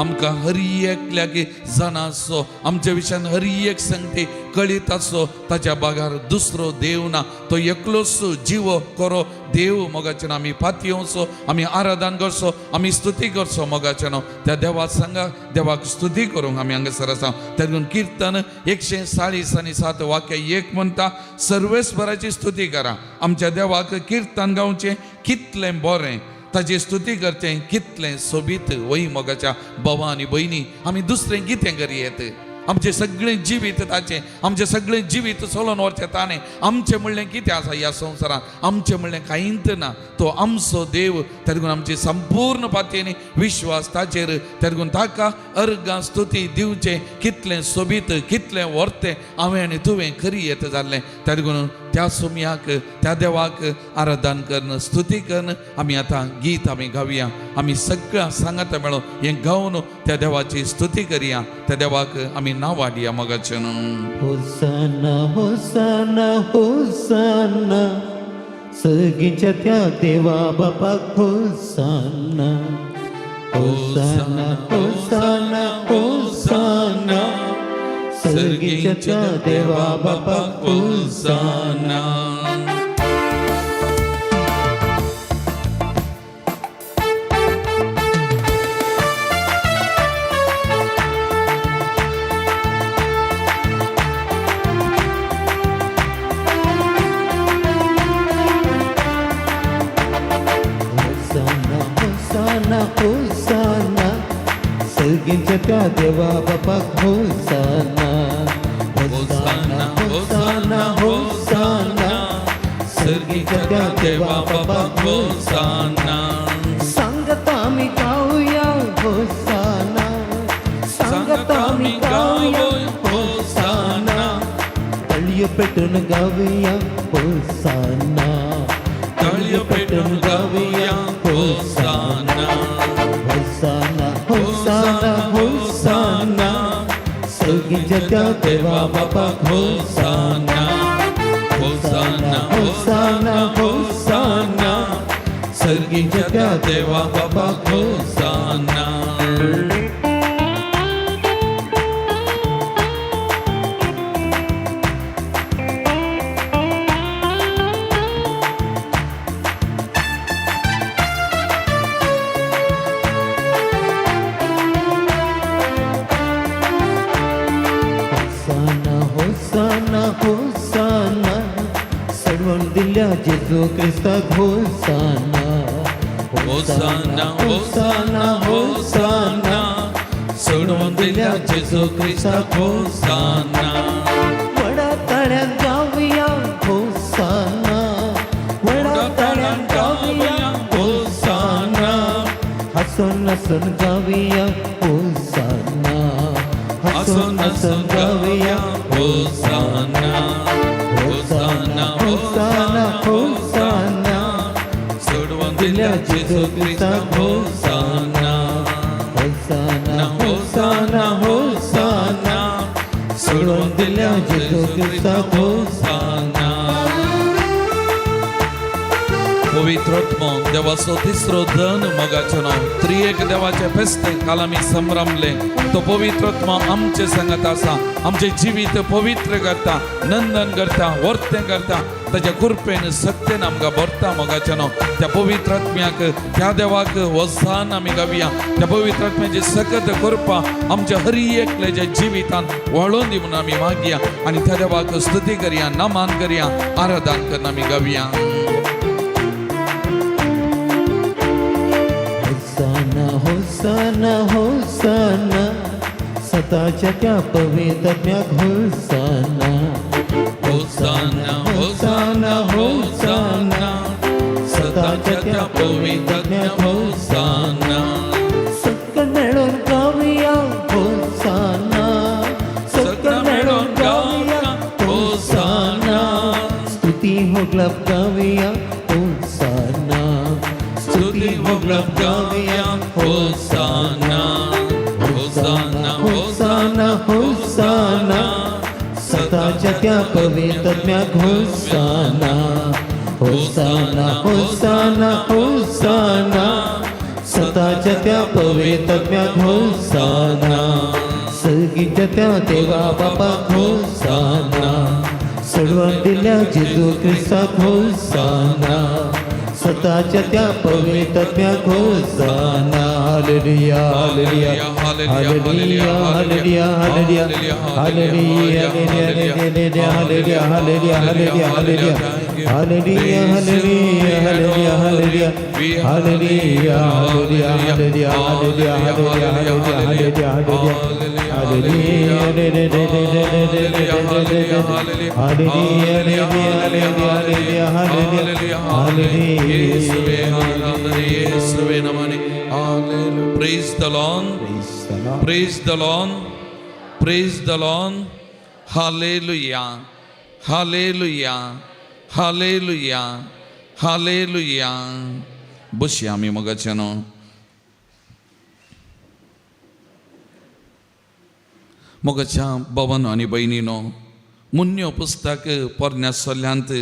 आमकां हर एकल्याक जाणा आसो, आमच्या विशयान हर एक संगती कळीत आसो, ताच्या बागार दुसरो देव ना, तो एकलोच जिवो करो देव मोगाचें आमी फातयोसो, आमी आराधन करचो, आमी स्तुती करचो मोगाचें त्या देवा सांगा देवाक स्तुती करूंक आमी हांगासर आसा. तेदून कीर्तन 140 वाक्य 1 म्हणटा, सर्वेस्वराची स्तुती करा, आमच्या देवाक कीर्तन गावचें कितलें बरें, ताची स्तुती करचें कितलें सोबीत. वय मोगाच्या भावा आनी भयणी, आमी दुसरें कितें करियेत, आमचे सगळें जिवीत ताचें, आमचें सगळें जिवीत चलोवन व्हरचें ताणें. आमचें म्हणलें कितें आसा ह्या संवसारांत, आमचें म्हणलें कांयच ना, तो आमचो देव. तेदून आमची संपूर्ण पातयेनी विश्वास ताचेर, तेदून ताका अर्गां स्तुती दिवचें कितलें सोबीत, कितलें व्हरतें हांवें आनी तुवें करियेत जाल्लें. तेदून त्या सुमयाक, त्या देवाक आराधन करन, स्तुती करन आमी आतां गीत आमी गावया. आमी सगळ्या सांगात मेळो हें गावन त्या देवाची स्तुती करया, त्या देवाक आमी नांव वाडया मोगाचें. होसाना होसाना होसाना, सगळींच्या त्या देवा बापाक होसाना. होसाना होसाना होसाना, सगळींच्या त्या देवा बापाक होसाना. होसाना, सगळींच्या त्या देवा बापाक होसाना. होसाना होसाना होसाना, सगळींच्या त्या देवा बापाक होसाना. सांगत आमी गावया होसाना, सांगत आमी गावया होसाना. तळयो पेटून गावया होसाना, तळयो पेटून गावया होसाना. होसाना होसाना होसाना, सगळींच्या त्या देवा बापाक होसाना. होसाना होसाना होसाना, सगळींच्या त्या देवा बापाक होसाना. होसाना होसाना, सडवून दिल्या जेजू क्रिस्ताक होसाना. होसाना होसाना होसाना, सडवून दिल्या जेजू क्रिस्ताक होसाना. वडा तळ्यात गावया होसाना, वडा तळ्यात गावया होसाना. हसून हसून गावया होसाना, हसून हसून गावया होसाना. होसाना होसाना होसाना, सोडवून दिल्या जेजू क्रिस्ताक होसाना. होसाना होसाना होसाना, सोडवून दिल्या जेजू क्रिस्ताक होसाना. पवित्रोत्म देवाचो तिसरो दन मोगाचें नांव. त्रिएक देवाचे फेस्ते काल आमी संभ्रमले. तो पवित्रोत्म आमचे संगत आसा, आमचे जिवीत पवित्र करता, नंदन करता, वर्तें करता. ताच्या कृपेन सत्तेन आमकां भरता मोगाचें नांव. त्या पवित्रात्म्याक, त्या देवाक वसान आमी गावया. त्या पवित्रात्म्याची सकत कृपा आमच्या हर एकल्याच्या जिवितांत वळोवन दी म्हणून आमी मागया आनी त्या देवाक स्तुती करया, नमान करया, आराधन करून आमी गावया. होसाना होसाना, सताच्या त्या पवित्रात्म्याक होसाना. होसाना होसाना होसाना, सताच्या त्या पवित्रात्म्याक होसाना. सगळं मेळून गावया होसाना, सगळं मेळून गावया होसाना. स्तुती मोगलाप गावया होसाना, स्तुती मोगलाप गावया होसाना. होसाना होसाना होसाना, सताच्या त्या पवित्रात्म्याक होसाना. होसाना होसाना होसाना, सताच्या त्या पवित्रत्म्याक होसाना सगळीच्या त्या देवा बापाक होसाना सोडवून दिल्या जेजू ख्रिस्ताक होसाना स्वतःच्या त्या पवित्रत्म्याक hosanna hallelujah hallelujah hallelujah hallelujah hallelujah hallelujah hallelujah hallelujah hallelujah hallelujah hallelujah hallelujah hallelujah hallelujah hallelujah hallelujah hallelujah hallelujah Praise the Lord. Praise the Lord. Praise the Lord. Hallelujah. Hallelujah. Hallelujah. Hallelujah. बशी आम्ही मगाच्यानो मोगाच्या भवन आणि बहिणीनो मुन्य पुस्तक पोरण्या सोल्यांत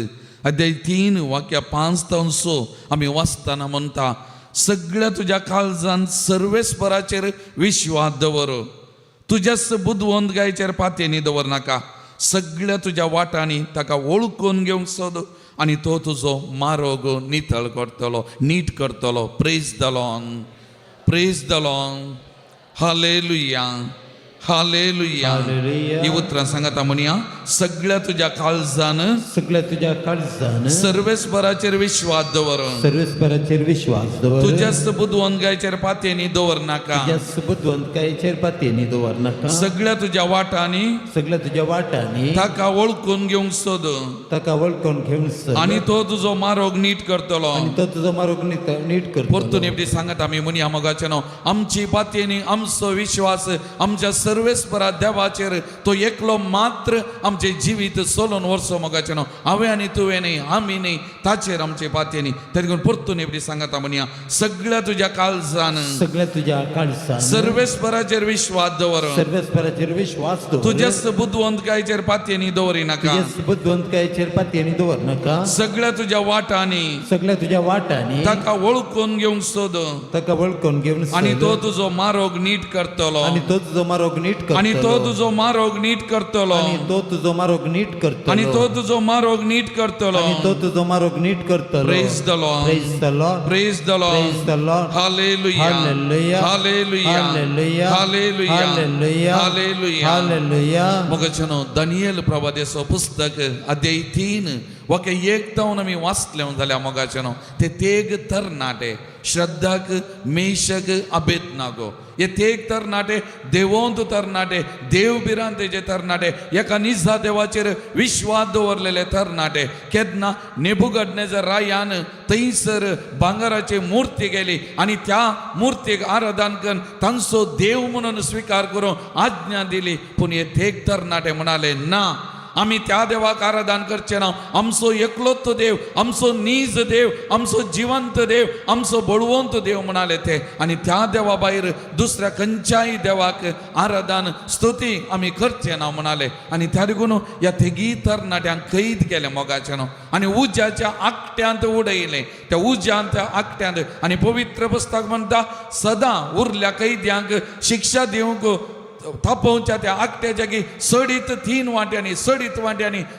अध्याय 3 वाक्य 5 ते 9 आम्ही वाचताना म्हणता सगळ्या तुझ्या काळजान सर्वेस्पराचेर विश्वास दवर तुझ्याच बुद्धवंतगायचेर पातयेनी दवर नाका सगळ्या तुझ्या वाटांनी ताका वळखून घेवंक सोद आणि तो तुजो मार्ग नितळ करतलो नीट करतलो praise the Lord praise the Lord hallelujah hallelujah ही उतरां सांगता म्हणया सगळ्या तुझ्या काळजान सगळ्या तुझ्या काळजान सर्वेस्पराचेर विश्वास दवर सर्वेस्पराचेर विश्वास दवर तुझ्याच बुद्धवंतगायचेर पातयेनी दवर नाका तुझ्याच बुद्धवंतगायचेर पातयेनी दवर नाका सगळ्या तुझ्या वाटांनी सगळ्या तुझ्या वाटांनी ताका वळखून घेवंक सोद ताका वळखून घेवंक आणि तो तुजो मार्ग नीट करतलो आणि तो तुजो मार्ग नीट करतलो परतून एवढी सांगत आम्ही म्हणया मोगाच्यानो आमची पातयेनी आमचो विश्वास आमच्या सर्वेस्परा देवाचेर तो एकलो मात्र आमचे जिवीत सोलून वर्सो मोगाच्यानो हांवें आनी तुवें न्ही आमी न्ही ताचेर आमचे पातयेनी तरी करून परतून एवढी सांगता म्हणया सगळ्या तुझ्या काळजान सगळ्या तुझ्या काळजान सर्वेस्पराचेर विश्वास दवर सर्वेस्पराचेर विश्वास दवर तुझ्याच बुद्धवंतगायचेर पातयेनी दवरी नाका तुझ्याच बुद्धवंतगायचेर पातयेनी दवर नाका सगळ्या तुझ्या वाटांनी सगळ्या तुझ्या वाटांनी ताका वळखून घेवंक सोद ताका वळखून घेवंक आणि तो तुजो मार्ग नीट करतलो आणि तो तुजो मार्ग नीट करतलो आणि तो तुजो मार्ग नीट करतलो आणि तो तुजो मार्ग नीट करतलो आणि तो तुजो मार्ग नीट करतलो आणि तो तुजो मार्ग नीट करतलो praise the Lord praise the Lord praise the Lord praise the Lord hallelujah hallelujah hallelujah hallelujah hallelujah hallelujah hallelujah hallelujah मोगचनो दानियेल प्रवादेचो पुस्तक अध्याय 3 वाक्य 1 तावन आमी वाचले जाल्यार मोगाचनो ते तेग तरणाटे श्रद्धाक मेशक अबेदनागो हे तेग तरणाटे देवोंत तरणाटे देवबिरांतेचे तरणाटे एका निजा देवाचेर विश्वास दवरलेले तरणाटे केन्ना नेबुकदनेझर रायान थंयसर भांगाराची मुर्ती गेली आणि त्या मुर्तीक आराधन करून तांचो देव म्हणून स्वीकार करून आज्ञा दिली पूण हे तेग तरणाटे म्हणाले ना आम्ही त्या देवाक आराधन करचे ना आमचो एकलोच देव आमचो नीज देव आमचो जिवंत देव आमचो बळवंत देव म्हणाले ते आणि त्या देवा भायर दुसऱ्या खंयच्याय देवाक आराधन स्तुती आम्ही करचे ना म्हणाले आणि त्या देखून या तेगी तरणाट्यांक कैद केले मोगाच्यानो आणि उज्याच्या आकट्यांत उडयले त्या उज्यांत आकट्यांत आणि पवित्र पुस्तक म्हणटा सदां उरल्या कैद्यांक शिक्षा दिवंक थापोवच्या त्या आकट्या जागी सडीत 3 वाट्यांनी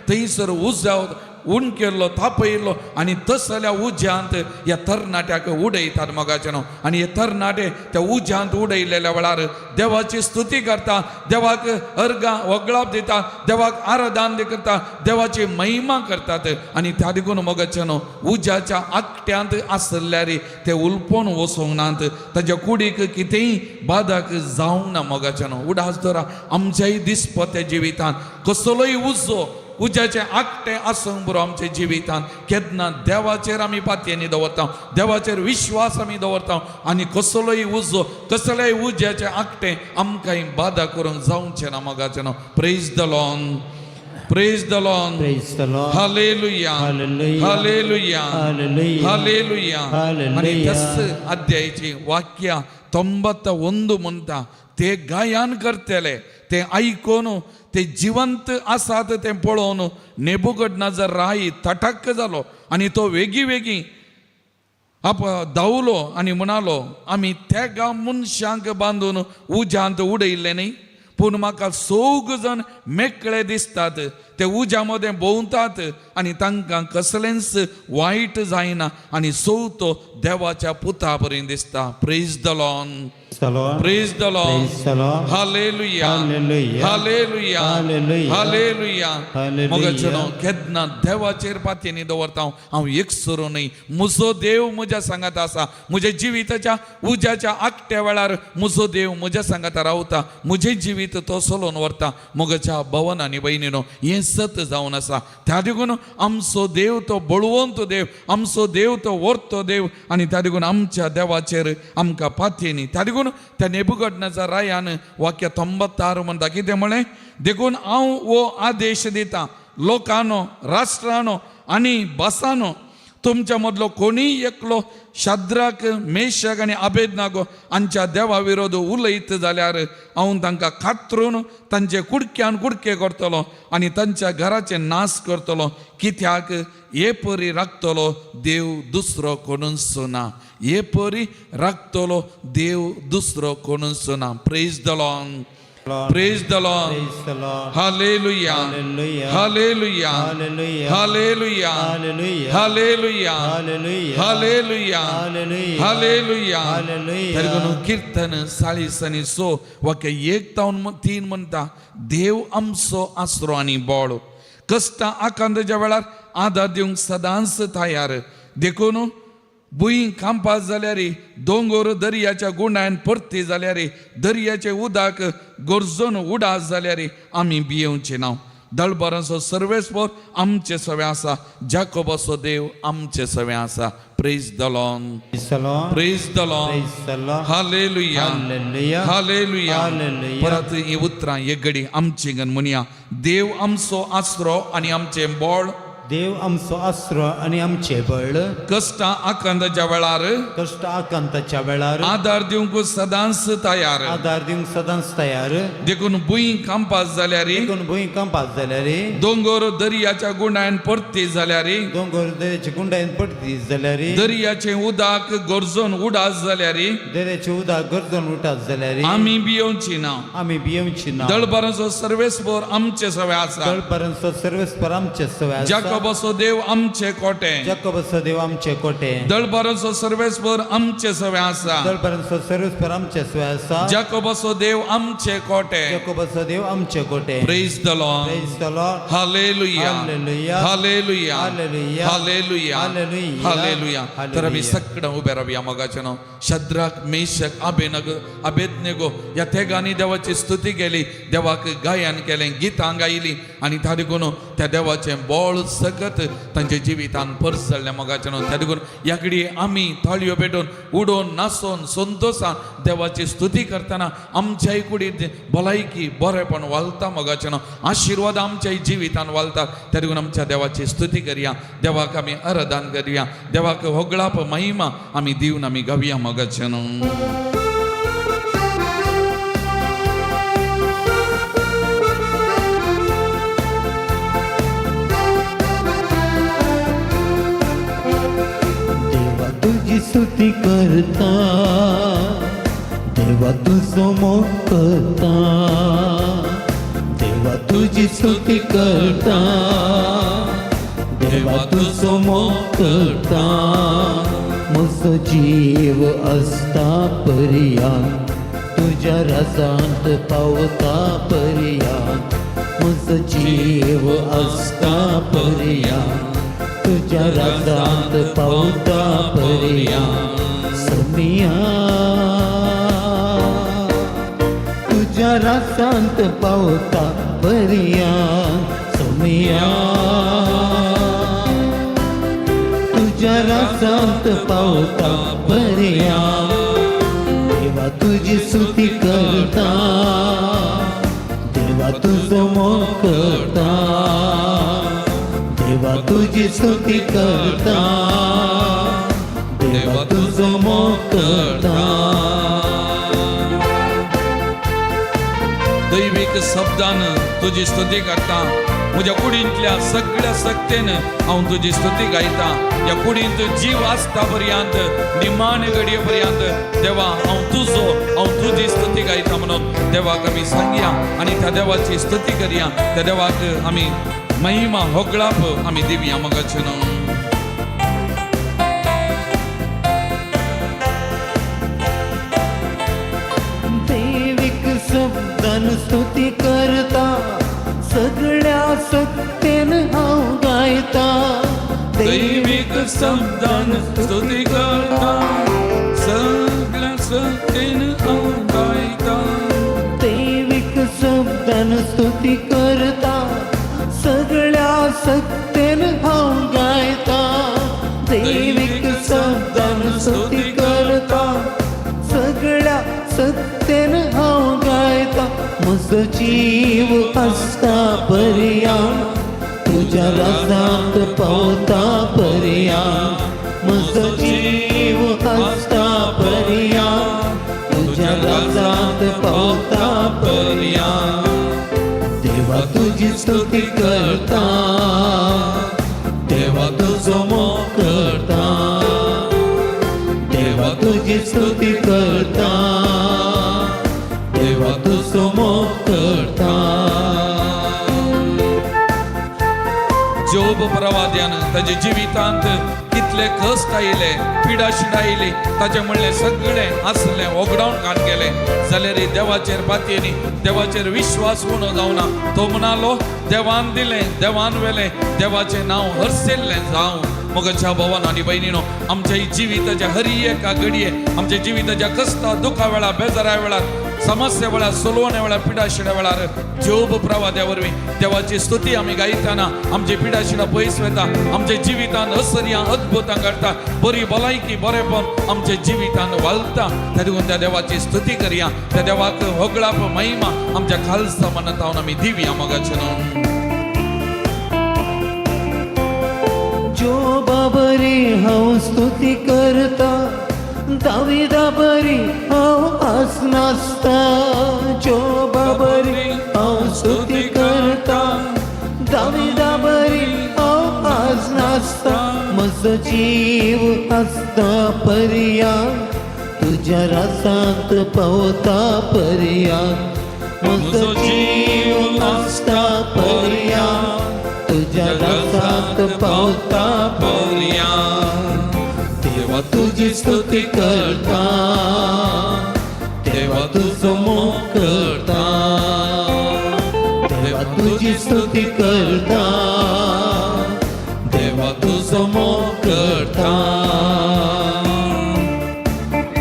थंयसर उजाव उण केल्लो थापयल्लो आणि तसल्या उज्यांत ह्या तरणाट्याक उडयतात मोगाच्यानो आणि हे तरणाटे त्या उज्यांत उडयलेल्या वेळार देवाची स्तुती करता देवाक अर्गां वगळाप दिता देवाक आराधन करता देवाची महिमा करतात आणि त्या देखून मोगाच्यानो उज्याच्या आकट्यांत आसल्यार ते उलपण वचोंक नात ताच्या कुडीक कितेंय बादाक जावंक ना मोगाच्यानो उडास धरा आमच्याय दिसपत्या जिवितांत कसलोय उजो उज्याचे आकटे आसूंक बरो आमच्या जिवितांत केन्ना देवाचेर आमी पातयेनी दवरता देवाचेर विश्वास आमी दवरता आणि कसलोय उजो कसलेय उज्याचे आकटे आमकांय बाधा करूंक जावचे ना मोगाचेनो praise the Lord praise the Lord praise the Lord hallelujah hallelujah hallelujah hallelujah hallelujah आणि हालेलुया तस अध्यायाची वाक्य 91 म्हणटा ते गायन करतले ते ऐकून ते जिवंत आसात ते पळोवन नेबुकदनेझर राई तटक्क जालो आणि तो वेगी धावलो आणि म्हणालो आम्ही त्या मनशांक बांधून उज्यांत उडयल्ले न्ही, पूण म्हाका 4 जण मेकळे दिसतात. ते उज्यामध्ये भोंवतात आणि तांकां कसलेंच वायट जायना आणि सवतो देवाच्या पुता पर्यंत दिसता. Praise the Lord, praise the Lord, hallelujah, hallelujah, hallelujah. मोगाचनो केन्ना देवाचेर पातयेनी दवरता हांव एकसरो न्ही. म्हजो देव म्हज्या सांगात आसा. म्हज्या जिविताच्या उज्याच्या आकट्या वेळार म्हजो देव म्हज्या सांगात रावता. म्हजें जिवीत तो चलोवन व्हरता. मोगाच्या भवन आनी भयणीनो हें सत जावन आसा. त्या देखून आमचो देव तो बळवंत देव, आमचो देव तो व्हरतो देव आनी त्या देखून आमच्या देवाचेर आमकां पातयेनी. त्या देखून त्या नेबुकदनेझारायान वाक्य 96 म्हणटा कितें म्हळें, देखून हांव वो आदेश दिता लोकांनो, राष्ट्रांनो आनी भासांनो, तुमच्या मदलो कोणीय एकलो शाद्राक, मेशक आनी अबेदनागो हांच्या देवा विरोध उलयत जाल्यार हांव तांकां खात्रून तांचे कुडक्यान कुडके करतलो आनी तांच्या घराचे नाश करतलो. कित्याक हे परी राखतलो देव दुसरो कोणूच ना. हे परी राखतलो देव दुसरो कोणूच ना. Praise the Lord, praise the Lord, hallelujah, hallelujah, hallelujah, hallelujah, hallelujah, hallelujah. तरीगून कीर्तन 40 वाक्य 1-3 म्हणटा, देव आमचो आसरो आनी बळ, कश्टां आकांताच्या वेळार आदार दिवंक सदांच तयार. देखून भुंय कांपास जाल्यार, दोंगर दर्याच्या गुंडायन परती जाल्यार, दर्याचे उदक गरजून उडास जाल्यार आमी भियेवचे ना. दळबराचो सर्वेस्पर आमचे सवे आसा, जाकोबाचो देव आमचे सवे आसा. Praise the Lord, praise the Lord, hallelujah, hallelujah. परत ही उतरां एक घडी आमची गण म्हणया, देव आमचो आसरो आनी आमचे बळ, देव आमचो आसरो आनी आमचे बळ, कश्टां आकांताच्या वेळार, कश्ट आकांताच्या वेळार आदार दिवंक सदांच तयार. आदार दिवंक सदांच तयार. देखून भुंय कांपास जाल्यार, देखून भुंय कांपास जाल्यार, दोंगर दर्याच्या गुंडायन परती जाल्यार, दोंगर दर्याच्या गुंडायन परती जाल्यार, दर्याचे उदक गरजून उडास जाल्यार दर्याचे उदक गरजून उडास जाल्यार आमी भियेवची ना. आमी भियेवची ना. दळबराचो सर्वेस्पर आमचे सवे आसा. दळबराचो सर्वेस्पर आमचे सवे आसा. जाकोबाचो देव आमचे कोटे, जाकोबाचो देव आमचे कोटे. दळबराचो सर्वेस्पर आमचे सवे आसा. दळबराचो सर्वेस्पर आमचे सवे आसा. जाकोबाचो देव आमचे कोटे. जाकोबाचो देव आमचे कोटे. Praise the Lord, praise the Lord, hallelujah, hallelujah, hallelujah, hallelujah, hallelujah, hallelujah, hallelujah. तर आमी हालेलुया. सगळं उबे रावया. मोगाचेनो शद्राक, मेशक, अबेदनेगो ह्या तेगांनी देवाची स्तुती केली, देवाक गायन केलें, गितां गायली आनी त्या देखून त्या देवाचें बळ सकत तांच्या जिवितान परसळ्ळें. मोगाचेनो त्या देखून ह्या घडी आमी थाळयो पेटोवन उडोवन नाचोन संतोषान देवाची स्तुती करतना आमच्याय कुडींत भलायकी बरेपण वालता. मोगाचेनो आशिर्वाद आमच्याय जिवितान वालतात. त्या देखून आमच्या देवाची स्तुती करया, देवाक आमी आराधन करया, देवाक होगळाप महिमा आमी दिवन आमी गावया. मोगाचेनो तुझी स्तुती करता, देवा तुझो मोग करता, देवा तुझी स्तुती करता, देवा तुझो मोग करता. म्हजो जीव असता पर्यंत तुझ्या राजांत पावता पर्यंत. म्हजो जीव असता पर्यंत तुझ्या राजांत पावता पर्यंत. समिया तुझ्या राजांत पावता पर्यंत. समिया तुझ्या राजांत पावता पर्यंत. देवा तुझी स्तुती करता, देवा तुझो मोग करता, देवा तुझी स्तुती करता, देवा तुझो मोग करता. दैविक शब्दान तुझी स्तुती करता. म्हज्या कुडींतल्या सगळ्या सक्तेन हांव तुजी स्तुती गायता. ह्या कुडींत जीव आसता पर्यंत निमाणे घडये पर्यंत देवा हांव तुजी स्तुती गायता म्हणून देवाक आमी सांगया आनी त्या देवाची स्तुती करया. त्या देवाक आमी महिमा होगळाप आमी दिवया मगाचे न्हू. दैविक शब्दान स्तुती करता सगळ्या सत्तेन हांव गायता. दैविक शब्दान स्तुती करता सगळ्या सत्तेन हांव गायता. दैविक शब्दान स्तुती करता सगळ्या सत्तेन हांव गायता. दैविक शब्दान स्तुती करता सगळ्या सत्तेन हांव गायता. म्हजो जीव आसता पर्यंत तुज्या राजांत पावता पर्यंत. म्हजो जीव आसता पर्यंत तुज्या राजांत पावता पर्यंत. देवा तुजी स्तुती करता देवा तुजो मोग करता. देवा तुजी स्तुती करता देवा तुजो मोग करता. जोब प्रवाद्यान ताजे जिवितांत कितले कश्ट आयले पिडा शिडा आयली ताचे म्हणले सगळे आसले ओगडावन घात गेले जाल्यार देवाचेर पातयेनी देवाचेर विश्वास उणो जावना. तो म्हणालो देवान दिले देवान वेले देवाचे नांव हर्सिल्लें जावं. मोगाच्या भावान आनी भयणीनो आमच्या जिविताच्या हर एका घडये आमच्या जिविताच्या कश्टा दुखा वेळार बेजारा वेळार समस्या वेळार सोलवण्या वेळार पिडा शिड्या वेळार जोब प्रवाद्या वरवीं देवाची स्तुती आमी गायतना आमचे पिडा शिडा पयस वता. आमच्या जिवितान असर्या अद्भुतां घडटा बरी भलायकी बरेपण आमच्या जिवितान वालता. त्या देखून त्या देवाची स्तुती करया. त्या देवाक होगळाप महिमा आमच्या खालसा मनांत हांव आमी दिवया मोगाचे न्हू. जोबा बरी हांव स्तुती करता दाविदा बरी हांव आसनासता. जोबा बरी हांव स्तुती करता दाविदा बरी हांव आसनासता. म्हजो जीव आसता पर्यंत तुज्या रासांत पावता पर्यंत. म्हजो जीव आसता पर्यंत तुज्या रासांत पावता पर्यंत. देवा तुजी स्तुती करता देवा तुजो मोग करता. देवा तुजी स्तुती करता देवा तुजो मोग करता.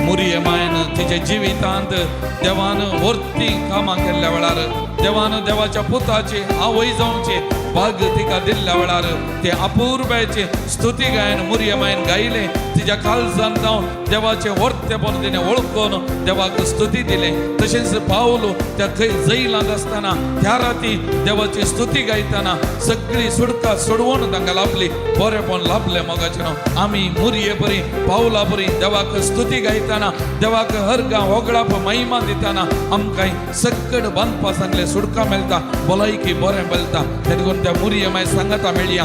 मुरये मायन तिच्या जिवितांत देवान वर्ती कामां केल्ल्या वेळार देवान देवाच्या पुताची आवय जावचे भाग तिका दिल्ल्या वेळार ते अपूर्वाचे स्तुती गायन मुरये मायन गायले. तिच्या काळजांत जावन देवाचे वर्तेपण तिने वळखून देवाक स्तुती दिले. तशेंच पावलो त्या खंय जैलांत आसतना त्या राती देवाची स्तुती गायतना सगळी सुडका सोडवून तांकां लाभली बरेपण लाभले मोगाचे न्हू. आमी मुरये परी पावला परी देवाक स्तुती गायतना देवाक हर गांव होगळाप महिमा दितना आमकां सक्कड बांदपा सांगले सुडका मेळटा भलायकी बरें मेळटा. त्या देखून त्या मुरये माय सांगता मेळया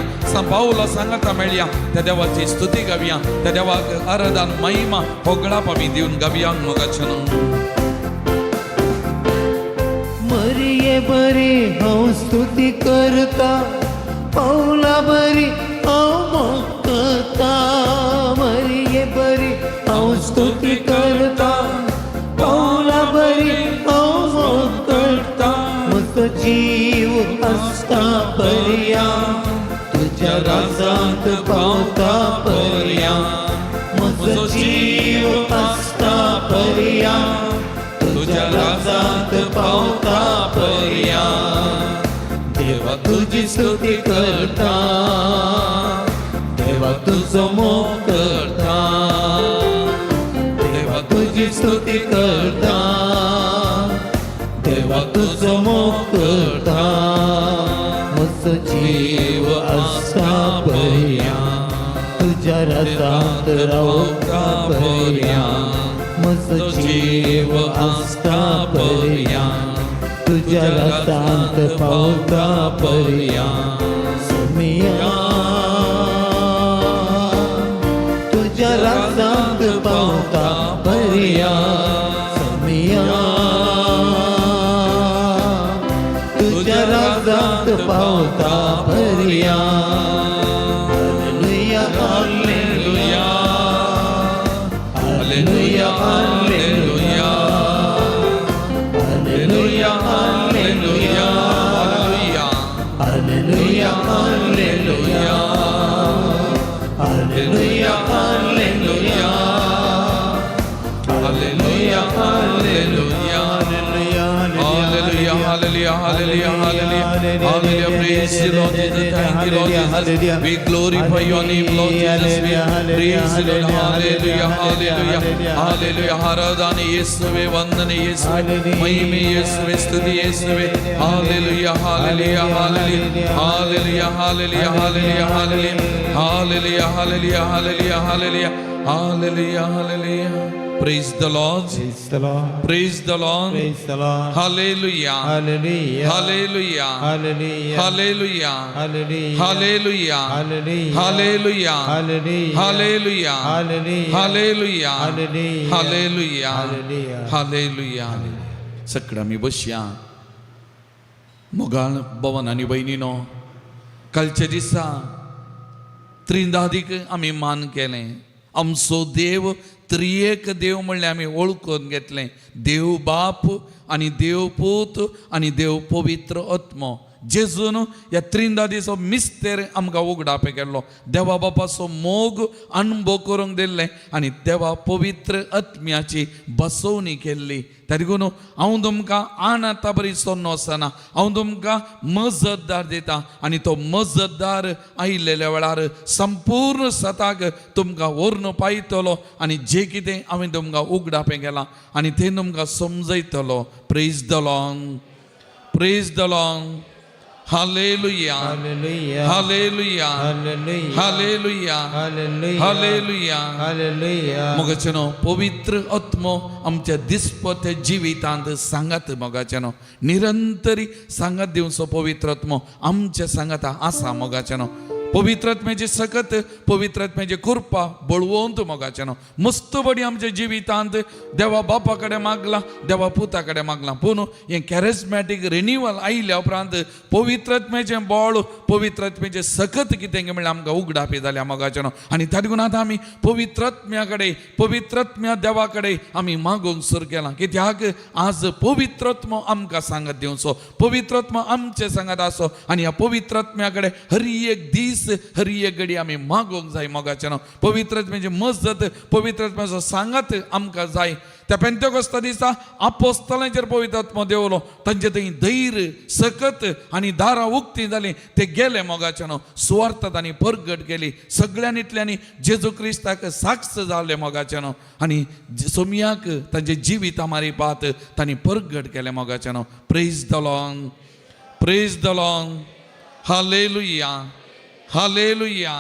पावला सांगता मेळया त्या देवाची स्तुती गावया. त्या देवाक आराधन महिमा होगळाप आमी दिवन गावया मोगाचे न्हू. मरिये बरी हांव स्तुती करता पावला बरी हांव मोग करता. मरिये बरी हांव स्तुती करता पावला बरी हांव मोग करता. म्हजो जीव आसता पर्यंत तुज्या राजांत पावता पर्यंत. म्हजो जीव आसता पर्यंत तुज्या राजांत पावता पर्यंत. देवा तुजी स्तुती करता देवा तुजो मोग करता. देवा तुजी स्तुती करता देवा तुजो मोग करता. म्हजो जीव आसता पर्यंत तुज्या राजांत रावता पर्यंत. म्हजो जीव आसता पर्यंत तुझ्या रक्तांत पावता पर्या समिया तुझ्या रक्तांत पावता पर्या समिया तुझ्या रक्तांत पावता पर्या hallelujah hallelujah hallelujah hallelujah hallelujah hallelujah hallelujah hallelujah hallelujah hallelujah hallelujah hallelujah Hallelujah, hallelujah, hallelujah, hallelujah, praise you, Lord Jesus, thank you, Lord Jesus, we glorify your name, Lord Jesus, we praise you, Lord, hallelujah, hallelujah, hallelujah, haradani Yesuve, vandani Yesuve, mahime Yesuve, stuti Yesuve, hallelujah, hallelujah, hallelujah, hallelujah, hallelujah, hallelujah, hallelujah, hallelujah, hallelujah, hallelujah, hallelujah, hallelujah. Praise the Lord. Praise the Lord. Praise the Lord. Praise the Lord. Hallelujah. Hallelujah. Hallelujah. Hallelujah. Hallelujah. Hallelujah. Hallelujah. Hallelujah. Hallelujah. Hallelujah. Hallelujah. Hallelujah. Hallelujah. Hallelujah. Hallelujah. सगळं आम्ही बसया मोगाळ भवन आणि बहिणीनो कालच्या दिसा त्रिंदादीक आम्ही मान केले आमचो देव त्रिएक देव म्हणले आम्ही ओळखून घेतले देव बाप आणि देव पूत आणि देव पवित्र आत्मो जेजून ह्या त्रिंदा दिसो मिस्तेर आमकां उगडापे केल्लो देवा बापाचो मोग अनुभव करूंक दिल्ले आनी देवा पवित्र आत्म्याची बसवणी केल्ली तरीकून हांव तुमकां आतां बरी सोन्नो आसना हांव तुमकां मजतदार दिता आनी तो मजतदार आयिल्ल्या वेळार संपूर्ण सताक तुमकां व्हरून पायतलो आनी जें कितें हांवें तुमकां उगडापें केलां आनी तें तुमकां समजयतलो praise the Lord praise the Lord Hallelujah. Hallelujah. Hallelujah. Hallelujah. Hallelujah. Hallelujah. Hallelujah. Hallelujah. मोगाचेनो पवित्र आत्मो आमच्या दिसपत्या जिवितांत सांगात मोगाचेनो निरंतरी सांगात दिवचो पवित्र आत्मो आमच्या सांगात आसा मोगाचेनो पवित्र आत्म्याची सकत पवित्र आत्म्याची कृपा बळवंत मोगाचेनो मस्त बडी आमच्या जिवितांत देवा बापा कडेन मागला देवा पुता कडेन मागला पूण हे कॅरिस्मॅटीक रिन्यूवल आयिल्ल्या उपरांत पवित्र आत्म्याचें बळ पवित्र आत्म्याचें सकत कितें म्हणल्यार आमकां उगडापी जाल्या मोगाचेनो आनी तातूंत आतां आमी पवित्र आत्म्या कडेन पवित्र आत्म्या देवा कडेन आमी मागूंक सुरू केलां कित्याक आज पवित्र आत्मो आमकां सांगत दिवचो पवित्र आत्मो आमचे सांगत आसो आनी ह्या पवित्र आत्म्या कडेन हर एक दीस हर एक घडी आमी मागोंक जाय मोगाचेनो पवित्र आत्म्याची मजत पवित्र आत्म्याचो सांगत आमकां जाय त्या पेंतेकोस्ता दिसा आपोस्तलांचेर पवित्र आत्मो देवलो तांचे थंय धैर्य सकत आनी दारां उक्तीं जालीं ते गेले मोगाचेनो सुवार्थ तांणी परगट केली सगळ्यांनींतल्यांनी जेजू क्रिस्ताक साक्ष जाले मोगाचेनो आनी सोमयाक तांचे जिवीत मारी पात तांणी परगट केले मोगाचेनो praise the Lord praise the Lord hallelujah hallelujah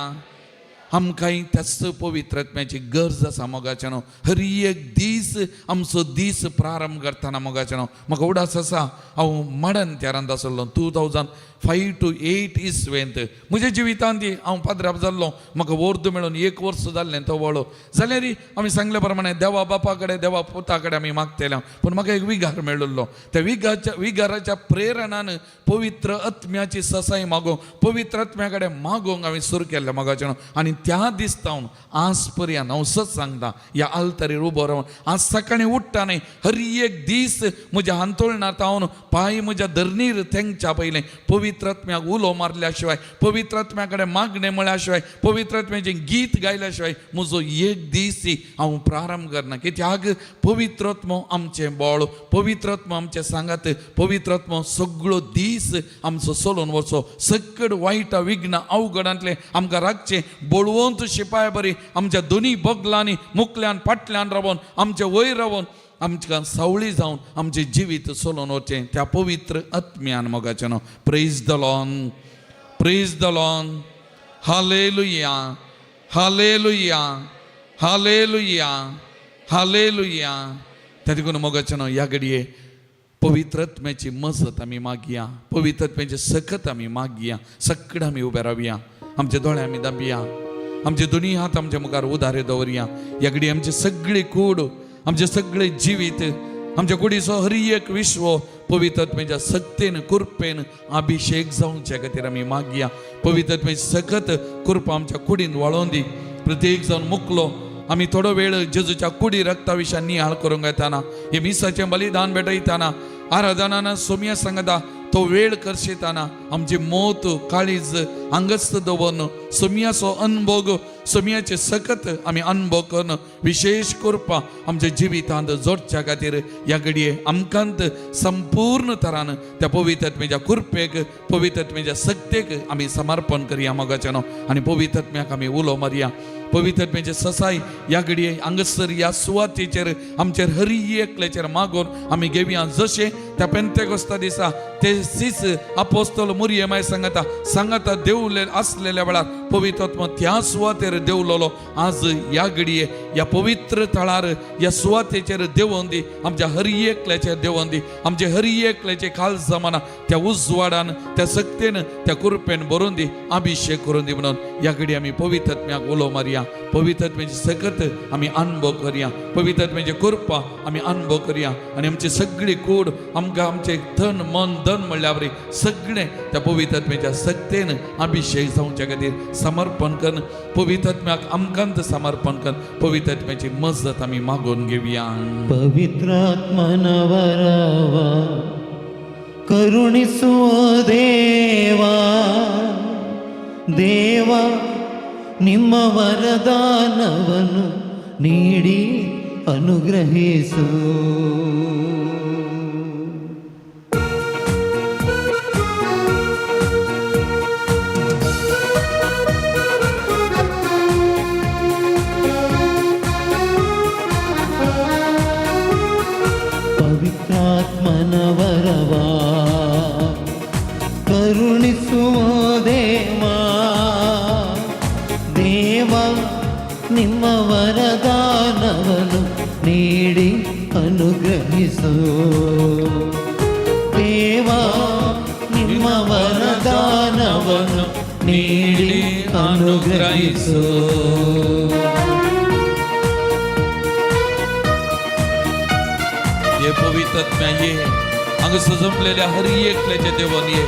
आमकांय त्याच पवित्र आत्म्याची गरज आसा मोगाचेनो हर एक दीस आमचो दीस प्रारंभ करतना मोगाचेनो म्हाका उडास आसा हांव माडान त्यारांत आसलो 2005 to 8 इसवेंत म्हज्या जिवितांत हांव पाद्राप जाल्लो म्हाका वर्द मेळून 1 वर्स जाल्लें तो वळो जाल्यार आमी सांगले प्रमाणे देवा बापा कडेन देवा पुता कडेन आमी मागतले पूण म्हाका एक विगार मेळिल्लो त्या विगाराच्या प्रेरणान पवित्र आत्म्याची ससाय मागोवंक पवित्र आत्म्या कडेन मागोवंक हांवें सुरू केल्लें मोगाचेनो आनी त्या दिसतावन आज पर्यंत हांव सच सांगता ह्या आल्तारीर उबो रावन आज सकाळीं उठ्ठा न्हय हर एक दीस म्हज्या हांतोळणांत हांव पांय म्हज्या धरणीर थेंगच्या पयलें पवित्र आत्म्याक उलो मारल्या शिवाय पवित्र आत्म्या कडेन मागणें म्हळ्या शिवाय पवित्र आत्म्याचें गीत गायल्या शिवाय म्हजो एक दीस हांव प्रारंभ करना कित्याक पवित्र आत्मो आमचें बळ पवित्र आत्मो आमचें सांगात पवित्र आत्मो सगळो दीस आमचो चलोवन वचो सकड वायटा विघ्ना अवघडांतलें आमकां राखचें बळवंत शिपाय बरी आमच्या दोनी बगलांनी मुखल्यान फाटल्यान रावन आमच्या वयर रावन आमकां सावळी जावन आमचें जिवीत चलोवन वचें त्या पवित्र आत्म्यान मोगाचेनो praise the Lord praise the Lord hallelujah hallelujah hallelujah hallelujah त्या देखून मोगाचेनो ह्या घडये पवित्रत्म्याची मजत आमी मागया, पवित्रत्म्याचे सखत आमी मागया, सगळं आमी उबे रावया, आमचे दोळे आमी दांबया, आमचे दोन्ही हात आमच्या मुखार उदारे दवरया. ह्या घडी आमचे सगळे कूड, आमचे सगळे जिवीत, आमच्या कुडीचो हर एक विश्व पवित्रत्म्याच्या सक्तेन कृपेन अभिषेक जावच्या खातीर आमी मागया. पवित्रत्म्याची सखत कृपा आमच्या कुडीन वाळोवन दी. प्रत्येक जावन मुकलो आमी थोडो वेळ जेजूच्या कुडी रक्ता विशयान नियाळ करूंक येताना, हे मिसाचें बलिदान भेटयताना, आराधनान सोमिया सांगता तो वेळ करशेताना आमची मोत काळीज आंगस्त दवरन सोमियाचो अनुभव, सोमियाचे सकत आमी अनुभव करून विशेष कृपा आमच्या जिवितांत जोडच्या खातीर ह्या घडये आमकांत संपूर्ण तरान त्या पवित्रत्म्याच्या कृपेक, पवित्रत्म्याच्या सक्तेक आमी समर्पण करया मोगाच्यानो. आनी पवित्रत्म्याक आमी उलो मारया. पवित्रत्म्याचे ससाय ह्या घडये हांगसर ह्या सुवातेचेर आमचेर हर एकल्याचेर मागून आमी घेवया. जशें त्या पेंतेकोस्ता दिसा ते सीस अपोस्तल मुरियमाय सांगता देवले असलेल्या वेळार पवित्रत्म त्या सुवातेर देवलोलो. आज ह्या घडये ह्या पवित्र थळार ह्या सुवातेचेर देवोवन दी, आमच्या हर एकल्याचेर देवोवन दी, आमचे हर एकल्याचे खाल जमाना त्या उजवाडान, त्या सक्तेन, त्या कृपेन भरून दी, अभिषेक करून दी म्हणून ह्या घडी आमी पवित्रत्म्याक उलो मारया. पवित्रत्म्याची सकत आमी अनुभव करया, पवित्रत्म्याची कृपा आमी अनुभव करया. आनी आमची सगळी कूड आमकां आमचे धन मन धन म्हणल्यार सगळें त्या पवित्रत्म्याच्या सक्तेन अभिषेक जावच्या खातीर समर्पण कर. पवित्रत्म्याक आमकांत समर्पण कर. पवित्रत्म्याची मजत आमी मागून घेवया. पवित्रात्मन वरवा करुणिसुव देवा, ದೇವಾ ನಿಮ್ಮ ವರದಾನವನ್ನು ನೀಡಿ ಅನುಗ್ರಹಿಸು. ಪವಿತ್ರಾತ್ಮನ ವರವಾ ಕರುಣಿಸುವ ದೇವಾ, ದೇವಾ ನಿಮ್ಮ ವರದಾನವನ್ನು ನೀಡಿ ಅನುಗ್ರಹಿಸು. ದೇವಾ ನಿಮ್ಮ ವರದಾನವನ್ನು ನೀಡಿ ಅನುಗ್ರಹಿಸು. ये पवित्रत्म्या ये हांगा सजमलेल्या हर एकल्याचे देवान ये,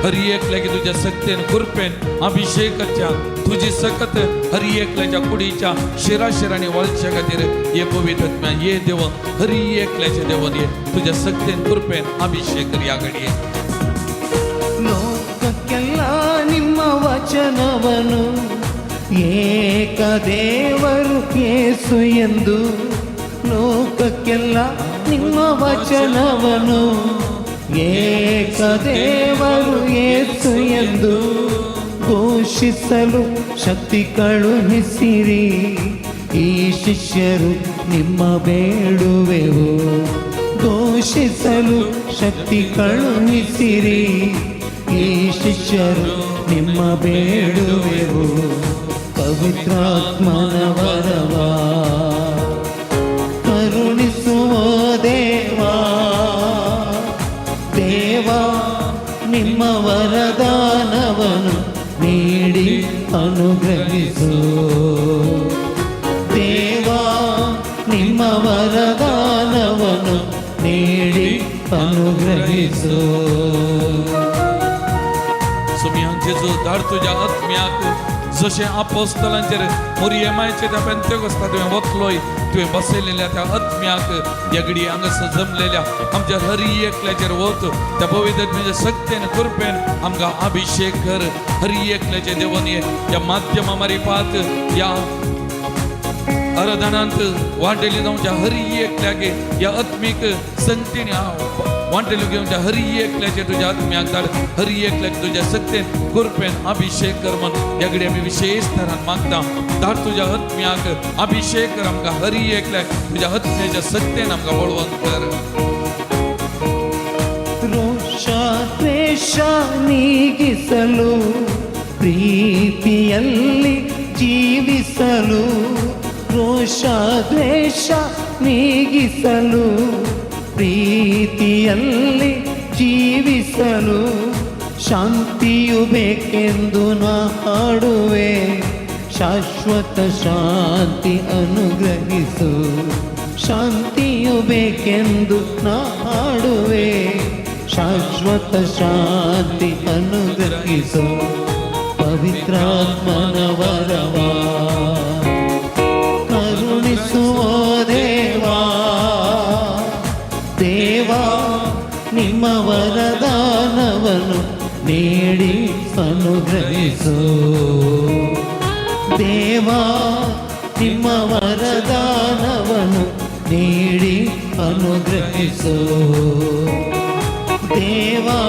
हर एकल्याक तुझ्या सक्तेन कृपेन अभिषेकाच्या तुझी सकत हर एकल्याच्या कुडीच्या शिराशिराने वळच्या खातीर ये पवित्रत्म्या ये देव, हर एकल्याचे देवान ये तुझ्या सक्तेन कृपेन अभिषेक कर. या घडी ಲೋಕಕ್ಕೆಲ್ಲ ನಿಮ್ಮ ವಚನವನ್ನು ಏಕ ದೇವರು ಯೇಸು ಎಂದು, ಲೋಕಕ್ಕೆಲ್ಲ ನಿಮ್ಮ ವಚನವನ್ನು ಏಕ ದೇವರು ಯೇಸು ಎಂದು ಘೋಷಿಸಲು ಶಕ್ತಿ ಕಳುಹಿಸಿರಿ. ಈ ಶಿಷ್ಯರು ನಿಮ್ಮ ಬೇಡುವೆವು, ಘೋಷಿಸಲು ಶಕ್ತಿ ಕಳುಹಿಸಿರಿ. ಈ ಶಿಷ್ಯರು ನಿಮ್ಮ ಬೇಡುವೆವು. ಪವಿತ್ರಾತ್ಮನ ವರವಾ ಕರುಣಿಸುವ ದೇವಾ, ದೇವಾ ನಿಮ್ಮ ವರದಾನವನ್ನು ನೀಡಿ ಅನುಗ್ರಹಿಸು. ದೇವಾ ನಿಮ್ಮ ವರದಾನವನ್ನು ನೀಡಿ ಅನುಗ್ರಹಿಸು. सुमिया जेजू धाड तुझ्या आत्म्याक जशें अपोस्तलांचेर मुरियमायचे त्या पेंतेकोस्ता तुवें वतलोय, तुवें बसयलेल्या त्या आत्म्याक ह्या घडी हांगासर जमलेल्या आमच्या हर एकल्याचेर वत, त्या पवित्रत्म्याच्या सक्तेन कृपेन आमकां अभिषेक कर. हर एकल्याचे देवान ये ह्या माध्यमा मारिफात या आराधनांत वांटेली जावच्या हर एकल्याक ह्या आत्मीक संगतीन वांटेली घेवच्या हर एकल्याचे तुझ्या आत्म्याक धाड, हर एकल्याक तुझ्या सक्तेन कृपेन अभिषेक कर म्हण ह्या घडी आमी विशेष तरान मागता. धाड तुझ्या आत्म्याक अभिषेक कर, आमकां हर एकल्याक तुझ्या आत्म्याच्या सक्तेन आमकां बळवंत कर. ರೋಷ ದ್ವೇಷ ನೀಗಿಸಲು, ಪ್ರೀತಿಯಲ್ಲಿ ಜೀವಿಸಲು. ರೋಷ ದ್ವೇಷ ನೀಗಿಸಲು, ಪ್ರೀತಿಯಲ್ಲಿ ಜೀವಿಸಲು ಶಾಂತಿಯು ಬೇಕೆಂದು ನಾ ಹಾಡುವೆ. ಶಾಶ್ವತ ಶಾಂತಿ ಅನುಗ್ರಹಿಸು, ಶಾಂತಿಯು ಬೇಕೆಂದು ನಾ ಹಾಡುವೆ. ಶಾಶ್ವತ ಶಾಂತಿ ಅನುಗ್ರಹಿಸು, ಪವಿತ್ರಾತ್ಮನ ವರವ ಕರುಣಿಸುವ ದೇವಾ. ದೇವಾ ನಿಮ್ಮ ವರದಾನವನ್ನು ನೀಡಿ ಅನುಗ್ರಹಿಸು. ದೇವಾ ನಿಮ್ಮ ವರದಾನವನ್ನು ನೀಡಿ ಅನುಗ್ರಹಿಸು. ದೇವಾ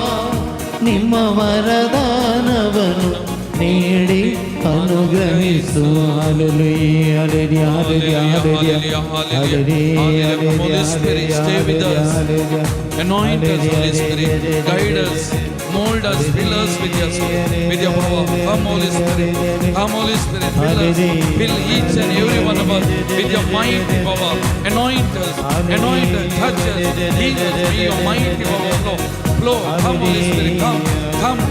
ನಿಮ್ಮ ವರದಾನವನ್ನು ನೀಡಿ ಅನುಗ್ರಹಿಸು. Hallelujah, hallelujah, hallelujah, hallelujah, hallelujah. Anoint us, Holy Spirit. Guide us, mold us, fill us with your power. Come, Holy Spirit. Come, Holy Spirit. Fill us. Fill each and every one of us with your mighty power. Anoint us. Anoint us. Touch us. Heal us. Be your mighty power. Flow. Come, Holy Spirit. Come. Come.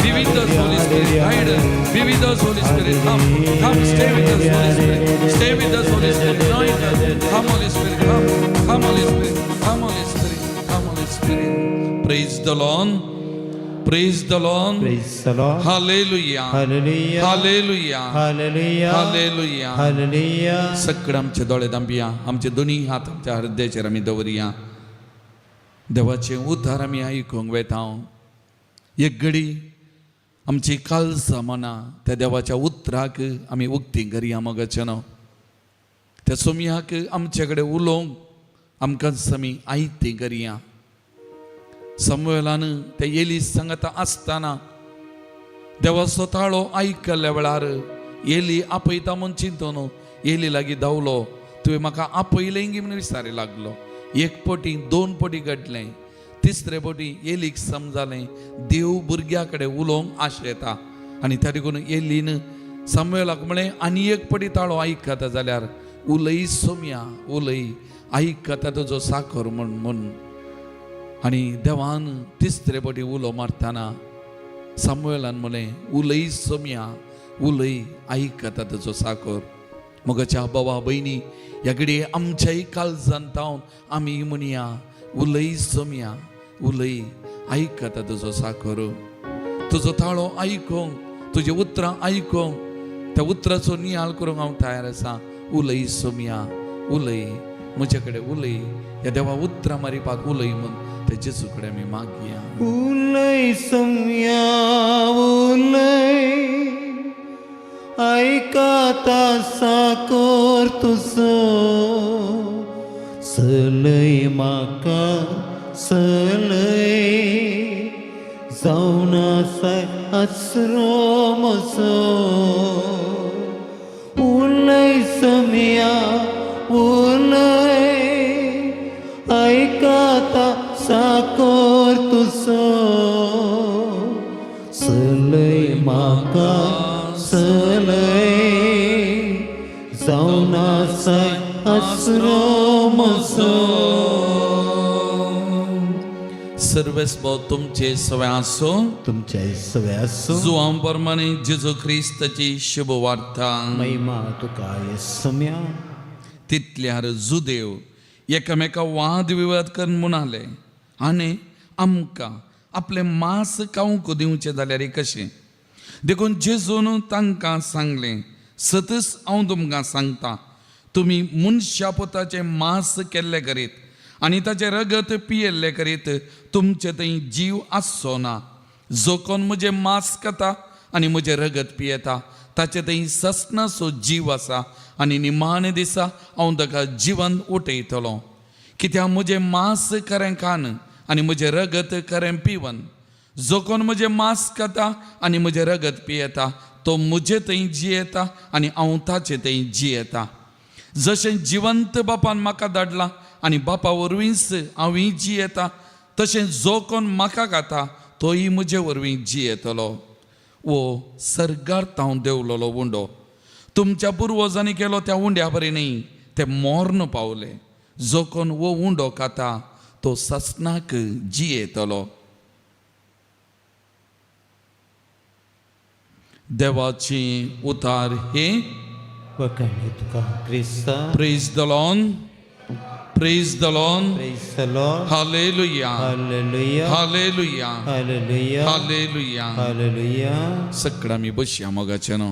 Be with us, Holy Spirit. Guide us. Be with us, Holy Spirit. Come. Come. Stay with us, Holy Spirit. Stay with us, Holy Spirit. Anoint us. Come, Holy Spirit. Come. Come, Holy Spirit. Come, Holy Spirit. Come, Holy Spirit. Praise the Lord. Praise the Lord. Praise the Lord. Hallelujah. Hallelujah. Hallelujah. Hallelujah. Hallelujah. Hallelujah. सगळं आमचे दोळे दांबिया, आमचे दोन्ही हात आमच्या हृदयाचेर आमी दवरया. देवाचे उद्धार आमी आयकूंक वेता. एक घडी आमची काळजां मना त्या देवाच्या उतराक आमी उक्ती करया मोगाचेनो. त्या सोमयाक आमचे कडेन उलोवंक आमकां समी आयती करया. समवेलान ते येली सांगता आसतना देवाचो ताळो आयकल्ल्या वेळार येली आपयता म्हूण चिंतून येली लागीं धांवलो. तुवें म्हाका आपयलें गी म्हूण विचारूंक लागलो. एक पटी दोन पटी घडलें. तिसरे पटी येलीक समजालें देव भुरग्या कडेन उलोवंक आशेता. आनी त्या देखून येलीन समवेलाक म्हळें आनी एक पटी ताळो आयकता जाल्यार उलय सोम्या उलय, आयकता तुजो साखर म्हूण. आनी देवान तिसरे पटी उलो मारतना सामुएलान म्हळें उलय सोम्या उलय, आयकता तुजो साखर. मोगाच्या भावा भयणी, ह्या घडये आमच्याय काळजांत तावन आमी म्हणया उलय सोम्या उलय, आयकता तुजो साखर. तुजो ताळो आयकूंक, तुजें उतरां आयकूंक, त्या उतराचो नियाळ करूंक हांव तयार आसा. उलय सोम्या उलय, म्हजे कडेन उलय. ह्या देवा उतरां मारिपाक उलय म्हूण ते जेजू कडेन आमी मागया. उलय सोम्या उलय, ऐकाता साखर तुजो. सलय म्हाका सलय, जावन आसा आसरो म्हजो. उलय सोम्या उलय, ऐकाता साखर तुजो. सलय म्हाका सलय, जावन आसा आसरो म्हजो. सर्वेस्व तुमचे सवे आसो. तुमच्या सवे आसो. जुआं प्रमाणे जेजू ख्रिस्ताची शुभ वार्ता. महिमा तुका सोम्या. तितल्यार जुदेव एकामेका वाद विवाद करून म्हणाले, आनी आमकां आपले मांस खावंक दिवचें जाल्यार कशें. देखून जेजून तांकां सांगलें, सतच हांव तुमकां सांगता, तुमी मनशा पुताचें मांस केल्लें करीत आनी ताचें रगत पियेल्लें करीत तुमचे थंय जीव आसचो ना. जो कोण म्हजें मांस खाता आनी म्हजें रगत पियेता ताचे थंय ससनाचो जीव आसा आनी निमाणे दिसा हांव ताका जिवंत उठयतलो. कित्याक म्हजें मांस खरें खान आनी म्हजें रगत खरें पिवन. जो कोण म्हजें मांस खाता आनी म्हजें रगत पियेता तो म्हजे थंय जियेता आनी हांव ताचे थंय जियेता. जशें जिवंत बापान म्हाका धाडला आनी बापा वरवींच हांवूय जियेता, तशें जो कोण म्हाका खाता तोय म्हजे वरवीं जियेतलो. वो सर्गार्थ हांव देंवलोलो उंडो. तुमच्या पुर्वजांनी केलो त्या उंड्या बरें न्ही, ते मोर्न पावले. जो कोण वो उंडो खाता तो ससनाक जियेतलो. देवाची उतार हे वखणी तुका क्रिस्ता. Praise the Lord, praise the Lord, praise the Lord. Hallelujah, hallelujah. Hallelujah, hallelujah. Hallelujah. Hallelujah. सगळं आम्ही बसया मोगाचेनो.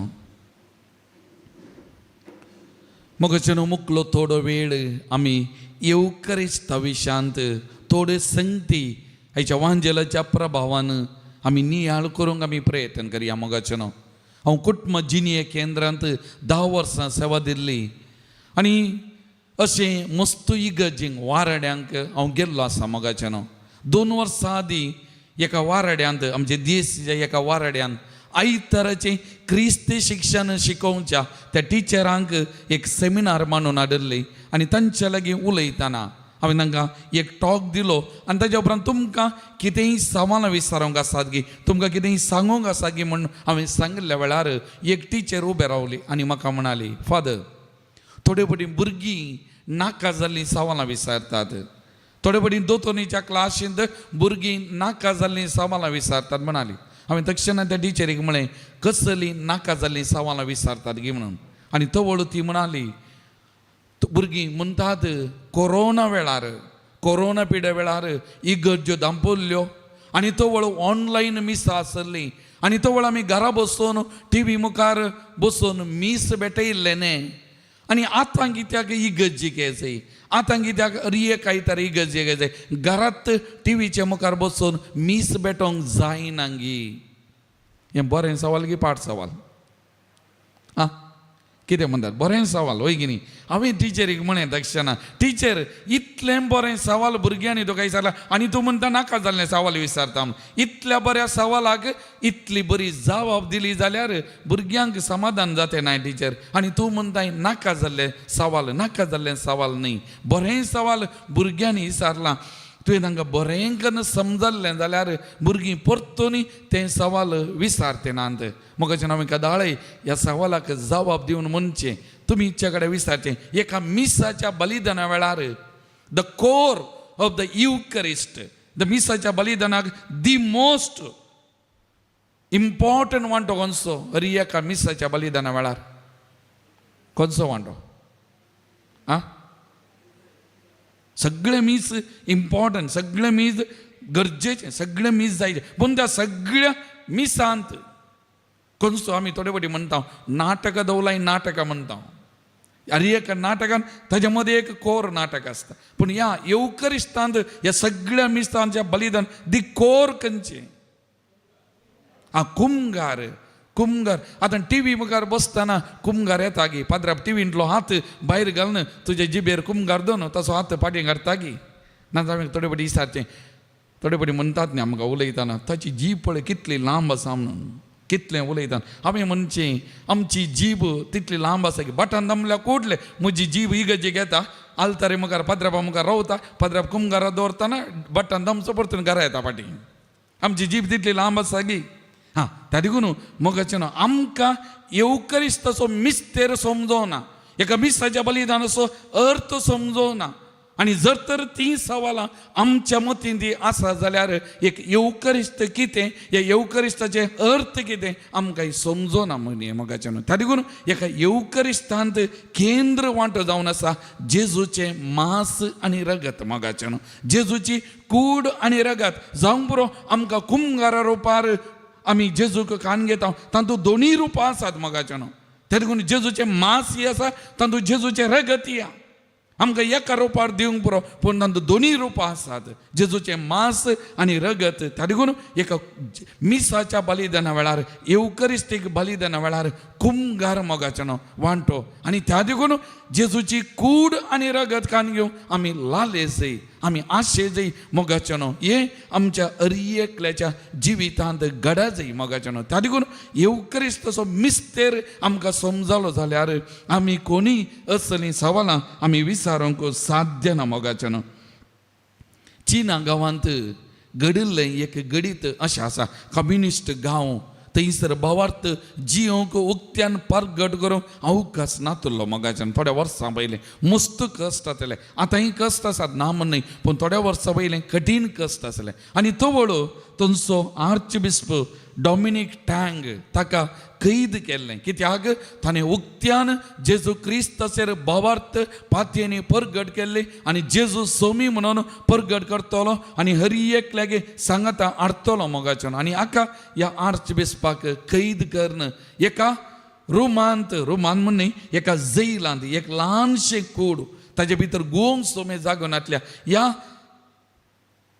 मोगाचेनो मुकलो थोडो वेळ आम्ही येवकरिस्ता विशांत थोडे संगती आयच्या वांजेलाच्या प्रभावान आम्ही नियाळ करूंक आम्ही प्रयत्न करया मोगाचेनो. हांव कुटुंब जिनिये केंद्रांत 10 वर्सां सेवा दिल्ली आनी अशें मस्त इगर्जेक वाराड्यांक हांव गेल्लो आसा मोगाचेनो. 2 वर्सां आदीं एका वाराड्यांत आमचे देशच्या एका वाराड्यांत आयताराचें क्रिस्त शिक्षण शिकोवच्या त्या टिचरांक एक सेमिनार मांडून हाडल्ली आनी तांच्या लागीं उलयतना हांवें तांकां एक टॉक दिलो आनी ताज्या उपरांत तुमकां कितेंय सवालां विचारूंक आसात गी, तुमकां कितेंय सांगूंक आसा गी म्हणून हांवें सांगिल्ल्या वेळार एक टिचर उबे रावली आनी म्हाका म्हणाली, फादर थोडे फावटी भुरगीं नाका जाल्लीं सवालां विचारतात, थोडे फावटी दोतोनीच्या क्लासींत भुरगीं नाका जाल्लीं सवालां विचारतात म्हणाली. हांवें तक्षणां त्या टिचरीक म्हळें कसलीं नाका जाल्लीं सवालां विचारतात गी म्हणून. आनी तवळ ती म्हणाली, भुरगीं म्हणटात कोरोना वेळार, कोरोना पिड्या वेळार इगर्ज्यो दांपोल्यो आनी तवळ ऑनलायन मिसां आसलीं आनी तवळ आमी घरा बसून टीव्ही मुखार बसून मीस भेटयल्ले न्ही आनी आतां कित्याक इगर्जेक येजय, आतां कित्याक रियेक आयतार इगर्जेक येजय, घरात टीव्हीच्या मुखार बसून मीस भेटोंक जायना गी. हें बरें सवाल गी पाड सवाल? आं कितें म्हणटात बरें सवाल होय की न्ही. हांवें टिचरीक म्हणें तक्षणा, टिचर इतलें बरें सवाल भुरग्यांनी तुका विचारला आनी तूं म्हणटा नाका जाल्लें सवाल विचारता. इतल्या बऱ्या सवालाक इतली बरी जावाब दिली जाल्यार भुरग्यांक समाधान जातें ना टिचर. आनी तूं म्हणटाय नाका जाल्लें सवाल, नाका जाल्लें सवाल न्ही, बरें सवाल भुरग्यांनी विचारलां. तुवें तांकां बरें करून समजल्लें जाल्यार भुरगीं परतून तें सवाल विचारते नात. मोगाचें हांवें कदाळय ह्या सवालाक जबाब दिवन म्हणचें, तुमी इच्चे कडेन विचारचें. एका मिसाच्या बलिदाना वेळार the core of the Eucharist, the मिसाच्या बलिदानाक दी मोस्ट इम्पॉर्टंट वांटो खंयचो? अरे एका मिसाच्या बलिदाना वेळार खंयचो वांटो? आं सगळे मीस इम्पॉर्टंट, सगळे मीस गरजेचे, सगळे मीस जायचे. पूण त्या सगळ्या मिसांत खंयचो आमी थोडे फावटी म्हणटा नाटकां दवलाय नाटकां म्हणटा. अरे एका नाटकान ताच्या मदीं एक कोर नाटक आसता. पूण ह्या येवकरिस्तांत ह्या सगळ्या मिसांच्या बलिदान दी कोर खंयचें? कुमगार. कुमगार आतां टीव्ही मुखार बसतना कुमगार येता गी, पाद्राप टीव्हींतलो हात भायर घालून तुजे जिबेर कुमगार दोन तसो हात फाटीं घालता गी. ना हांवें थोडे फावटी विचारचें, थोडे फावटी म्हणटात न्ही आमकां उलयतना ताची जीब पळय कितली लांब आसा म्हणून, कितलें उलयता. हांवें म्हणचें आमची जीब तितली लांब आसा की बटन दामल्यार कोटले म्हजी जीब इगर्जेक येता, आलतारे मुखार पाद्रापा मुखार रावता, पाद्राप कुमगारा दवरतना बटन दामचो परतून घरा येता फाटीं. आमची जीब तितली लांब आसा गी. हां त्या देखून मोगाचें आमकां येवकरिस्ताचो मिस्तेर समजोना, एका मिसाच्या बलिदानाचो अर्थ समजोना. आनी जर तर तीं सवालां आमच्या मतीन ती आसा जाल्यार एक येवकरिस्त कितें, ह्या येवकरिस्ताचे अर्थ कितें आमकां समजोना म्हणे मोगाचें. त्या देखून एका येवकरिस्तांत केंद्र वांटो जावन आसा जेजूचें मांस आनी रगत मोगाचें. जेजूची कूड आनी रगत जावंक पुरो आमकां कुमगारा रुपार आमी जेजूक कान घेता, तातूंत दोनी रुपां आसात मोगाचें. त्या देखून जेजूचें मांस आसा, तातूंत जेजूचें रगत आमकां एका रुपार दिवंक पुरो, पूण तातूंत दोनी रुपां आसात, जेजूचें मांस आनी रगत. त्या देखून एका मिसाच्या बलिदाना वेळार, येवकरिस्तीक बलिदाना वेळार कुमगार मोगाचें वांटो. आनी त्या देखून जेजूची कूड आनी रगत कान घेवंक आमी लाले जाय, आमी आशे जाय मोगाचें. हे आमच्या अरियेकल्याच्या जिवितांत घडा जाय मोगाचें. त्या देखून येवकरिस्ताचो मिस्तेर आमकां समजलो जाल्यार आमी कोणी असलीं सवालां आमी विचारूंक साध्य ना मोगाचें. चीना गांवांत घडिल्लें एक गडीत अशें आसा, कम्युनिस्ट गांव. थंयसर भावार्थ जियोंक उक्त्यान परगट करूंक अवकाश नातुरलो मोगाच्यान. थोड्या वर्सां पयलें मस्त कश्ट जातले. आतांय कश्ट आसात ना म्हण न्हय, पूण थोड्या वर्सां पयलें कठीण कश्ट आसले. आनी तो वळो थंयचो आर्च बिस्प डॉमिनीक टँग ताका कैद केल्लें. कित्याक ताणें उक्त्यान जेजू क्रिस्ताचेर भावार्थ पातयेंनी परगट केल्ली आनी जेजू सोमी म्हणून परगट करतलो आनी हर एकल्यागे सांगाता हाडटलो मोगाच्यान. आनी हाका ह्या आर्च बिस्पाक कैद करन एका रुमांत म्हण न्हय, एका जैलांत एक ल्हानशें कूड ताजे भितर गोंग सोमे जागोनातल्या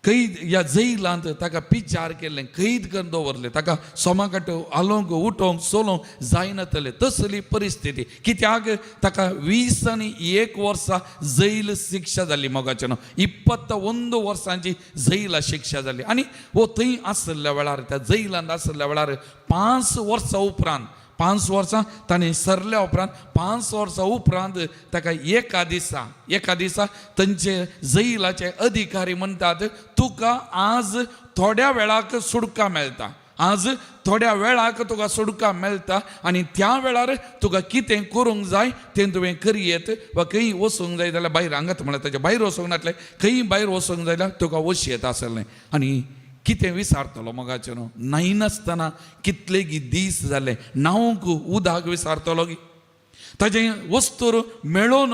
ह्या जैलांत ताका पिचार केल्लें, कैद करून दवरलें. ताका सोमाकाट आलोंक उठोंक सोलोंक जायनातलें. तसली परिस्थिती. कित्याक ताका 21 वर्सां जैल शिक्षा जाली मोगाच्यान. 21 वर्सांची जैल शिक्षा जाली. आनी वो थंय आसल्या वेळार त्या जैलांत आसल्या वेळार 5 वर्सां उपरांत 5 वर्सां ताणें सरल्या उपरांत 5 वर्सां उपरांत ताका एका दिसा तांचे जैलाचे अधिकारी म्हणटात, तुका आज थोड्या वेळाक सुडका मेळटा. आज थोड्या वेळाक तुका सुडका मेळटा आनी त्या वेळार तुका कितें करूंक जाय तें तुवें करियेत. वा खंय वचूंक जाय जाल्यार भायर हांगात म्हळ्यार ताच्या भायर वचूंक नातलें. खंय भायर वचूंक जाय जाल्यार तुका वशयेत आसलें. आनी कितें विचारतलो मोगाचें न्हू. नासतना कितले दीस जाले नांवक उदाक विचारतलो गी. ताजें वस्तूर मेळोन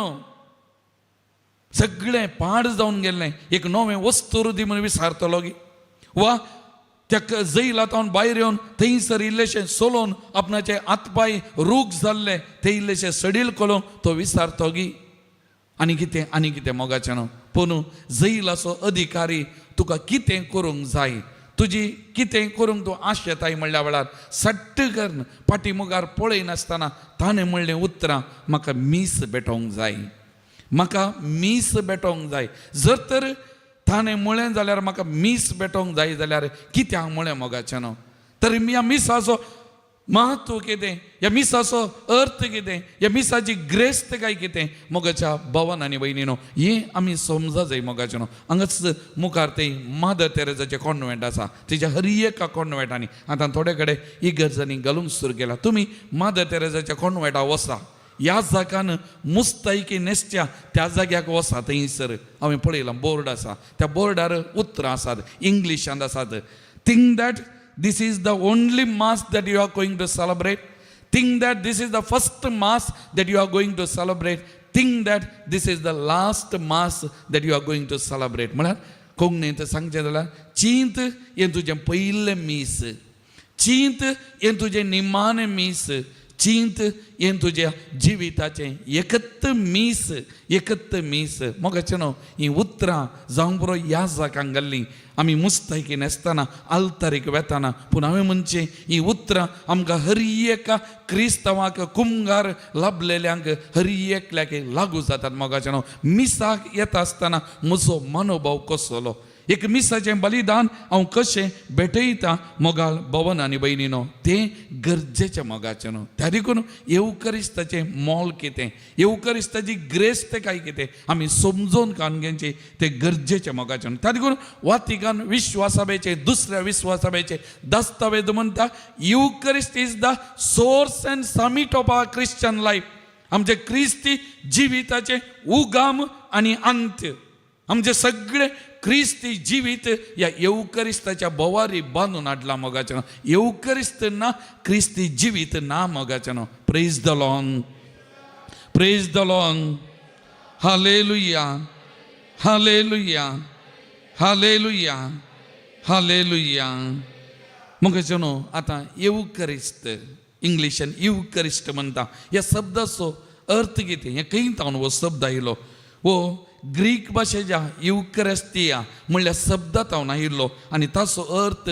सगळें पाड जावन गेल्लें एक नवें वस्तूर दी म्हणून विचारतलो गी. वा त्या जैलांत भायर येवन थंयसर इल्लेशें सोलोवन आपणाचे हातपाय रूख जाल्ले ते इल्लेशें सडील करून तो विचारतो गी. आनी कितें मोगाचें न्हू. पूण जैलाचो अधिकारी तुका कितें करूंक जाय, तुजी कितें करूंक तूं आशेताय म्हणल्या वेळार सट्ट करून फाटीमुखार पळयनासतना ताणें म्हणलें उतरां, म्हाका मीस भेटोंक जाय, म्हाका मीस भेटोंक जाय. जर तर ताणें म्हळें जाल्यार म्हाका मीस भेटोंक जाय जाल्यार कित्याक म्हळें मोगाचें न्हू. तर ह्या मिसाचो महत्व कितें, ह्या मिसाचो अर्थ कितें, ह्या मिसाची ग्रेस्त काय कितें मोगाच्या भावान आनी भयणीनो हें आमी समजा जाय मोगाचें न्हू. हांगाच मुखार तें मादर तेरेजाचें कॉन्वेंट आसा. तेज्या हर एका कॉन्वेंटांनी आतां थोडे कडेन इगर्जांनी घालूंक सुरू केला. तुमी मादर तेरेजाच्या कॉन्वेंटा वसा. ह्या जागान मुस्तायकी नेसच्या त्या जाग्याक वसा. थंयसर हांवें पळयलां बोर्ड आसा. त्या बोर्डार उतरां आसात, इंग्लिशांत आसात. Think that this is the only mass that you are going to celebrate. Think that this is the first mass that you are going to celebrate. Think that this is the last mass that you are going to celebrate. म्हळ्यार कोंकणींत सांगचें जाल्यार चिंत हें तुजें पयलें मीस, चिंत हें तुजें निमाणें मीस, चिंत हें तुज्या जिविताचें एकत मीस. मोगाचें न्हू. हीं उतरां जावं बरो ह्या जागांक घाल्लीं आमी मुस्तायकी नेसतना आल्तारीक वेताना. पूण हांवें म्हणचें हीं उतरां आमकां हर एका क्रिस्तांवाक कुमगार लाभलेल्यांक हर एकल्याक लागू जातात मोगाचें न्हू. मिसाक येता आसतना म्हजो मनोभाव कसलो, एक मिसाचें बलिदान हांव कशें भेटयता मोगाल भवन आनी भयणीनो, तें गरजेचें मोगाचें न्हू. त्या देखून येवकरिस्ताचें मोल कितें, येवकरिस्ताची ग्रेस्त काय कितें आमी समजून घेवचें तें गरजेचें मोगाचें न्हू. त्या देखून वातिकन विश्वाससभेचे दुसऱ्या विश्वाससभेचे दस्तावेज म्हणटा, Eucharist is the source and summit of our Christian life. आमचे क्रिस्ती जिविताचे उगाम आनी अंत्य. आमचे सगळे क्रिस्ती जिवीत या येवकरिस्ताच्या बोवारी बांदून हाडला मोगाचें न्हू. येवकरिस्त ना क्रिस्ती जिवीत ना मोगाचें न्हू. Praise the Lord, praise the Lord. Hallelujah, hallelujah, hallelujah, hallelujah. मोगाचें न्हू. आतां येवकरिस्त इंग्लिशान युकरिस्ट म्हणटा. ह्या शब्दाचो अर्थ कितें हें खंय तावन हो शब्द आयलो. वो ग्रीक भाशेच्या युकरेस्तिया म्हणल्या शब्दांत हांव आयिल्लो आनी ताचो अर्थ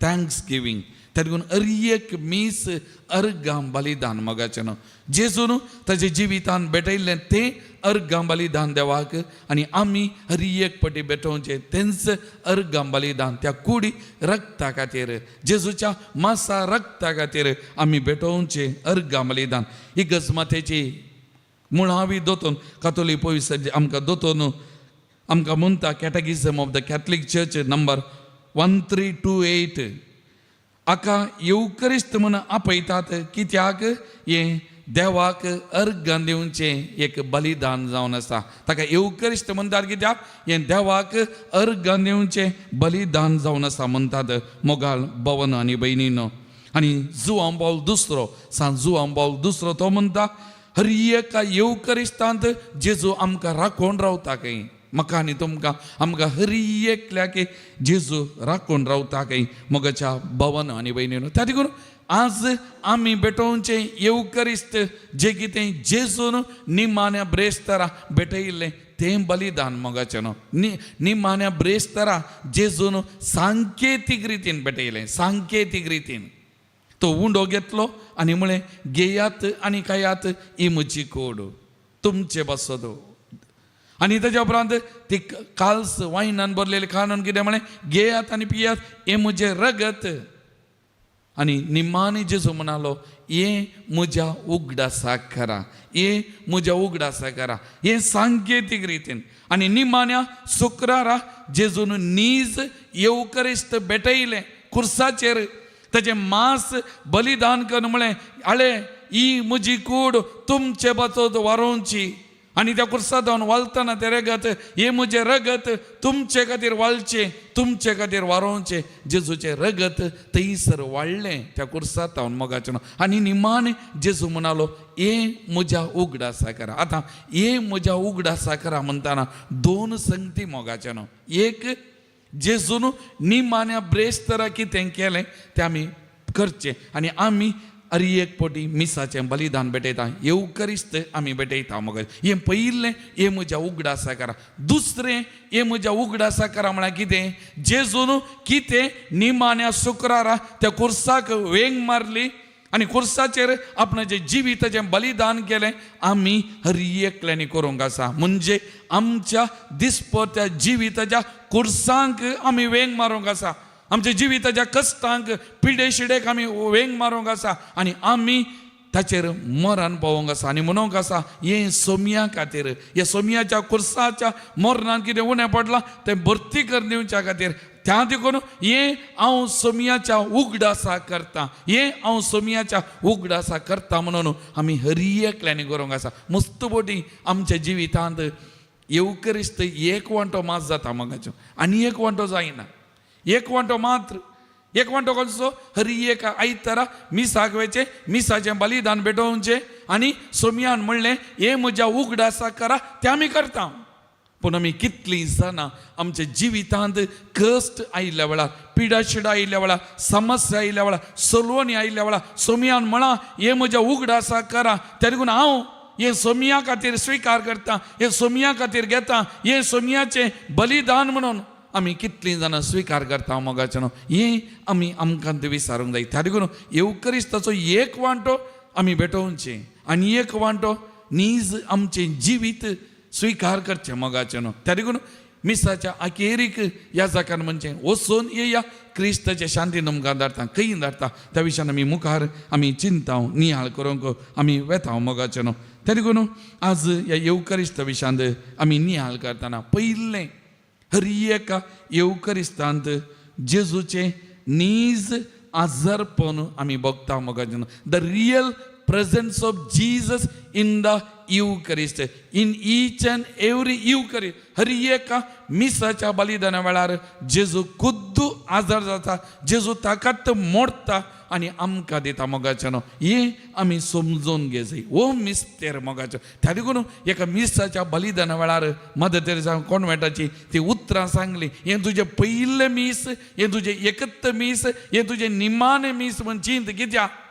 थँक्स गिवींग. त्या देखून हर एक मीस अर्गां बलिदान मोगाचें न्हू. जेजून ताच्या जिवितान भेटयल्लें तें अर्गां बलिदान देवाक आनी आमी हर एक पाटी भेटोवचें तेंच अर्गां बलिदान त्या कुडी रक्ता खातीर, जेजूच्या मासा रक्ता खातीर आमी भेटोवचें अर्गां बलिदान. ही गजमातेची मुळावी दोतोन कातोलीक पवित्र आमकां दोतोन आमकां म्हणटा catechism of the Catholic church number 1328. हाका येवकरिस्त म्हूण आपयतात, कित्याक हें देवाक अर्घ दिवचें एक बलिदान जावन आसा. ताका येवकरिस्त म्हणटात कित्याक हें देवाक अर्घ दिवचें बलिदान जावन आसा म्हणटात मोगाल भवन आनी भयणीनो. आनी जुआंव पावल दुसरो जुआंव पावल दुसरो तो म्हणटा, हर एका येवकरिस्तांत जेजू आमकां राखोवन रावता खंय. म्हाका आनी तुमकां आमकां हर एकल्याक जेजू राखोवन रावता खंय मोगाच्या भवन आनी भयणीनो. त्या देखून आज आमी बेटोवचें येवकरिस्त जें कितें जेजून निमाण्या ब्रेस्तारा भेटयिल्लें तें बलिदान मोगाचें न्हू. निमाण्या ब्रेस्तारा जेजून सांकेतीक रितीन भेटयलें, सांकेतीक रितीन. तो उंडो घेतलो आनी म्हळें, घेयात आनी खायात, ही म्हजी कूड, तुमचे बसत. आनी ताच्या उपरांत ती काल्स वायनान भरलेले खाणून कितें म्हळें, घेयात आनी पियात, हें म्हजें रगत. आनी निमाणी जेजू म्हणालो, हें म्हज्या उगडासा करा, हें म्हज्या उगडासा करा. हें सांकेतीक रितीन. आनी निमाण्या शुक्रारा जेजून नीज येवकरिस्त भेटयलें खुर्साचेर. ताचें मांस बलिदान कर म्हळें, आळे ही म्हजी कूड तुमचे बचत वारोवची. आनी त्या कुर्सा जावन वालतना तें रगत, हे म्हजें रगत तुमचे खातीर वालचें, तुमचे खातीर वारोवचें. जेजूचें रगत थंयसर वाडलें त्या कुर्सांत जावन मोगाचें. आनी निमाणे जेजू म्हणालो, हें म्हज्या उगडासा करा. आतां हें म्हज्या उगडासा करा म्हणटाना दोन संगती मोगाचें न्हू. एक, जेजून निमाण्या ब्रेस्तारा कितें केलें तें आमी करचें. आनी आमी हर एक पोटी मिसाचें बलिदान भेटयता, येवकरिस्त आमी भेटयता मोगाचें. हें पयिल्लें, हें म्हज्या उगडासा करा. दुसरें, हें म्हज्या उगडासा करा म्हळ्यार कितें, जेजून कितें निमाण्या शुक्रारा त्या कुर्साक वेंग मारली आनी कुर्साचेर आपणाचें जिविताचें बलिदान केलें, आमी हर एकल्यांनी करूंक आसा. म्हणजे आमच्या दिसपट्या जिविताच्या कुर्सांक आमी वेंग मारूंक आसा. आमच्या जिविताच्या कश्टांक, पिडेशिडेक आमी वेंग मारूंक आसा. आनी आमी ताचेर मरण पावोंक आसा. आनी म्हणूंक आसा, हें सोम्या खातीर, हे सोम्याच्या कुर्साच्या मरणान कितें उणें पडलां तें भरती कर दिवच्या खातीर. त्या देखून हें हांव सोम्याच्या उगडासा करता, हें हांव सोम्याच्या उगडासा करता म्हणून आमी हर एकल्यांनी करूंक आसा. मस्तबोटी आमच्या जिवितांत येवकरिस्त एक वांटो मास जाता मोगाचो, आनी एक वांटो जायना. एक वांटो मात्र, एक वांटो कसो, हर एक आयतारा मिसाक वेचें, मिसाचें बलिदान भेटोवचें. आनी सोम्यान म्हणलें, हें म्हज्या उगडासा करा, तें आमी करता. पूण आमी कितलीं जाणां आमच्या जिवितांत कश्ट आयिल्ल्या वेळार, पिडाशिडां आयिल्ल्या वेळार, समस्या आयिल्ल्या वेळार, सलवणी आयिल्ल्या वेळार सोम्यान म्हणा, हें म्हज्या उगडासा करा, त्या देखून हांव हे सोम्या खातीर स्विकार करता, हे सोम्या खातीर घेता, हे सोम्याचें बलिदान म्हणून आमी कितलीं जाणां स्विकार करता मोगाचें न्हू. हें आमी आमकां विचारूंक जाय. त्या देखून येवकरिस्ताचो एक वांटो आमी भेटोवचें आनी एक वांटो नीज आमचें जिवीत स्विकार करचें मोगाचें न्हू. त्या देखून मिसाच्या अखेरीक ह्या जाकान म्हणचें, वचून येया क्रिस्ताचे शांती तुमकां धाडटा, खंय धाडटा. त्या विशयान आमी मुखार आमी चिंताव नियाळ करूंक आमी वेताव मोगाचें न्हू. त्या देखून आज ह्या येवकरिस्त विशयांत आमी नियाळ करतना पयलें, हर एका येवकरिस्तांत जेजूचें नीज आजारपण आमी भोगता मोगाचें. The real presence of Jesus in the Eucharist, in each and every Eucharist. हर एका मिसाच्या बलिदाना वेळार जेजू खुद्दू आजार जाता, जेजू ताकद मोडटा आनी आमकां दिता मोगाचें न्हू. हें आमी समजून घेवचें. हो मिस्तेर मोगाचो. त्या देखून एका मिसाच्या बलिदाना वेळार मदर तेरेसा कॉन्वेंटाची ती उतरां सांगली, हें तुजें पयलें मीस, हें तुजें एकत्त मीस, हें तुजें निमाणें मीस म्हण चिंत. कित्याक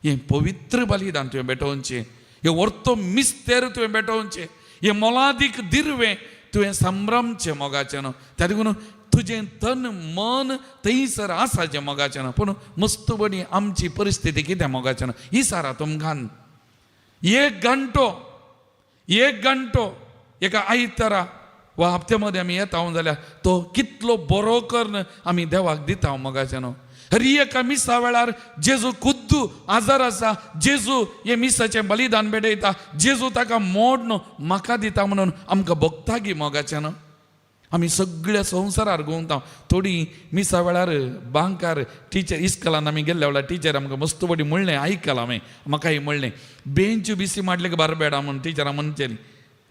हें पवित्र बलिदान तुवें भेटोवचें, हें वर्तो मिस्तेर तुवें भेटोवचें, हें मोलादीक दिर्वें तुवें संभ्रमचें मोगाचें न्हू. त्या देखून तुजें तन मन थंयसर आसाचें मोगाचें न्हू. पूण मस्त बरी आमची परिस्थिती कितें मोगाचें न्हू. ही सारा तुमकां एक घंटो एका आयतारा वा हप्त्या मदें आमी येता जाल्यार तो कितलो बरो करून आमी देवाक दिता मोगाचें न्हू. हर एका मिसा वेळार जेजू खुद्दू आजार आसा, जेजू हे मिसाचें बलिदान भेटयता, जेजू ताका मोड न्हू म्हाका दिता म्हणून आमकां भोगता गी मोगाचें न्हू. आमी सगळ्या संवसारार घुंवता. थोडी मिसा वेळार बांकार टिचर इस्कलान आमी गेल्ल्या वेळार टिचर आमकां मस्त बडी म्हणलें, आयकलां हांवें, म्हाकाय म्हणलें बेंच बिसी माडले की बरं म्हण टिचरां म्हणचेली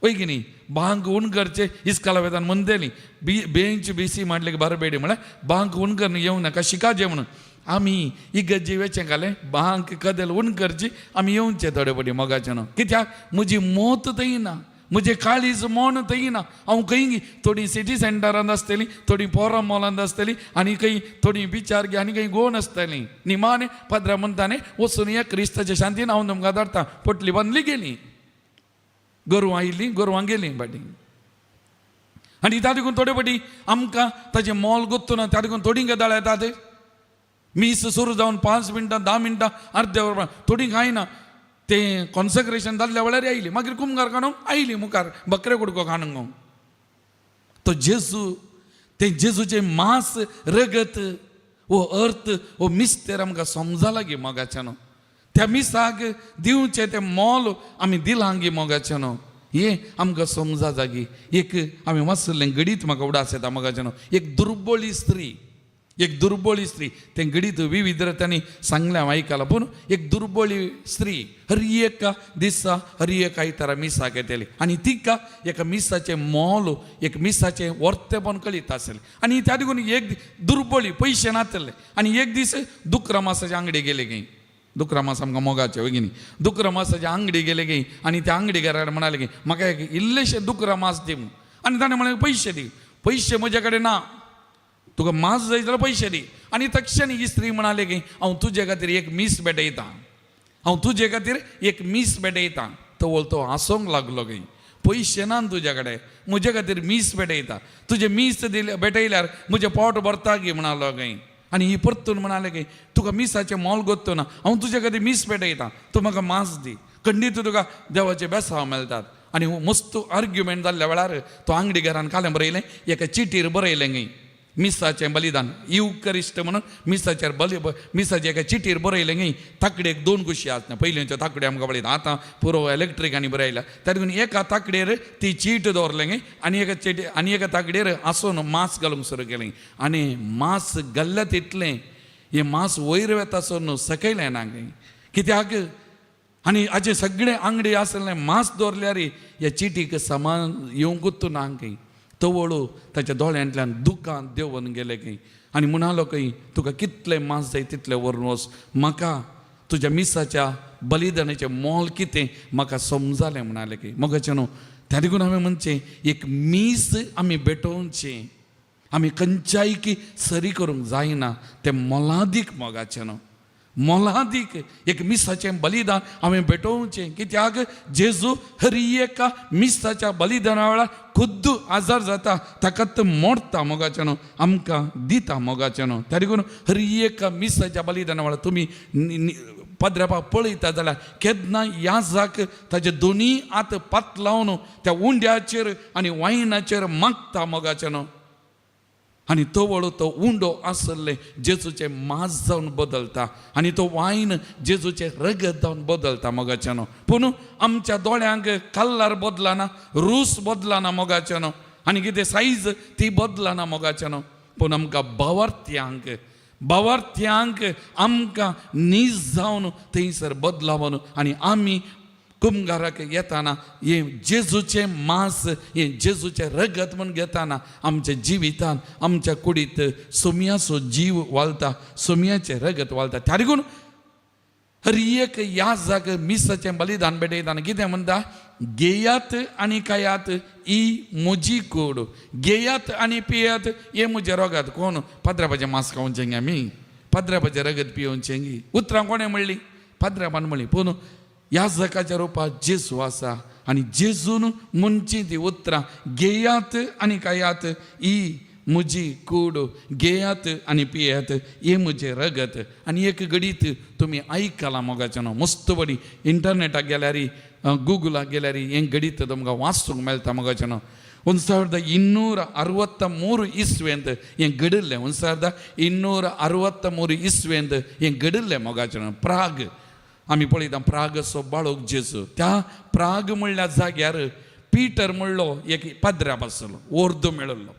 वय की न्ही. बांक उणकरचे इस्कला वेतान म्हणतेली बेंच बिसी माडले की बरं बेडी म्हळ्यार बांक उणकर येवं नाका शिकाचे म्हणून. आमी इगर्जे वेचें घालें बांक कदेल उणकरची आमी येवचे थोडे बडी मोगाचे न्हू. कित्याक म्हजी मोत थंय ना, म्हजें काळीज मोन थंय ना. हांव खंय थोडी सिटी सेंटरांत आसतलीं, थोडी पोरा मॉलांत आसतलीं, आनी खंय थोडी बिचार गे आनी खंय गोवन आसतलीं. निमाणे पाद्रा म्हणटाले वचून या क्रिस्ताच्या शांतीन हांव तुमकां धाडटा. पोटली बांदली गेली, गोरवां आयलीं, गोरवां गेलीं बाटी. आनी त्या देखून थोडे फाटी आमकां ताचें मोल गोत्तू ना. त्या देखून थोडीं गजाल येतात मीस सुरू जावन 5 मिनटां 10 मिनटां अर्द्या वरां थोडीं कांय ना. तें कॉन्सक्रेशन जाल्ल्या वेळार आयलीं, मागीर कुमगार काडूंक आयलीं मुखार बकरे कुडको काडूंक. तो जेजू, ते जेजूचें मांस रगत वो अर्थ वो मिस्तेर आमकां समजला गे मोगाचें न्हू. त्या मिसाक दिवचें तें मोल आमी दिलां गे मोगाचें न्हू. हें आमकां समजा जागी. एक आमी वाचलें गडीत म्हाका उडास येता मोगाचें न्हू. एक दुर्बळी स्त्री तें गडीत विविध रित्यांनी सांगलें हांव आयकलां. पूण एक दुर्बळी स्त्री हर एका दिसा हर एक आयतारा मिसाक येताली आनी तिका एका मिसाचें मोल, एक मिसाचें वर्तेपण कळीत आसलें. आनी त्या देखून एक दुर्बळी पयशे नासले आनी एक दीस दुकरामासाच्या आंगडी गेले गे. दुकरामास आमकां मोगाचें बेगिनी. दुकरामासाच्या आंगडी गेले गे आनी त्या आंगडीकाराक म्हणाले गे म्हाका एक इल्लेशे दुकरामास दी. आनी ताणें म्हळें पयशे दी. पयशे म्हजे कडेन ना, तुका मांस जाय जाल्यार पयशे दी. आनी तक्षण ही स्त्री म्हणाले की हांव तुजे खातीर एक मीस भेटयतां, हांव तुजे खातीर एक मीस भेटयतां. तो वळतो हांसोंक लागलो गे. पयशे ना तुजे कडेन, म्हजे खातीर मीस भेटयता. तुजे मीस दिले भेटयल्यार म्हजें पोट भरता गे म्हणालो गे. आनी ही परतून म्हणाले गे तुका मिसाचें मोल गोत्तो ना, हांव तुजे खातीर मीस भेटयतां, तूं म्हाका मांस दी. खंडीत तुका देवाचे बेसांव मेळटात. आनी मस्त आर्ग्युमेंट जाल्ल्या वेळार तो आंगडीकारान कालें बरयलें, एका चिटीर बरयलें गे मिसाचें बलिदान युकरिस्ट म्हणून मिसाचेर मिसाचे एका चिटीर बरयलें गे. ताकडेक 2 कुशी आसना. पयलींच्यो ताकड्यो आमकां पळयता, आतां पुरो इलेक्ट्रिकांनी बरयल्या. त्या देखून एका ताकडेर ती चीट दवरलें गे आनी एका ताकडेर आसून मांस घालूंक सुरू केलें. आनी मांस घाल्ल्या तितलें हें मांस वयर वेता न्हू सकयल येना गे. कित्याक आनी हाजे सगळे आंगडी आसलें मांस दवरल्यार ह्या चिटीक सामान येवंकूच ना गे. तो वळू ताच्या दोळ्यांतल्यान दुकान देंवन गेले खंय आनी म्हणालो खंय तुका कितलें मांस जाय तितलें व्हरून वच, म्हाका तुज्या मिसाच्या बलिदानाचें मोल कितें म्हाका समजलें म्हणालें की. मोगाचें न्हू. त्या देखून हांवें म्हणचें एक मीस आमी भेटोवचें, आमी खंयच्याय सरी करूंक जायना. तें मोलादीक मोगाचें न्हू. मोलादीक एक मिसाचें बलिदान हांवें भेटोवचें. कित्याक जेजू हर एका मिसाच्या बलिदाना वेळार खुद्द आजार जाता, ताकाच मोडटा मोगाचें न्हू, आमकां दिता मोगाचें न्हू. त्या देखून हर एका मिसाच्या बलिदाना वेळार तुमी पद्रापा पळयता जाल्यार केन्ना याजाक ताचे दोनी हात पात लावन त्या उंड्याचेर आनी वायनाचेर मागता मोगाचें न्हू. आनी तो वळू तो उंडो आसले जेजूचें मांस जावन बदलता आनी तो वायन जेजूचें रगत जावन बदलता मोगाचें न्हू. पूण आमच्या दोळ्यांक कल्लार बदलाना, रूस बदलाना मोगाचें न्हू, आनी कितें सायज ती बदलाना मोगाचें न्हू. पूण आमकां भावार्थ्यांक आमकां नीज जावन थंयसर बदलावन आनी आमी कुमगाराक येताना हें जेजूचें मांस, हें जेजूचें रगत म्हूण घेताना आमच्या जिवितांत आमच्या कुडींत सोमयाचो जीव वालता, सोमयाचें रगत वालता. त्या देखून हर एक याजाक मिसाचें बलिदान भेटयताना कितें म्हणटा, घेयात आनी खायात ही म्हजी कूड, घेयात आनी पियात हे म्हजे रगत. कोण पद्रापाचें मांस खावचें गे आमी, पद्रापाचें रगत पिवचें गे. उतरां कोणें म्हणली? पद्रापान म्हणली. पूण याजकाच्या रुपांत जेजू आसा आनी जेजून म्हणची ती उतरां, घेयात आनी खायात ही म्हजी कूड, घेयात आनी पियात हे म्हजें रगत. आनी एक घडीत तुमी आयकलां मोगाचें न्हू. मस्त बरी इंटरनेटाक गेल्यार गुगलाक गेल्यार हें घडीत तुमकां वाचूंक मेळटा मोगाचें न्हू. 1263 इस्वेंत हें घडिल्लें. 1263 इस्वेंत हें घडिल्लें मोगाचें न्हू. प्राग आमी पळयता, प्रागचो बाळोक जेजू. त्या प्राग म्हणल्या जाग्यार पिटर म्हणलो एक पद्राप आसलो, ओर्द मेळिल्लो.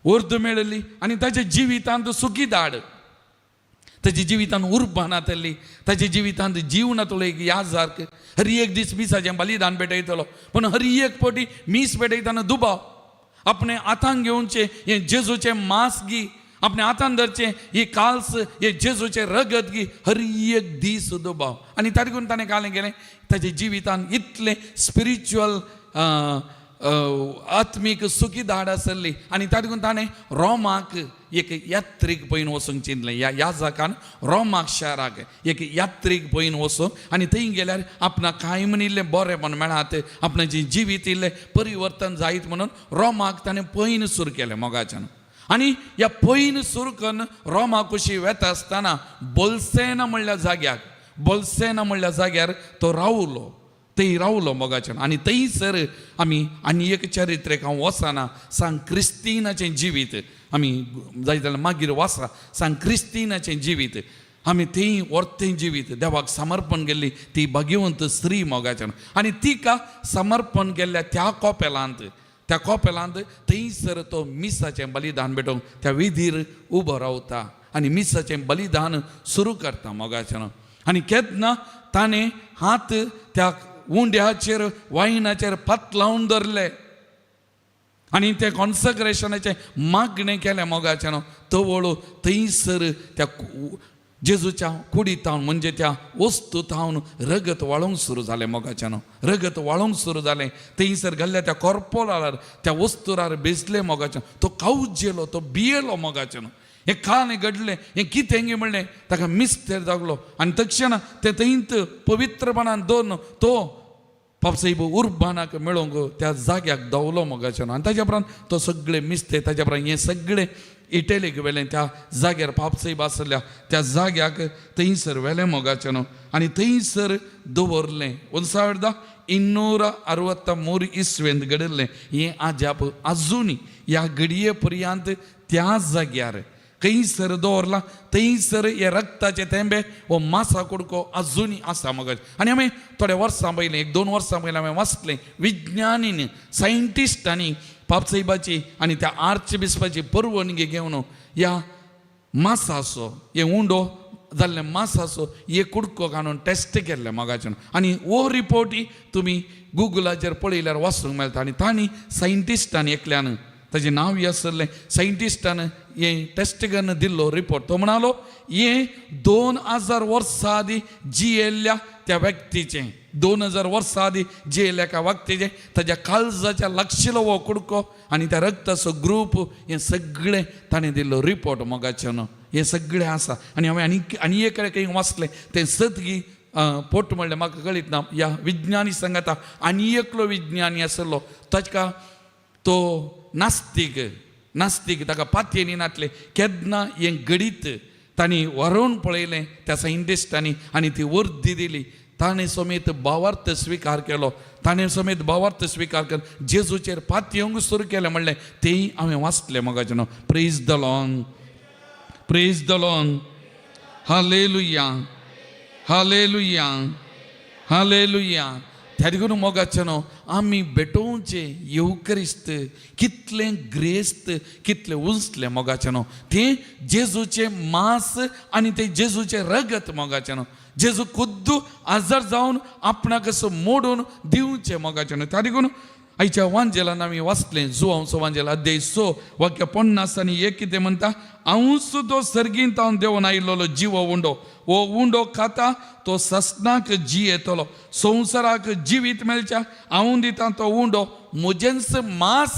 उर्द मेळिल्ली आनी ताच्या जिवितांत सुखी धाड, ताच्या जिवितांत उर्बानात येयल्ली, ताच्या जिवितांत जिवनातलो एक याद सारको. हर एक दीस मिसाचें बलिदान पेटयतलो, पूण हर एक फावटी मीस पेटयतना दुबाव. आपणे हातान घेवचे हे जेजूचें मांस घी, आपणे हातान धरचें ही काल्स हे जेजूचें रगत घी, हर एक दीस दुबाव. आनी तातूंत ताणें कालें गेलें, ताच्या जिवितांत इतलें स्पिरिच्युअल आत्मीक सुखी धाड आसली. आनी तातूंत ताणें रोमाक एक यात्रेक पयन वचूंक चिंतलें. ह्या याजकान रोमाक शाराक एक यात्रेक पयन वचूं आनी थंय गेल्यार आपणाक कांय म्हणिल्लें बरेंपण मेळात, आपणाचें जिवीत इल्लें परिवर्तन जायत म्हणून रोमाक ताणें पयन सुरू केलें मोगाच्यान. आनी ह्या पयन सुरू करून रोमा कशी वेता आसतना बोल्सेना म्हणल्या जाग्यार तो रावलो. थंय रावलो मोगाच्यान. आनी थंयसर आमी आनी एक चरित्रेक हांव वचना, सांग क्रिस्तिनाचें जिवीत आमी जाय जाल्यार मागीर वाचा. सांग क्रिस्तिनाचें जिवीत आमी थंय व्हरतें जिवीत देवाक समर्पण केल्ली ती भाग्यवंत स्त्री मोगाच्यान. आनी तिका समर्पण केल्ल्या त्या कोपेलांत थंयसर तो मिसाचें बलिदान भेटोवंक त्या विधीर उबो रावता आनी मिसाचें बलिदान सुरू करता मोगाच्यान. आनी केन्ना ताणें हात त्या उंड्याचेर वायनाचेर पात लावन धरले आनी ते कॉन्सक्रेशनाचें मागणें केलें मोगाच्यान. तवळू थंयसर त्या जेजूच्या कुडींतावन म्हणजे त्या वस्तूतावन रगत वाळोवंक सुरू जालें मोगाच्यान. रगत वाळोवंक सुरू जालें. थंयसर घाल्ल्या त्या कॉर्पोरार त्या वस्तूरार बेसले मोगाच्यान. तो कावजेलो, तो भियेलो मोगाच्यान. हें कालें घडलें, हें कितें गे म्हणलें, ताका मिस्तेर जागलो. आनी तक्षण ते थंयत पवित्रपणान दवरून तो पापसाहेब उर्बानाक मेळोवंक त्या जाग्याक धांवलो मोगाच्यान. आनी ताच्या उपरांत तो सगळें मिस्ते, ताच्या उपरांत हें सगळें इटेलीक व्हेलें. त्या जाग्यार पापसाहेब आसल्या त्या जाग्याक थंयसर व्हेलें मोगाच्यान. आनी थंयसर दवरलें. वर्सां 263 इस्वेंत घडिल्लें हें आजाप आजुनी ह्या घडये पर्यंत त्या जाग्यार खंयसर दवरला. थंयसर हे रक्ताचे थेंबे वो मासा कुडको आजुनी आसा मोगाच. आनी हांवें थोड्या वर्सां पयलीं 1-2 वर्सां पयलीं हांवें वाचलें, विज्ञानीन सायंटिस्टांनी पापसाहेबाची आनी त्या आर्च बिस्पाची परवणगी घेवन ह्या मासाचो हे उंडो जाल्ले मासाचो हे कुडको काडून टेस्ट केल्ले मोगाच्यान. आनी हो रिपोर्ट तुमी गुगलाचेर पळयल्यार वाचूंक मेळटा. आनी तांणी सायंटिस्टांनी एकल्यान ताचें नांव आसलें, सायंटिस्टान हें टेस्ट करून दिल्लो रिपोर्ट. तो म्हणालो हें 2000 वर्सां आदीं जियेल्ल्या त्या व्यक्तीचें, 2000 वर्सां आदीं जियेल्ल्या एका व्यक्तीचें ताच्या काळजाच्या लागशिल्लो हो कुडको आनी त्या रक्ताचो ग्रूप हें सगळें ताणें दिल्लो रिपोर्ट मोगाच्यान. हें सगळें आसा. आनी हांवें आनी एक खंय वाचलें तें सतगी पोट म्हणलें म्हाका कळीत ना. ह्या विज्ञानी सांगता आनी एकलो विज्ञानी आसलो, ताका तो नास्तीक ताका पातयेनी नातले. केन्ना हें घडीत तांणी व्हरून पळयलें त्या सायंटिस्टांनी आनी ती वर्दी दिली. ताणें समेत भावार्थ स्विकार केलो. ताणें समेत भावार्थ स्विकार करून जेजूचेर पातयेवंक सुरू केलें म्हणलें तेंय हांवें वाचलें मोगाच्यान. Praise the Lord, praise the Lord, hallelujah, hallelujah, hallelujah. त्या देखून मोगाच्यान आमी भेटोवचे येवकरिस्त कितलें ग्रेस्त कितलें उंचलें मोगाच्यान. तें जेजूचें मांस आनी तें जेजूचें रगत मोगाच्यान. जेजू खुद्द आजार जावन आपणाक असो मोडून दिवचें मोगाच्यान. त्या देखून आयच्या वांजेलान आमी वाचलें, जुवांचो वांजेल अध्याय 6 वाक्य 50 आनी 1 कितें म्हणटा, हांव सुद्दां सर्गींत हांव देंवन आयिल्लो जिवो उंडो, हो उंडो खाता तो ससनाक जी येतलो, संवसाराक जिवीत मेळच्या हांव दितां तो उंडो म्हजेंच मांस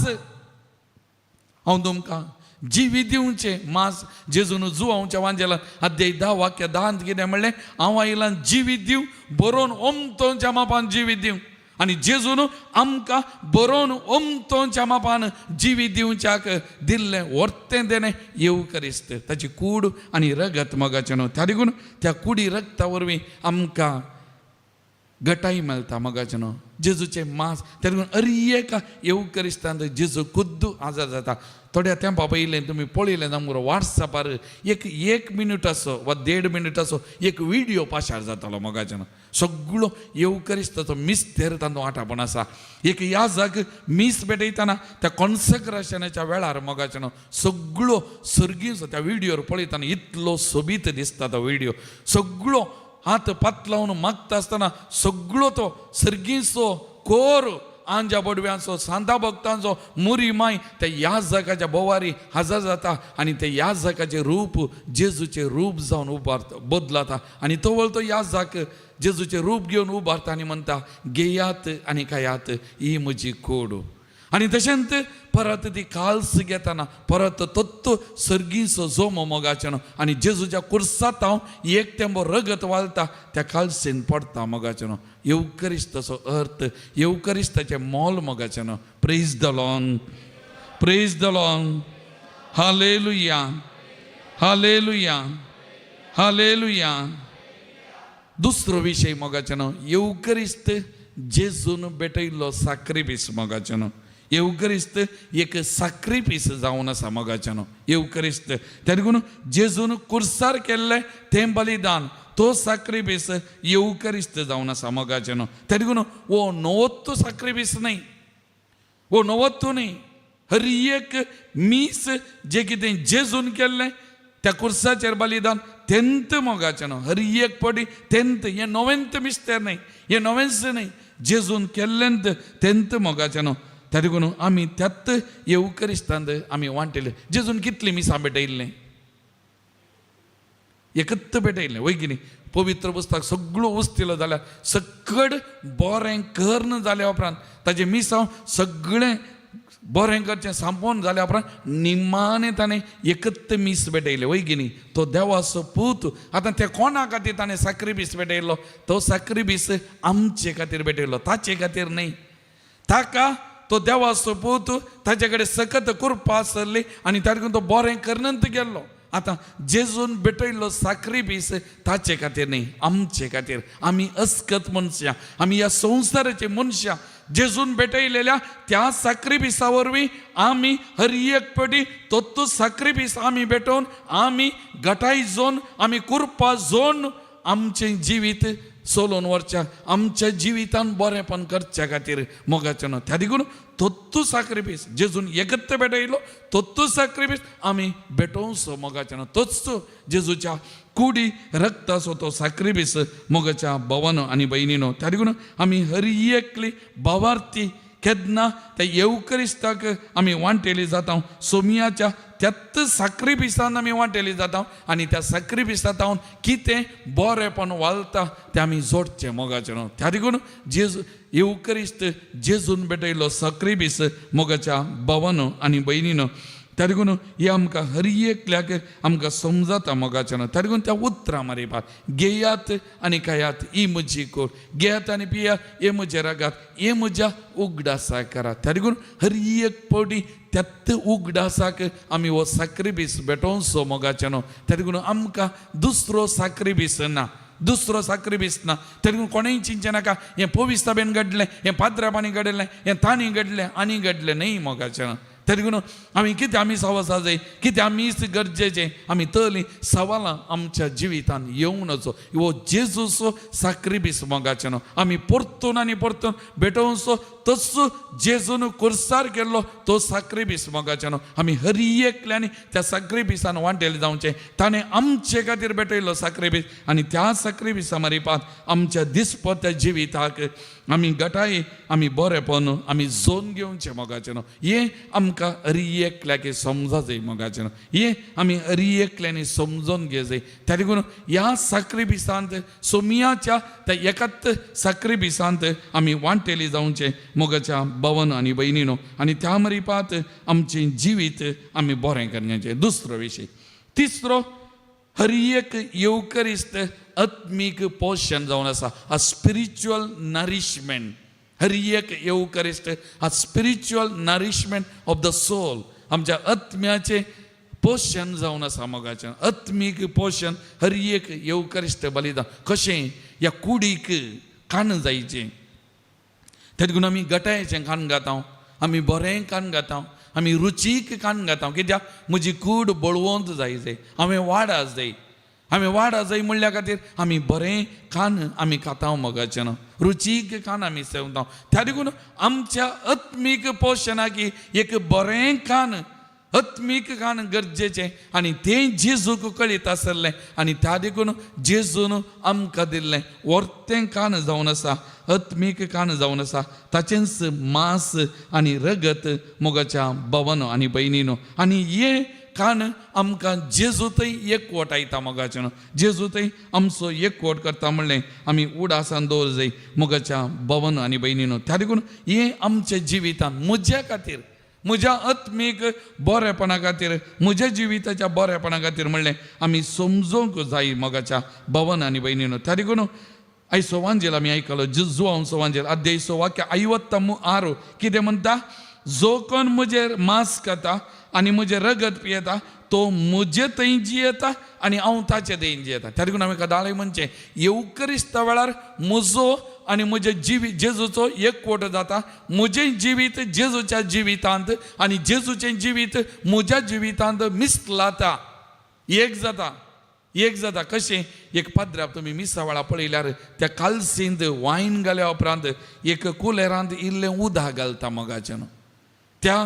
हांव तुमकां जिवीत दिवचें मांस. जेजून जुवांच्या वांजेलान अध्याय 10 वाक्य 10 कितें म्हणलें, हांव आयलां जिवीत दिवं, बरोवन ओमतोच्या मापान जिवीत दिवं. आनी जेजून आमकां बरोवन ओमतोच्या मापान जिवीत दिवच्याक दिल्लें व्हरतें देणें येवकरिस्त ताची कूड आनी रगत मोगाच्यान. त्या देखून त्या कुडी रगता वरवीं आमकां गटाई मेळटा मोगाचें न्हू जेजूचें मांस तेन्ना अरियेका येवकरिस्तांत जेजू खुद्दू आजार जाता. थोड्या तेंपा पयलें तुमी पळयलें ना मुगो वॉट्सॅपार एक मिनट आसो वा 1.5 मिनट आसो एक व्हिडियो पाशार जातालो मोगाचें सगळो येवकरिस्ताचो मीस तेर तांदूळ वांटापण आसा. एक याजाक मीस पेटयतना त्या कॉन्सक्रेशनाच्या वेळार मोगाचें सगळो सर्गीस त्या व्हिडियोर पळयतना इतलो सोबीत दिसता तो व्हिडियो. सगळो हात पात लावन मागता आसतना सगळो तो सर्गीचो कोर आंजा बडव्यांचो सांता भक्तांचो मुरी माय त्या याजकाच्या बोवारी हजर जाता आनी त्या याजकाचें रूप जेजूचें रूप जावन उबारता बदलता आनी तो तो याजक जेजूचें रूप घेवन उबारता आनी म्हणटा घेयात आनी खायात ही म्हजी कूड. आनी तशेंच परत ती काल्स घेतना परत तत्तो सर्गीचो जोमो मोगाचें आनी जेजूच्या कुर्सात हांव एक तेंबो रगत वालता त्या काल्सीन पडटा मोगाचें. येवकरिस्ताचो अर्थ येवकरिस्ताचें मोल मोगाचें. Praise the Lord, praise the Lord, hallelujah, hallelujah, hallelujah. दुसरो विशय मोगाचें येवकरिस्त जेजून भेटयल्लो साक्रिफीस मोगाचें. येवकरिस्त एक साक्रिफीस जावन आसा मोगाचें. येवकरिस्त तेन्ना जेजून कुर्सार केल्लें तें बलिदान तो साक्रिफीस येवकरिस्त जावन आसा मोगाचें. तेन्ना वो नवत्तो साक्रिफीस न्ही, वो नवत्तो न्ही, हर एक मीस जें कितें जेजून केल्लें त्या कुर्साचेर बलिदान तेंत मोगाचें. हर एक पडी तेंत, हें नवेंत मिस्तेर न्ही, हें नवेंच न्ही, जेजून केल्लेंत तेंत मोगाचें. त्या देखून आमी त्यात येवकरिस्तांत आमी वांटले. जेजून कितली मिसां भेटयल्लें, एकत्त भेटयल्लें वय की न्ही. पवित्र पुस्तक सगळो उस्तिलो जाल्यार सकड बरें कर्ण जाल्या उपरांत ताजें मिसांव सगळें बरें करचें सांपोवन जाल्या उपरांत निमाणें ताणें एकत्त मीस भेटयलें वय की न्ही. तो देवाचो पूत. आतां ते कोणा खातीर ताणें साक्रिफीस भेटयल्लो? तो साक्रिफीस आमचे खातीर भेटयल्लो, ताचे खातीर न्ही. ताका तो देवाचो पूत ताचे कडेन सकत कुरपा आसली आनी तातूंत तो बरें करनंत गेल्लो. आतां जेजून भेटयल्लो साक्रिफीस ताचे खातीर न्ही, आमचे खातीर. आमी अस्कत मनशां, आमी ह्या संवसाराचे मनशां जेजून भेटयलेल्या त्या साक्रिफीसा वरवीं आमी हर एक पटी तो साक्रिफीस आमी भेटोवन आमी गटाय जोन आमी कुरपा जोन आमचें जिवीत सोलोवन व्हरच्या, आमच्या जिवितान बरेंपण करच्या खातीर मोगाचें. त्या देखून तोत्तू साक्रिफीस जेजून एकत्त भेटयलो तोत्तू साक्रिफीस आमी भेटोवचो मोगाचें. तोच जेजूच्या कुडी रक्ताचो तो साक्रिफीस मोगाच्या भावानो आनी भयणीनो. त्या देखून आमी हर एकली भावार्थी केन्ना त्या येवकरिस्ताक आमी वांटेली जाता. सोमियाच्या त्यात साक्रिफीसान आमी वांटेली जाता आनी त्या साक्रिफीसांत हांव कितें बरेंपण वालता तें आमी जोडचें मोगाचें. त्या देखून जेजू येवकरिस्त जेजून भेटयलो साक्रिफीस मोगाच्या भावानो आनी भयणीनो. त्या देखून हे आमकां हर एकल्याक आमकां समजता मोगाचें. त्या देखून त्या उतरां मारिपात घेयात आनी खायात ही म्हजी कूड, घेयात आनी पियात हे म्हजे रगात, हे म्हज्या उगडासा करात. त्या देखून हर एक पडी त्यात उगडासाक आमी हो साक्रिफीस भेटोवचो मोगाचें. त्या देखून आमकां दुसरो साक्रिफीस ना, दुसरो साक्रिफीस ना. त्या देखून कोणेंय चिंचे नाका हें पवित्र सभेन घडलें, हें पाद्रापाणी घडलें, हें तांणी घडलें आनी घडलें न्ही मोगाचें. त्या देखून आमी कितें आमी सवासा जाय, कितें आमीच गरजेचें, आमी तली सवालां आमच्या जिवितान येवं नजो. हो जेजूचो साक्रिफीस मोगाचें. आमी परतून आनी परतून भेटोवचो तसो जेजून कुर्सार केल्लो तो साक्रिफीस मोगाचें. आमी हर एकल्यानी त्या साक्रिफीसान वांटेले जावचें. ताणें आमचे खातीर भेटयलो साक्रिफीस आनी त्या साक्रिफीसा मारिपात आमच्या दिसपट्या जिविताक आमी गटाय आमी बरेंपण आमी जोन घेवचें मोगाचें. हें आमकां हर एकल्याक समजा जाय मोगाचें. हें आमी हर एकल्यांनी समजून घे जाय. त्या देखून ह्या साक्रिफीसांत सोमियाच्या त्या एकाच साक्रिफीसांत आमी वांटेली जावचें मोगाच्या भावन आनी भयणीनो. आनी त्या मारिपात आमचें जिवीत आमी बरें करचें. दुसरो विशय. तिसरो, हर एक येवकरिस्त आत्मीक पोषण जावन आसा, अ स्पिरिच्युअल नरिशमेंट. हर एक येवकरिस्त a spiritual nourishment of the soul. आमच्या आत्म्याचें पोषण जावन आसा मोगाचें. आत्मीक पोषण हर एक येवकरिस्त बलिदान. कशें? ह्या कुडीक खाण जायचें. त्या देखून आमी गटायेचें खाण खाता, आमी बरें खाण खाता, आमी रुचीक खाण खाता. कित्याक म्हजी कूड बळवंत जाय, हांवें वाडा जाय, हांवें वाडा जाय म्हणल्या खातीर आमी बरें खाण आमी खाता मोगाचें, रुचीक खाण आमी सेवता. त्या देखून आमच्या आत्मीक पोशणाक एक बरें खाण, आत्मीक खाण गरजेचें, आनी तें जेजूक कळीत आसलें, आनी त्या देखून जेजून आमकां दिल्लें वर्तें खाण जावन आसा, आत्मीक खाण जावन आसा. ताचेंच मांस आनी रगत मोगाच्या भावांनो आनी भयणींनो. आनी हें खाण आमकां जेजूतय एकवट आयता मोगाचें, जेजूतय आमचो एकवट करता म्हणलें आमी उडासान दवर जाय मोगाच्या भावांनो आनी भयणींनो. त्या देखून हें आमच्या जिवितांत म्हज्या खातीर, म्हज्या आत्मीक बरेपणा खातीर, म्हज्या जिविताच्या बरेपणा खातीर म्हणलें आमी समजूंक जाय मोगाच्या भावांनो आनी भयणींनो. त्या देखून आयज सोवांजेल आमी आयकलो, जुवांव सोवांजेल अध्याय 6 वाक्य 56 कितें म्हणटा? जो कोण म्हजें मांस खाता आनी म्हजें रगत पियेता तो म्हजे थंय जियेता आनी हांव ताचे थंय जियेता. त्या देखून हांवें कदाळी म्हणचें, येवकरिस्ता वेळार म्हजो आनी म्हजे जिवीत जेजूचो एकवट जाता. म्हजें जिवीत जेजूच्या जिवितांत आनी जेजूचें जिवीत म्हज्या जिवितांत मिसलाता, एक जाता, एक जाता. कशें? एक पाद्र्याक तुमी मिसा वेळा पळयल्यार त्या कालसींत वायन घाल्या उपरांत एक कुलेरांत इल्लें उदक घालता मोगाचें. त्या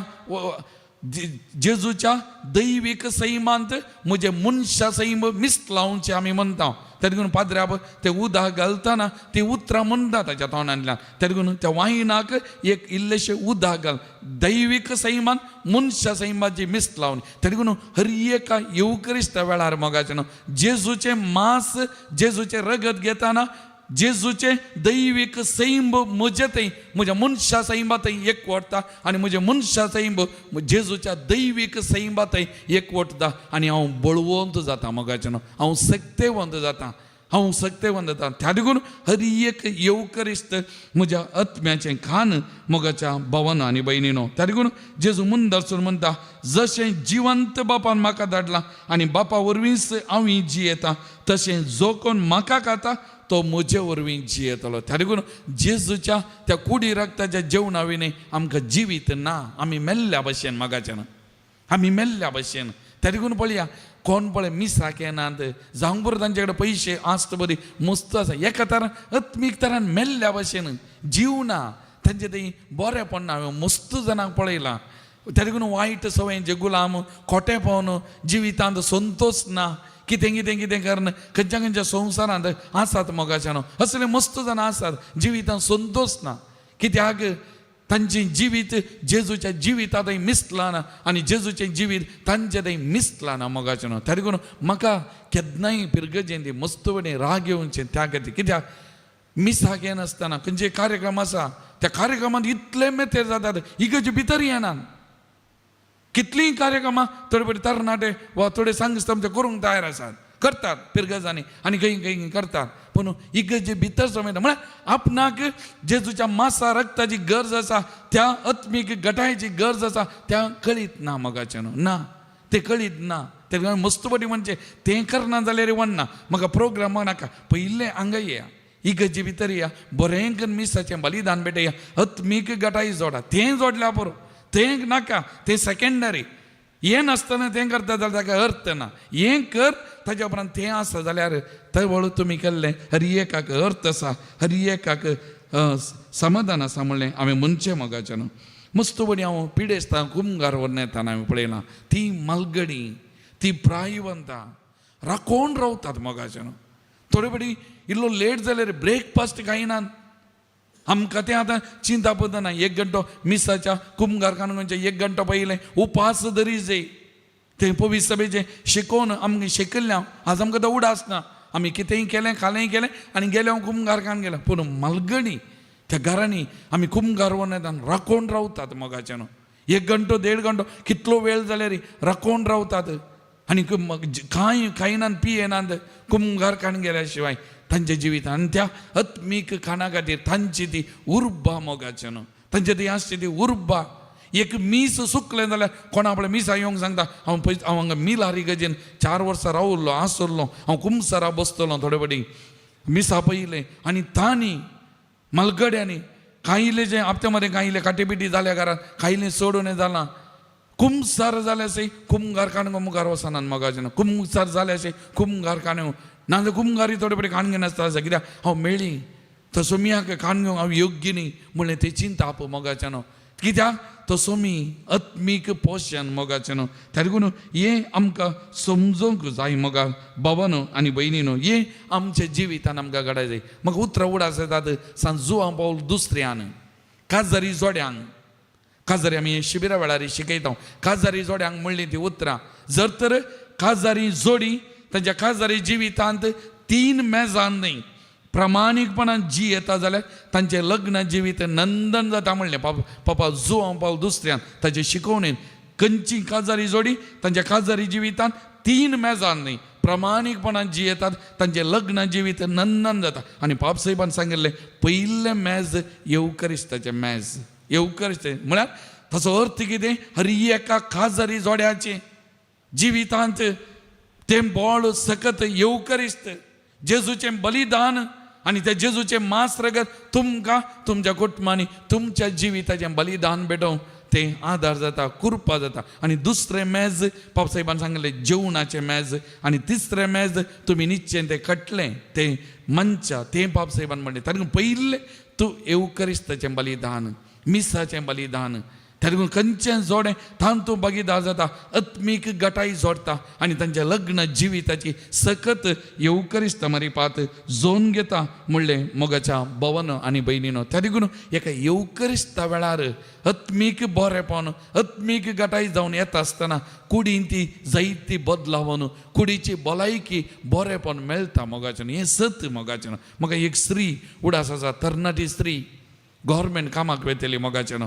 जेजूच्या दैवीक सैमांत म्हजे मनशा सैम मिसलावचें आमी म्हणटा. त्या देखून पाद्र्याक तें उदक घालतना तीं उतरां म्हणटा ताच्या तोंडांतल्यान. त्या देखून त्या वायनाक एक इल्लेशें उदक घाल, दैवीक सैमान मनशा सैमाची मिसलावन. त्या देखून हर एका येवकरिस्ता वेळार मोगाचें जेजूचें मांस, जेजूचें रगत घेताना जेजूचें दैवीक सैम म्हजे थंय, म्हज्या मनशा सैमा थंय एकवटता आनी म्हजे मनशा सैम जेजूच्या दैवीक सैमा थंय एकवटता आनी हांव बळवंत जाता मोगाचें, हांव सक्तेवंत जाता, हांव सक्तेवंत जाता. त्या देखून हर एक येवकरिस्त म्हज्या आत्म्याचें खाण मोगाच्या भावांनो आनी भयणींनो. त्या देखून जेजू मुंदरसून म्हणटा, जशें जिवंत बापान म्हाका धाडलां आनी बापा वरवींच हांव जियेता, तशें जो कोण म्हाका खाता तो म्हजे वरवीं जियेतलो. त्या देखून जेजूच्या त्या कुडी रक्ताच्या जेवणा विने आमकां जिवीत ना, आमी मेल्ल्या भशेन मोगाचें, आमी मेल्ल्या भशेन. त्या देखून पळया, कोण पळय मिसाक येनात, जावंक बरो तांचे कडेन पयशे आसता बरी मस्त आसा, एका तरान आत्मीक तरान मेल्ल्या भशेन जीव ना, तांचे थंय बरेंपण ना. हांवें मस्त जाणांक पळयलां. त्या देखून वायट संवयेचे गुलाम, खोटे पावन जिवितांत संतोश ना, कितें कितें कितें करना, खंयच्या खंयच्या संवसारांत आसात मोगाचें. असले मस्त जाणां आसात जिवितांत संतोश ना, कित्याक तांचें जिवीत जेजूच्या जिविता थंय मिसलां ना आनी जेजूचें जिवीत तांचे थंय मिसलां ना मोगाचें. त्या देखून म्हाका केन्नाय पिरगजेन ती मस्त बरें राग येवचें त्या खातीर. कित्याक मिसाक येनासतना खंयचे कार्यक्रम आसा, त्या कार्यक्रमांत इतले मेतेर जातात, इगर्जे भितर येनात. कितलींय कार्यक्रमां थोडे बरे तरणाटे वा थोडे सांगता करूंक तयार आसात, करतात पिरगजांनी आनी खंय खंय करतात, पूण इगर्जे भितर समजता म्हळ्यार आपणाक जेजूच्या मांसा रक्ताची गरज आसा, त्या आत्मीक गटायची गरज आसा, त्या कळीत ना मोगाचें, ना तें कळीत ना. तें मस्त बरी म्हणचे तें करना जाल्यार वणना, म्हाका प्रोग्रामाक नाका, पयलें हांगा येया, इगर्जे भितर या, बरें करून मिसाचें बलिदान भेटया, आत्मीक गटाय जोडा, तें जोडल्या पुरो, तें नाका, तें सेकेंडरी. हें नासतना तें करता जाल्यार ताका अर्थ ना. हें कर, ताच्या उपरांत तें आसा जाल्यार थंय वळू तुमी केल्लें हर एकाक अर्थ आसा, हर एकाक समाधान आसा म्हणलें हांवें म्हणचें मोगाचें. मस्त बरी हांव पिडेस्तां कुमगार व्हरून येताना हांवें पळयलां, ती मालगडी, ती प्रायवंतां राखोवन रावतात मोगाचें. थोडे बडी इल्लो लेट जाल्यार ब्रेकफास्ट खायनात. आमकां तें आतां चिंता पडना, 1 घंटो मिसाच्या कुमगार काणूचे 1 घंटो पयलें उपास धरी जाय. तें पवित्र सभेचें शिकोवन आमकां शिकयलें, आज आमकां तो उडास ना, आमी कितेंय केलें, खालेंय केलें आनी गेले हांव कुमगार काण गेलें. पूण मालगडी त्या घरांनी आमी कुमगार व्हरून येतात, राखोवन रावतात मोगाचें. 1 घंटो 1.5 घंटो कितलो वेळ जाल्यार राखोवन रावतात आनी कांय खायनात पियेनात कुमगार काण गेल्या शिवाय तांच्या जिवितांत. आनी त्या आत्मीक खाणा खातीर तांची ती उर्बा मोगाचें, तांचे ती आसची ती उर्बा. एक मीस सुकलें जाल्यार कोणा आपल्या मिसा येवंक सांगता, हांव हांगा मिलारी गजेन 4 वर्सां रावल्लो आसरलो, हांव कुमसारा बसतलो थोडे बडी मिसा पयलें. आनी तांणी मलगड्याने काहीले जे हप्त्यामध्ये काहीले काटेपिटी झाल्या घरात काहीले सोडून झाला कुमसार झाल्यासे कुमगार काणगो मुगार वसानान मगाजन कुमसार झाल्यासे कुमगार काणगो ना कुमगारी थोडे बडे काणगे नासता कित्याक हांव मेळ्ळी तो सोमियाक काणगो हांव योग्य न्ही म्हणलें ते चिंता आप मोगाच्यानो कित्याक तो सोमी आत्मीक पोषण मोगाचेनो त्यागून हे आमकां समजूंक जाय मोगा बाबानो आनी भयणीनो हे आमच्या जिवितान आमकां घडाय जाय म्हाका उतरां उडास येतात जुआंव पावल दुसऱ्यान काजारी जोड्यांक काजारी आमी शिबिरा वेळार शिकयता काजारी जोड्यांक म्हणली ती उतरां जर तर काजारी जोडी तांच्या काजारी जिवितांत 3 मेजान न्ही प्रामाणीकपणान जी येता जाल्यार तांचें लग्न जिवीत नंदन जाता म्हणलें पापा जुआंव पावल दुसऱ्यान ताचे शिकवणेन खंयची काजारी जोडी तांच्या काजारी जिवितांत 3 मेजान न्ही प्रामाणीकपणान जी येतात तांचें लग्न जिवीत नंदन जाता आनी पाप साहेबान सांगिल्लें पयिल्लें मेज येवकरिस्ताचें मेज येवकरिस्त म्हळ्यार ताचो अर्थ कितें हर एका काजारी जोड्याचें जिवितांत तें बोळ सकत येवकरिस्त जेजूचें बलिदान आनी त्या जेजूचें मांस रगत तुमकां तुमच्या कुटुंबांनी तुमच्या जिविताचें बलिदान भेटोवंक तें आदार जाता कुरपा जाता आनी दुसरें मेज पाप साहेबान सांगलें जेवणाचें मेज आनी तिसरें मेज तुमी निश्चय तें कटलें तें मंचा तें पाप साहेबान म्हणलें तातूंत पयिल्लें तूं येवकरिस्ताचें बलिदान मिसाचें बलिदान त्यागून खंयचें जोडें तांतूं भागीदार जाता आत्मीक गटाय जोडटा आनी तांच्या लग्न जिविताची सकत येवकरिस्त मारीपात जोन घेता म्हणलें मोगाच्या भवन आनी भयणीनो त्या देखून एका येवकरिस्ता वेळार आत्मीक बरेपण आत्मीक गटाय जावन येता आसतना कुडीन ती जायती बदलावन कुडीची भलायकी बरेपण मेळटा मोगाचें हें सत मोगाचें म्हाका एक स्त्री उडास आसा तरणाटी स्त्री गव्हर्मेंट कामाक वेतली मोगाचें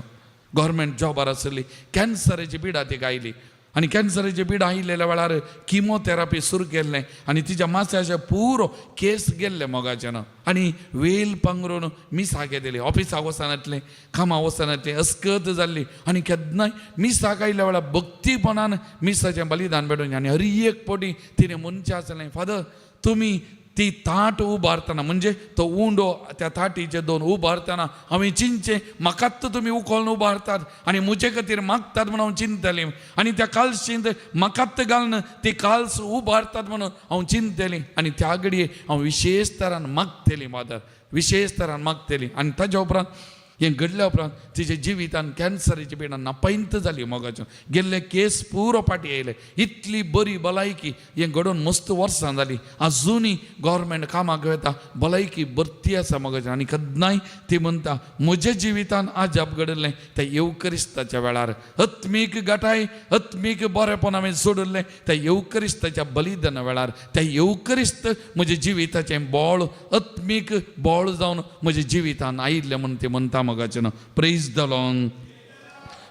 गव्हर्मेंट जॉबार आसली कॅन्सराची पिडा ती आयली आनी कॅन्सराची पिडा आयिल्ल्या वेळार किमोथेरापी सुरू केल्लें आनी तिच्या माथ्याचे पुरो केस गेल्ले मोगाच्यान आनी वेल पांगरून मिसाक येतली ऑफिसाक वचनातलें कामां वचनातलें अस्कत जाल्ली आनी केन्नाय मिसाक आयिल्ल्या वेळार भक्तीपणान मिसाचें बलिदान भेटोवचें आनी हर एक फावटी तिणें म्हणचें आसलें फादर तुमी ती ताट उबारतना म्हणजे तो उंडो त्या ताटीचे 2 उबारतना हांवें चिंतचें म्हाकाच तुमी उखलून उबारतात आनी म्हजे खातीर मागतात म्हणून हांव चिंतलें आनी त्या कालशींत म्हाकाच घालून ती काल्स उबारतात म्हणून हांव चिंतलें आनी त्या घडये हांव विशेश तरान मागतलें मादर विशेश तरान मागतलें आनी ताज्या उपरांत हें घडल्या उपरांत तिच्या जिवितान कॅन्सराची पिडा नापैंत जाली मोगाच्यो गेल्ले केस पुरो फाटी आयले इतली बरी भलायकी हें घडोवन मस्त वर्सां जाली आजुनूय गव्हर्मेंट कामाक वता भलायकी बरती आसा मोगाच्यो आनी केन्नाय ती म्हणटा म्हज्या जिवितान आजाप घडलें त्या येवकरिस्ताच्या वेळार आत्मीक गटाय आत्मीक बरेपण हांवें सोडलें त्या येवकरिस्ताच्या बलिदाना वेळार त्या येवकरिस्त म्हज्या जिविताचें बोळ आत्मीक बोळ जावन म्हज्या जिवितान आयिल्लें म्हणून ती म्हणटा मोगाचें praise the Lord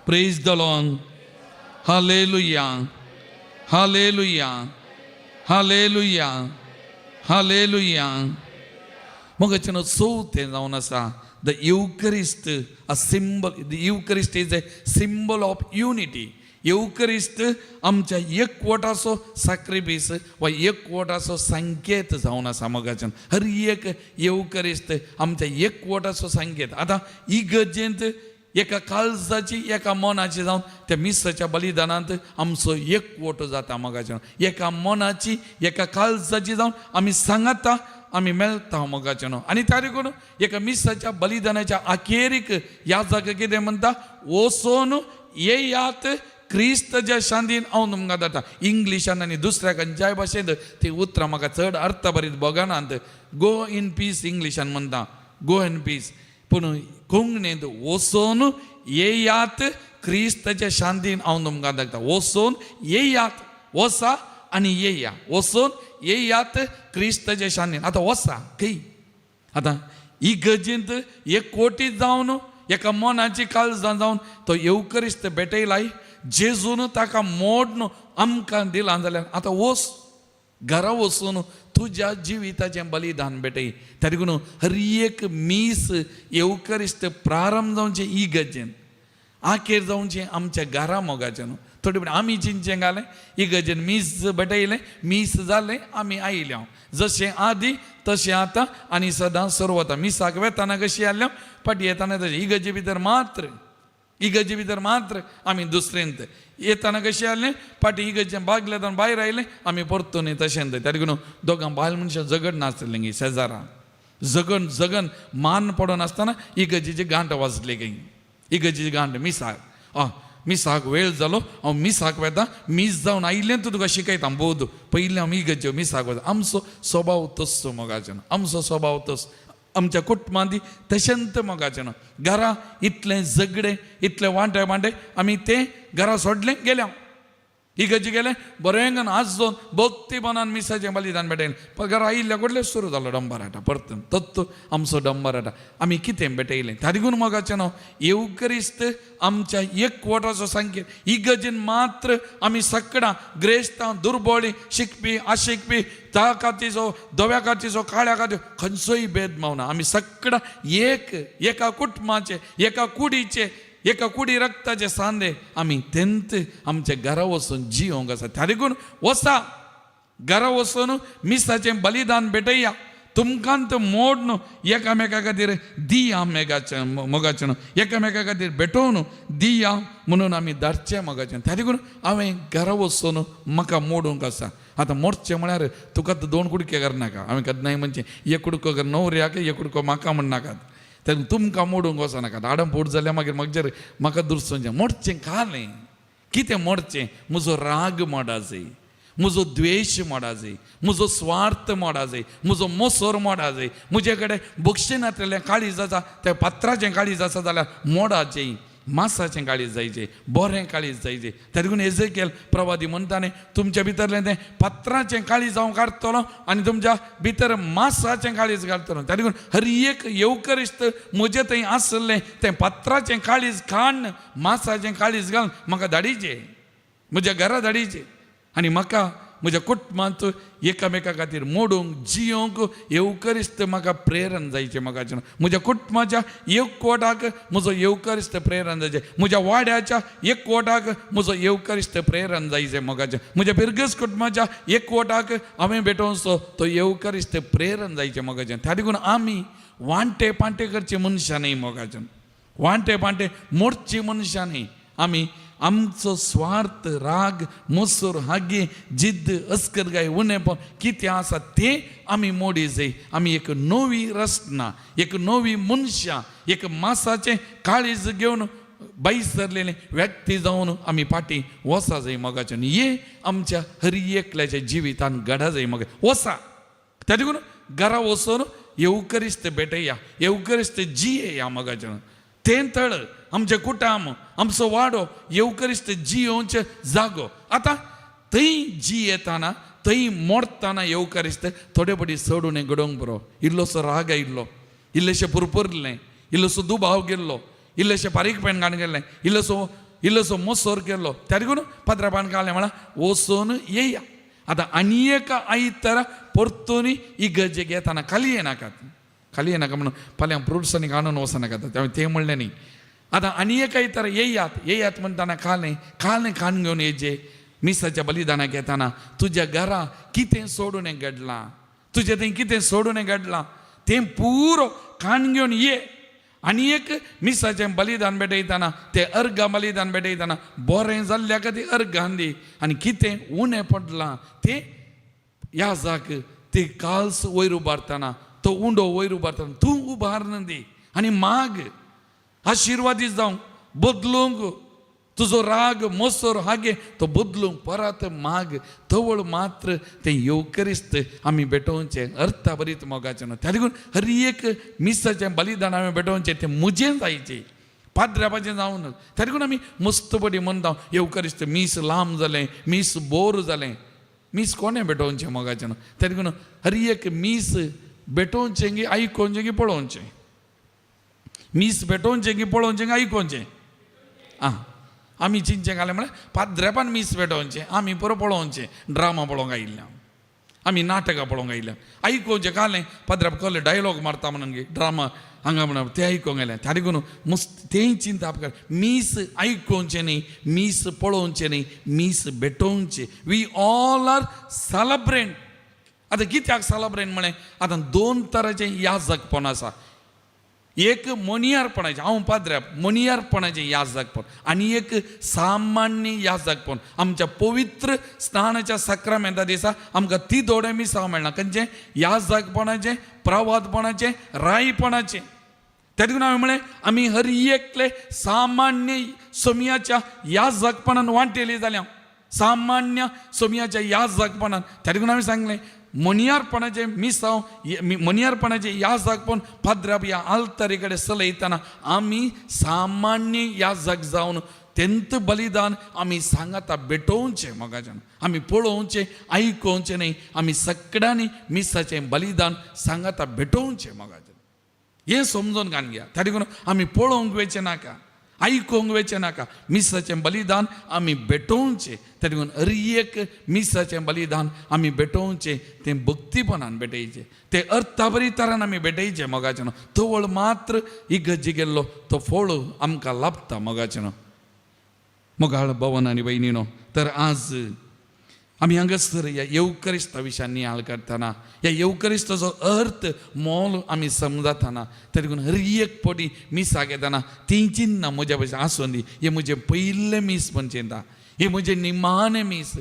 praise the Lord hallelujah hallelujah hallelujah hallelujah मोगाचें चवथें जावन आसा the Eucharist a symbol the Eucharist is a symbol of unity येवकरिस्त आमच्या एकवटाचो सॅक्रिफीस वा एकवटाचो संकेत जावन आसा मोगाच्यान हर एक येवकरिस्त आमच्या एकवटाचो संकेत आतां इगर्जेंत एका काळजाची एका मनाची जावन त्या मिसाच्या बलिदानांत आमचो एकवट जाता मोगाच्यान एका मनाची एका काळजाची जावन आमी सांगता आमी मेळटा मोगाच्यान आनी तारीखून एका मिसाच्या बलिदानाच्या अखेरीक ह्या जागा कितें म्हणटा वचून येयात क्रिस्ताच्या शांतीन हांव तुमकां धाडटा इंग्लिशान आनी दुसऱ्या खंयच्याय भाशेंत ती उतरां म्हाका चड अर्थ भरीत बगनात गो इन पीस इंग्लिशान म्हणटा गो इन पीस पूण कोंकणींत वचून येयात क्रिस्ताच्या शांतीन हांव तुमकां धाडटा वचून येयात वसा आनी येया वचून येयात क्रिस्ताच्या शांतीन आतां वसा खंय आतां इगर्जेंत एकवटीत जावन एका मनाची काळजां जावन तो येवकरिस्त भेटयलाय जेजून ताका मोडून आमकां दिलां जाल्यार आतां वच घरा वचून तुज्या जिविताचें बलिदान भेटय त्या देखून हर एक मीस येवकरिस्त प्रारंभ जावचें इगर्जेन आखेर जावचें आमच्या घरा मोगाचें थोडे पण आमी चिंचे घाले इगर्जेन मीस भेटयले मीस जाले आमी आयल्या जशें आदी तशें आतां आनी सदां सर्वता मिसाक वेताना कशी आल्या पाटी येताना तशें इगर्जे भितर मात्र आमी दुसरेंत येताना कशें आसलें पाटी इगर्जेन बागलेतान भायर आयले आमी परतून तशेंत त्या देखून दोगां बायल मनशां झगड नासलें गी शेजारां जगन मान पडून आसतना इगर्जेची गांठ वाजली गी इगर्जेची गांठ मिसाक वेळ जालो हांव मिसाक वेता मीस जावन आयिल्लें तुका शिकयता बोध पयलीं हांव इगर्जे मिसाक वता आमचो स्वभाव तसो मोगाचो आमचो स्वभाव तसो आमच्या कुटुंबांत तशेंत मोगाचें ना घरा इतलें झगडे इतले वांटे आमी तें घरा सोडलें गेल्या इगर्जे गेले बरें आज जावन भक्ती मनान मिसाचें बलिदान भेटयलें पण घरा आयिल्ल्या कडलें सुरू जालो डंबराटा परतून तत्तो आमचो डंबराटा आमी कितें भेटयलें तारिकून मोगाचें न्हू येवकरिस्त आमच्या एकवटाचो संकेत इगर्जेन मात्र आमी सगळां ग्रेस्तांव दुर्बळी शिकपी अशिकपी त्या खातीचो धव्या खातीचो काळ्या खातीचो खंयचोय भेदभाव ना आमी सगळां एका कुटुंबाचे एका कुडीचे एका कुडी रक्ताचे सांदे आमी तेंत आमच्या घरा वचून जियोंक आसा त्या देखून वसा घरा वचून मिसाचें बलिदान भेटया तुमकांत मोड न्हू एकामेका खातीर दिया मोगाचें न्हू एकामेका खातीर भेटोवन दिया म्हणून आमी धाडचें मोगाचें त्या देखून हांवें घरा वचून म्हाका मोडूंक आसा आतां मोडचें म्हळ्यार तुका दोन कुडके करनाका हांवें केन्नाय म्हणचें एक कुडको न्हवऱ्याक एक कुडको म्हाका म्हणनाकात तेन्ना तुमकां मोडूंक वचनाका आडम पोट जाल्यार मागीर म्हाका दुरसोवचें मोडचें कालें कितें मोडचें म्हजो राग मोडा जाय म्हजो द्वेश मोडा जाय म्हजो स्वार्थ मोडा जाय म्हजो मोसोर मोडा जाय म्हजे कडेन बक्षिनांतलें काळीज आसा तें पात्राचें काळीज आसा जाल्यार मोडाचें मांसाचें काळीज जायचें बरें काळीज जायचें त्या देखून एजेकिएल प्रवादी म्हणटाले तुमच्या भितरलें तें पात्राचें काळीज हांव काडटलो आनी तुमच्या भितर मांसाचें काळीज काडटलो त्या देखून हर एक येवकरिस्त म्हजे थंय आसलें तें पात्राचें काळीज काडन मांसाचें काळीज घालून म्हाका धाडिचें म्हज्या घरा धाडिचें आनी म्हाका म्हज्या कुटुंबांत एकामेका खातीर मोडूंक जियोंक येवकरिस्त म्हाका प्रेरण जायचें म्हाका म्हज्या कुटुंबाच्या एकवटाक म्हजो येवकरिस्त प्रेरण जायचें म्हज्या वाड्याच्या एकवटाक म्हजो येवकरिस्त प्रेरण जायचें मोगाचें म्हज्या बिरगस कुटुंबाच्या एकवटाक हांवें भेटोवचो तो येवकरिस्त प्रेरण जायचें मोगाचें त्या देखून आमी वांटे पांटे करचे मनशां न्ही मोगाचें वांटे पांटे मोडची मनशां न्ही आमी आमचो स्वार्थ राग मोसोर हागे जिद्द अस्करगाय उणेपण कितें आसा तें आमी मोडी जाय आमी एक नवी रचना एक नवी मनशां एक मांसाचें काळीज घेवन बैसरलेलें व्यक्ती जावन आमी फाटीं वसा जाय मोगाचें हे आमच्या हर एकल्याच्या जिवितान घडा जाय मोगा वसा त्या देखून घरा वचून येवकरिस्त भेटया येवकरिस्त जियेया मोगाचें तें तळ आमचें कुटुंब आमचो वाडो येवकरिस्त जियोवचे जागो आतां थंय जियेताना थंय मोडटाना येवकरिस्त थोडे पटी सोडून घडोवंक बरो इल्लोसो राग आयिल्लो इल्लेशें पुरपुरलें इल्लोसो दुबाव गेल्लो इल्लेशें बारीकपण घाण गेल्लें इल्लोसो मोसोर केल्लो त्या देखून पात्रापान कालें म्हळ्यार वचून येया आतां आनी एका आयतारा परतून इगर्जेक येताना खाली येनाका म्हणून फाल्यां फ्रुट्सांनी काडून वचनाका तें म्हणलें न्ही आतां आनी एक आयतारा येयात म्हणटाना कालें कान घेवन येजे मिसाच्या बलिदानाक येताना तुज्या घरा कितें सोडून घडलां तुजें थंय कितें सोडून घडलां तें पुरो कान घेवन ये आनी एक मिसाचें बलिदान भेटयताना तें अर्घ बलिदान भेटयताना बरें जाल्ल्या खातीर अर्घान दी आनी कितें उणें पडलां तें याजाक ते काल्स वयर उबारतना तो उंडो वयर उबारतना तूं उबारन दी आनी माग आशिर्वादीत जावंक बदलूंक तुजो राग मोसोर हागे तो बदलूंक परत माग तवळ मात्र तें येवकरिस्त आमी भेटोवचें अर्थभरीत मोगाचें न्हू त्या देखून हर एक मिसाचें बलिदान हांवें भेटोवचें तें म्हजें जायचें पाद्र्यापाचें जावन त्या देखून आमी मस्तपडी म्हणटा येवकरिस्त मीस लांब जालें मीस बोर जालें मीस कोणें भेटोवचें मोगाचें न्हू त्या देखून हर एक मीस भेटोवचें गी आयकोवचें गी पळोवचें मीस भेटोवचें गी पळोवचें गी आयकोवचें आमी चिंतचें घालें म्हळ्यार पाद्रेपान मीस भेटोवचें आमी पुरो पळोवचें ड्रामा पळोवंक आयिल्लें आमी नाटकां पळोवंक आयल्या आयकोवचें कालें पदराप कहले डायलॉग मारता म्हणून गे ड्रामा हांगा म्हणून तें आयकोंक गेलें त्या देखून मस्त तेंय चिंता मीस आयकोवचें न्ही मीस पळोवचें न्ही मीस भेटोवचें वी ऑल आर सेलिब्रेट आतां कित्याक सेलिब्रेट म्हळें आतां 2 तरांचें याजकपण आसा एक मनियारपणाचें हांव पाद्र्याप मनियारपणाचें याजकपण आनी एक सामान्य याजकपण आमच्या पवित्र स्नानाच्या सक्रामेंता दिसा आमकां ती दोडे मिसांव मेळना खंयचें याजकपणाचें प्रवादपणाचें रायपणाचें त्या देखून हांवें म्हळें आमी हर एकले सामान्य सोमयाच्या याजकपणान वांटेली जाल्या सामान्य सोमयाच्या याजकपणान त्या देखून हांवें सांगलें मनियारपणाचें मिसांव मनियारपणाचें याजकपण पाद्र्याप ह्या आल्तारी कडेन चलयतना आमी सामान्य याजक जावन तेंत बलिदान आमी सांगाता भेटोवचें मोगाच्यान आमी पळोवचें आयकोवचें न्ही आमी सगळ्यांनी मिसाचें बलिदान सांगाता भेटोवचें मोगाच्यान हें समजून घालन घेया त्या देखून आमी पळोवंक वेचें नाका आयकोंक वेचें नाका मिसाचें बलिदान आमी भेटोवचें त्या देखून हर एक मिसाचें बलिदान आमी भेटोवचें तें भक्तीपणान भेटयचें तें अर्थाबरी तरान आमी भेटयचें मोगाचें तवळ मात्र इगर्जी गेल्लो तो फळ आमकां लाभता मोगाचें मोगाळ भवन आनी भयणीनो तर आज आमी हांगासर ह्या येवकरिस्ता विशयान नियाळ करतना ह्या येवकरिस्ताचो अर्थ मोल आमी समजतना त्या देखून हर एक फावटी मिसाक येतना ती चिन्ना म्हज्या भशेन आसूं दी हे म्हजें पयलें मीस म्हूण चिंता हे म्हजें निमाणें मीस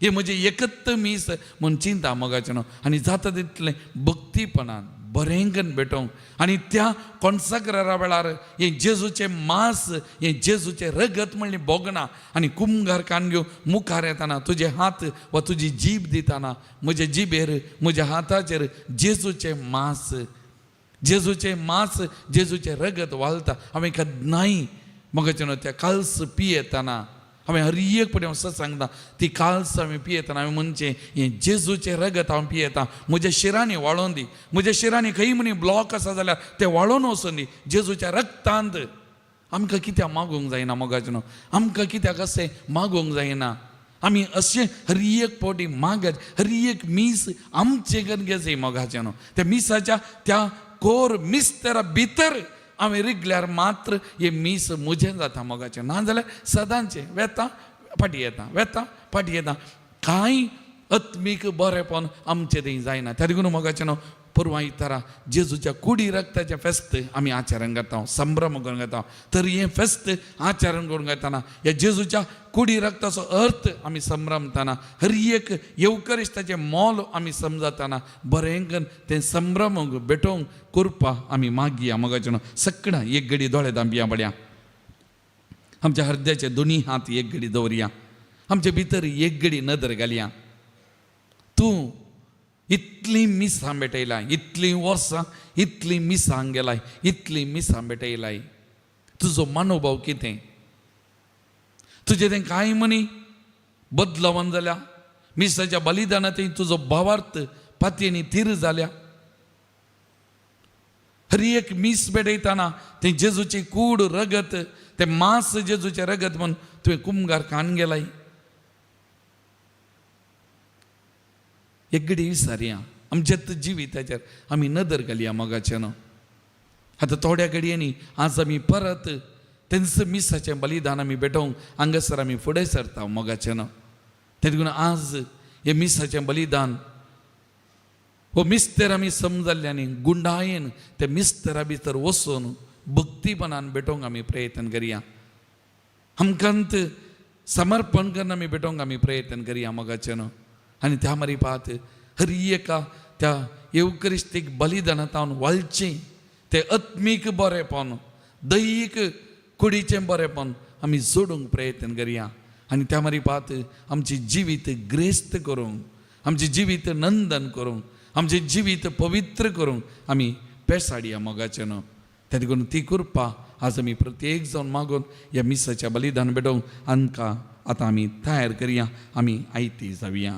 हे म्हजें एकत्त मीस म्हूण चिंता मोगाचें आनी जाता तितलें भक्तीपणान बरेंकन भेटोवंक आनी त्या कॉन्साग्रारा वेळार हें जेजूचें मांस हें जेजूचें रगत म्हणलें बोगना आनी कुमगार काणग्यो मुखार येताना तुजे हात वा तुजी जीब दिताना म्हज्या जिबेर म्हज्या हाताचेर जेजूचें मांस जेजूचें रगत वालता हांवें केन्नाय मोगाचें त्या काल्स पियेतना हांवें हर एक फावटी हांव सांगता ती काल्स हांवें पियेतना हांवें म्हणचें हें जेजूचें रगत हांव पियेतां म्हज्या शिरांनी वाळोवन दी म्हज्या शिरांनी खंय म्हणी ब्लॉक आसा जाल्यार ते वाळोवन वचून दी जेजूच्या रगतांत आमकां कित्याक मागोवंक जायना मोगाचें आमकां कित्याक अशें मागोवंक जायना आमी अशें हर एक फावटी मागत हर एक मीस आमचे गरजेचें मोगाचें त्या मिसाच्या त्या कोर मिस्तेरा भितर हांवें रिगल्यार मात्र हे मीस म्हजें जाता मोगाचें नाजाल्यार सदांचें वेता फाटी येता कांय आत्मीक बरेंपण आमचें थंय जायना त्या देखून मोगाचें पुरवायतारा जेजूच्या कुडी रक्ताचें फेस्त आमी आचरण करता संभ्रम करून घेता तर हें फेस्त आचरण करून घेतना ह्या जेजूच्या कुडी रक्ताचो अर्थ आमी संभ्रमतना हर एक येवकरिस्ताचें मोल आमी समजतना बरेंकन तें संभ्रमूंक भेटोवंक करपा आमी मागया मोगाचें सगळ्यां एक घडी दोळे धांपया बड्या आमच्या हृदयाचे दोनी हात एक घडी दवरया आमचे भितर एक घडी नदर घालया तूं इतली मिसां भेटयलाय इतलीं वर्सां इतलीं मिसां गेलाय इतलीं मिसां भेटयलाय तुजो मनोभाव कितें तुजें तें कांय मनी बदलवन जाल्या मिसाच्या बलिदानांतय तुजो भावार्थ पातयेनी थीर जाल्या हर एक मीस भेटयतना तें जेजूची कूड रगत तें मांस जेजूचें रगत म्हूण तुवें कुमगार कान गेलाय एक घडी विचारया आमच्या जिविताचेर आमी नदर घालया मोगाचें आतां थोड्या घडयांनी आज आमी परत तेंच मिसाचें बलिदान आमी भेटोवंक हांगासर आमी फुडें सरता मोगाचें ते देखून आज हे मिसाचें बलिदान हो मिस्तेर आमी समजल्ल्यांनी गुंडायेन त्या मिस्तेरा भितर वचून भक्तीपणान भेटोवंक आमी प्रयत्न करया आमकांत समर्पण करून आमी भेटोवंक आमी प्रयत्न करया मोगाचें आनी त्या मारी पात हर एका त्या येवकरिस्तीक बलिदानांतावन वालचें तें आत्मीक बरेंपण दैहीक कुडीचें बरेंपण आमी जोडूंक प्रयत्न करया आनी त्या मारी पात आमचें जिवीत ग्रेस्त करूंक आमचें जिवीत नंदन करूंक आमचें जिवीत पवित्र करूंक आमी पेसाडया मोगाचें त्या देखून ती कृपा आज आमी प्रत्येक जावन मागून ह्या मिसाच्या बलिदान भेटोवंक आमकां आतां आमी तयार करया आमी आयती जावया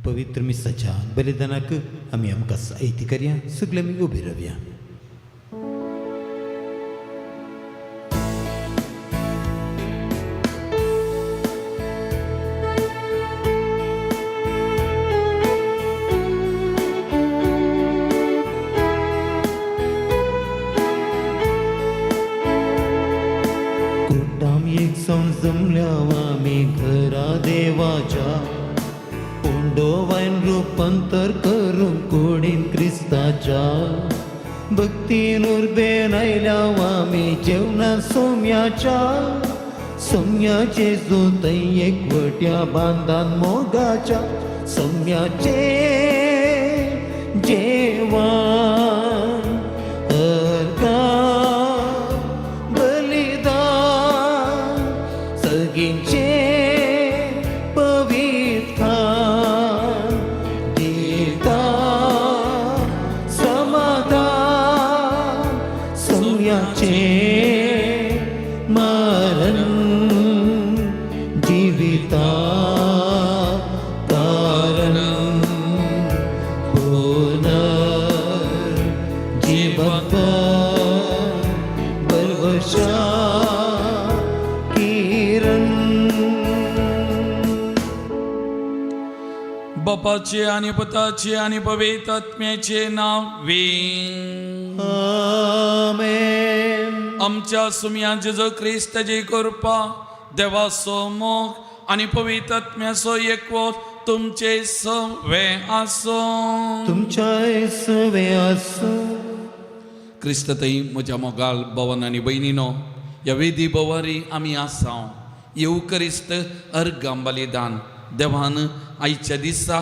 पवित्र मिसाच्या बलिदानाक आमी आमकां साहित्य करया. सगळे आमी उबी रावया. एक सण जमल्या आमी घरा देवाच्या कोंडो वायन रूपांतर करून कोडीन क्रिस्ताच्या भक्तीन उर्बेन आयल्या आमी जेवणा सोम्याचे जोत एकवट्या बांदान मोगाच्या सोम्याचे जेवण सगळींचे पवित्र दिता समाधान सोम्याचे मरण जीविता कारण पुनर्जीवन परवशा बापाचे आणि पुताचे आणि पवित्र आत्म्याचे नावे आमेन. आमच्या सुम्या जेजो ख्रिस्ताची कृपा देवाचो मोग आणि पवित्र आत्म्याचो एकवट तुमचे सवे आसो. तुमच्या सवे आसो. क्रिस्ततई म्हज्या मोगाल भवन आणि बहिणीनो, या वेदी बोवारी आमी आसां. येऊ क्रिस्त अर्गां बलिदान देवान आयच्या दिसा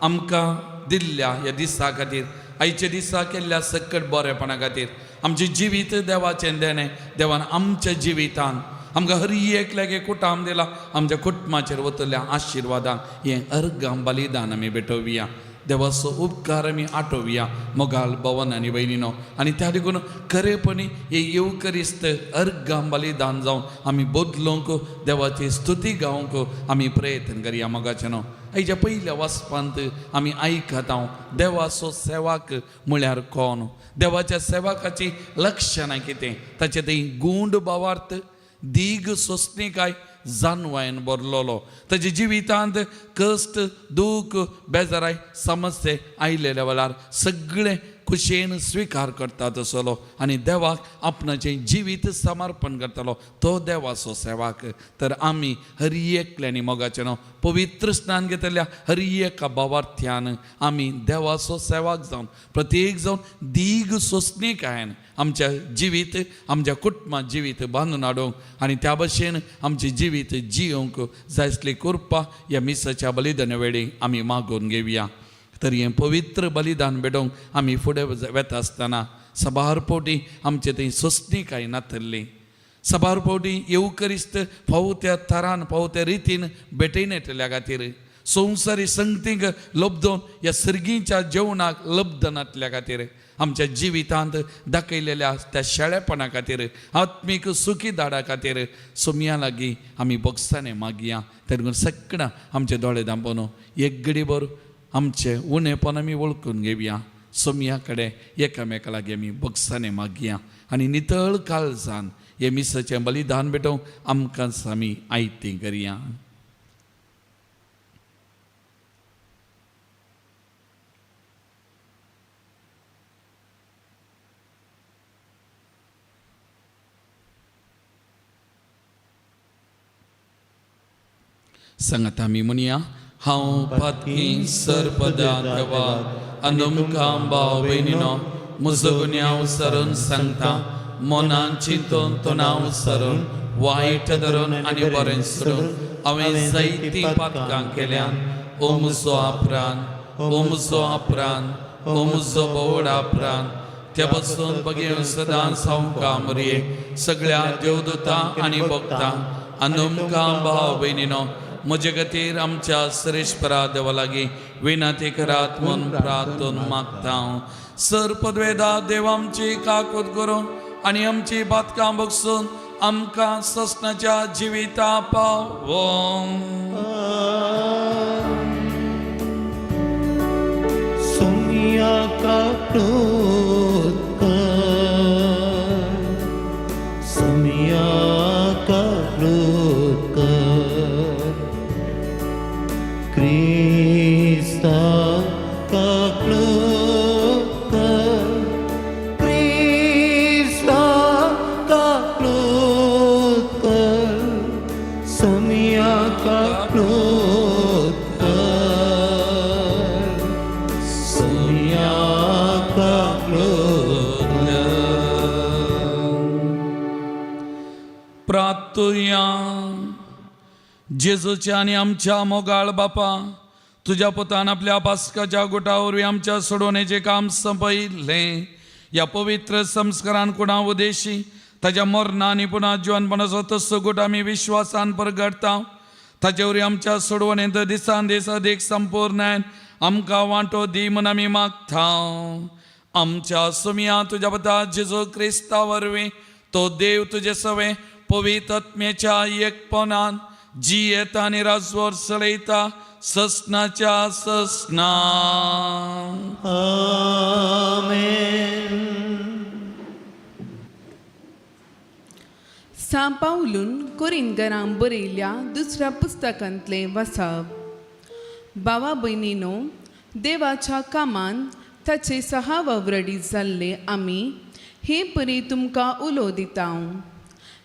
आमकां दिल्ल्या ह्या दिसा खातीर, आयच्या दिसा केल्ल्या सकट बरेपणा खातीर आमचें जिवीत देवाचें देणें देवान आमच्या जिवितान आमकां हर एक लागे कुटाम दिला. आमच्या कुटुंबाचेर वतल्या आशिर्वादाक हें अर्गां बलिदान आमी भेटोवया. देवाचो उपकार आमी आठोवया मोगाल भवन आनी बहिणीनो. आनी त्या देखून खरेपणी हे येऊ क्रिस्त अर्गां बलिदान जावन आमी बदलूंक देवाची स्तुती गावंक आमी प्रयत्न करया मोगाचे न्हू. हेच्या पयल्या वचपांत आमी आयकता देवाचो सेवाक म्हळ्यार कोण, देवाच्या सेवाकाची लक्षणां कितें, ताचे ते गूंड भावार्थ दीग सोंसणीकाय जाणवायन बरलोलो. ताच्या जिवितांत कश्ट दूख बेजाराय समस्ये आयलेल्या वेळार सगळे खुशेन स्विकार करता तसलो आनी देवाक आपणाचें जिवीत समर्पण करतालो तो देवाचो सेवाक. तर आमी हर एकल्यानी मोगाचें न्हू पवित्र स्नान घेतल्या हर एका भावार्थ्यान आमी देवाचो सेवाक जावन प्रत्येक जावन दीग सोंसणीकायेन आमच्या जिवीत आमच्या कुटुंबात जिवीत बांदून हाडूंक आनी त्या भाशेन आमचें जिवीत जियोंक जाय असली कृपा ह्या मिसाच्या बलिदान वेळी आमी मागून घेवया. तर हें पवित्र बलिदान बेडोवंक आमी फुडें वेता आसतना सबार पोटी आमचे थंय सोंसणीकाय नातरली. सबार पोटी येऊ क्रिस्त फावत्या तरान फावत्या रितीन भेटयन येतल्या खातीर संवसारी संगतीक लब्धोवन ह्या सर्गीच्या जेवणाक लब्ध नातल्या खातीर आमच्या जिवितांत दाखयलेल्या त्या शेळेपणा खातीर आत्मीक सुखी धाडा खातीर सोम्या लागीं आमी बोगसाने मागया. तर सगळां आमचे दोळे धांपून एक घडी भर आमचे उणेपण आमी वळखून घेवया. सोम्या कडेन एकामेका लागीं आमी बोगसाने मागया आनी नितळ काळजान हे मिसाचें बलिदान भेटोवंक आमकांच आमी आयती करया. सांगात आमी म्हणया हांव पातकी सरपदा देवा अनुमकां भाव भयणीनो म्हजो गुन्यांव सरून सांगता मनान चिंतून तोंडाव सरून वायट धरून आनी बरें सोडून हांवें जायतीं पातकां केल्यान. ओ म्हजो आपरान, ओ म्हजो आपरान, ओ म्हजो बोवडा प्राण, त्या बसून बगेव सदांच हांव कामरये सगळ्या देवदूतां आनी भक्तां अनुमकां भाव भयणीनो म्हजे खातीर आमच्या सरेश्परा देवा लागीं विनंती करात म्हूण प्रार्थून मागता. सर पदवेदा देव आमची काकूत करूं आनी आमची बातकां बगसून आमकां ससनाच्या जिविता पावों. समियाका Krista kaklukan, Krista kaklukan, samia kaklukan, samia kaklukan. प्रार्थुया. जेजूच्या आणि आमच्या मोगाळ बापा, तुझ्या पुतान आपल्या पास्काच्या गुटावरवी आमच्या सोडवण्याचे काम संपयले. या पवित्र संस्कारान कुणा उदेशी ताच्या मरणाने पुन्हा जीवनपणाचो तसो गुट आम्ही विश्वासान परगडता. ताचे आमच्या सोडवणेंत दिसान दिस अधिक संपूर्ण आमकां वांटो दी म्हूण आमी मागता. आमच्या सुमिया तुझ्या पुता जेजू क्रिस्ता वरवीं तो देव तुजे सवे पवित्र आत्म्याच्या एकपणान जी येता आणि राजवर चलयता ससनाच्या ससना. Amen. सांपावलून कोरिंदरां बरयल्ल्या दुसऱ्या पुस्तकांतले वचप. भावा भयणीनो, देवाच्या कामान ताचे 6 वर्डी जाल्ले आमी हे परी तुमकां उलो दिता.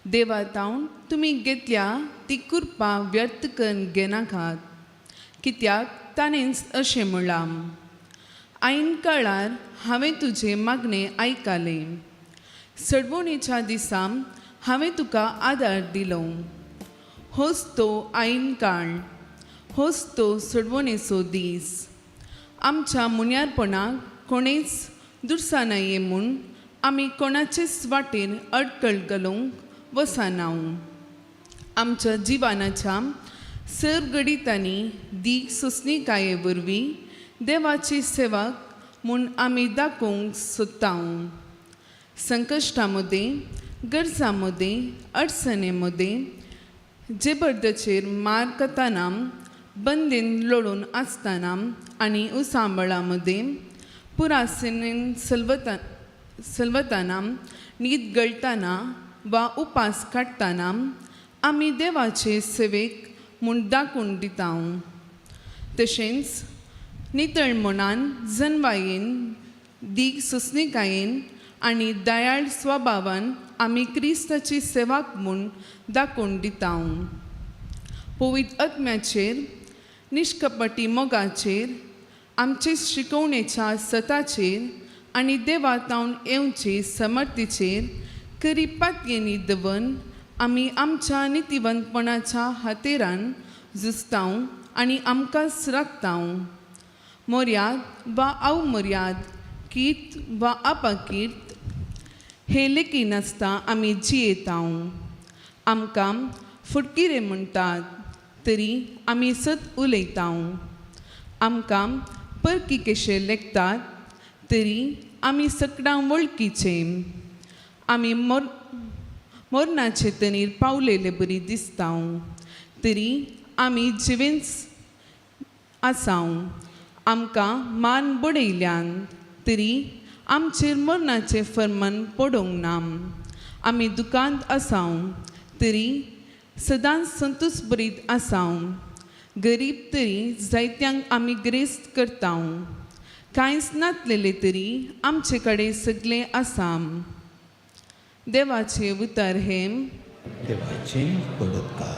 देवातावन तुमी घेतल्या ती कृपा व्यर्थ करून घेनाकात, कित्याक ताणेंच अशें म्हणलां, ऐन काळार हांवें तुजें मागणें आयकलें. सडवणेच्या दिसा हांवें तुका आदार दिलो. होच तो ऐन काळ, होच तो सडवणेचो दीस. आमच्या मुन्यारपणाक कोणेच दुरसानाये म्हूण आमी कोणाचेच वाटेर अडकळ घालूंक वसना. आमच्या जिवानाच्या सरगडितांनी दीक सोंसणिकाये वरवीं देवाची सेवक म्हूण आमी दाखोवंक सोदता. संकश्टामध्ये, गरजांमध्ये, अडचणेमध्ये, जेबर्देचेर मार खाताना, बंदेन लढून आसतना आनी उसांबळामध्ये पुरासेनेन सलवताना, न्हीद गळटाना वा उपास काडटाना आमी देवाचे सेवेक म्हूण दाखोवन दिता. तशेंच नितळ मनान, जनवायेन, दीग सोंसणिकायेन आनी दयाळ स्वभावान आमी क्रिस्ताची सेवाक म्हूण दाखोवन दिता. पवित्र आत्म्याचेर, निश्कपटी मोगाचेर, आमचे शिकवणेच्या सताचेर आनी देवातावन येवचे समर्थीचेर खरी पातयेनी दवन आमी आमच्या नितिवंतपणाच्या हातेरान झुजता आनी आमकांच राखता. मर्याद वा अवमर्याद, कीर्त वा अपाकीर्त हे लेकी नासता आमी जियेता. आमकां फुटकिरे म्हणटात तरी आमी सत उलयता. आमकां परकी कशे लेखतात तरी आमी सगळ्यां वळखीचे. आमी मरणाचे तनीर पावलेले बरी दिसता तरी आमी जिवेंच आसा. आमकां मान बडयल्यान तरी आमचेर मरणाचें फर्मान पडोवंक ना. आमी दुकांत आसा तरी सदांच संतोश बरीत आसा. गरीब तरी जायत्यांक आमी ग्रेस्त करता. कांयच नातलेले तरी आमचे कडेन सगळें आसा. देवाचे उतर हे देवाचे बळत्कार.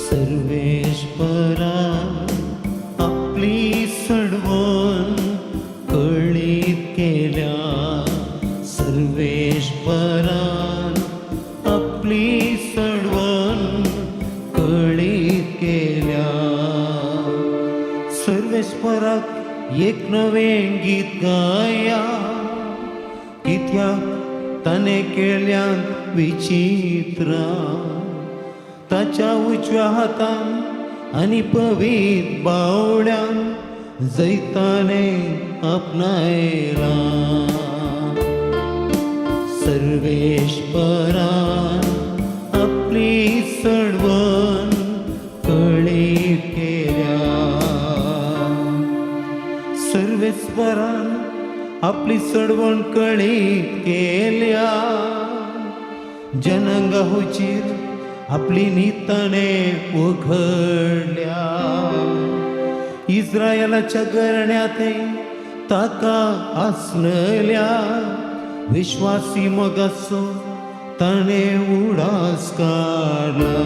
सर्वेश्वरा आपली सडवण कळीत केल्या. सर्वेश्वरान आपली सडवण कळीत केल्या. सर्वेश्वराक एक नवें गीत गाया, कित्याक ताणे केल्यान विचित्रा. ताच्या उजव्या हातान आनी पवित्र बावड्यान जैताने आपणायला. सर्वेश्वरान आपली सडवण कळी केल्या. सर्वेश्वरान आपली सडवण कळी केल्या. जनांगाहुचीर आपली नितणे उघडल्या. इस्रायलाच्या गरण्यातही ताका आसलेल्या विश्वासी मोगाचो ताणें उडास काडला.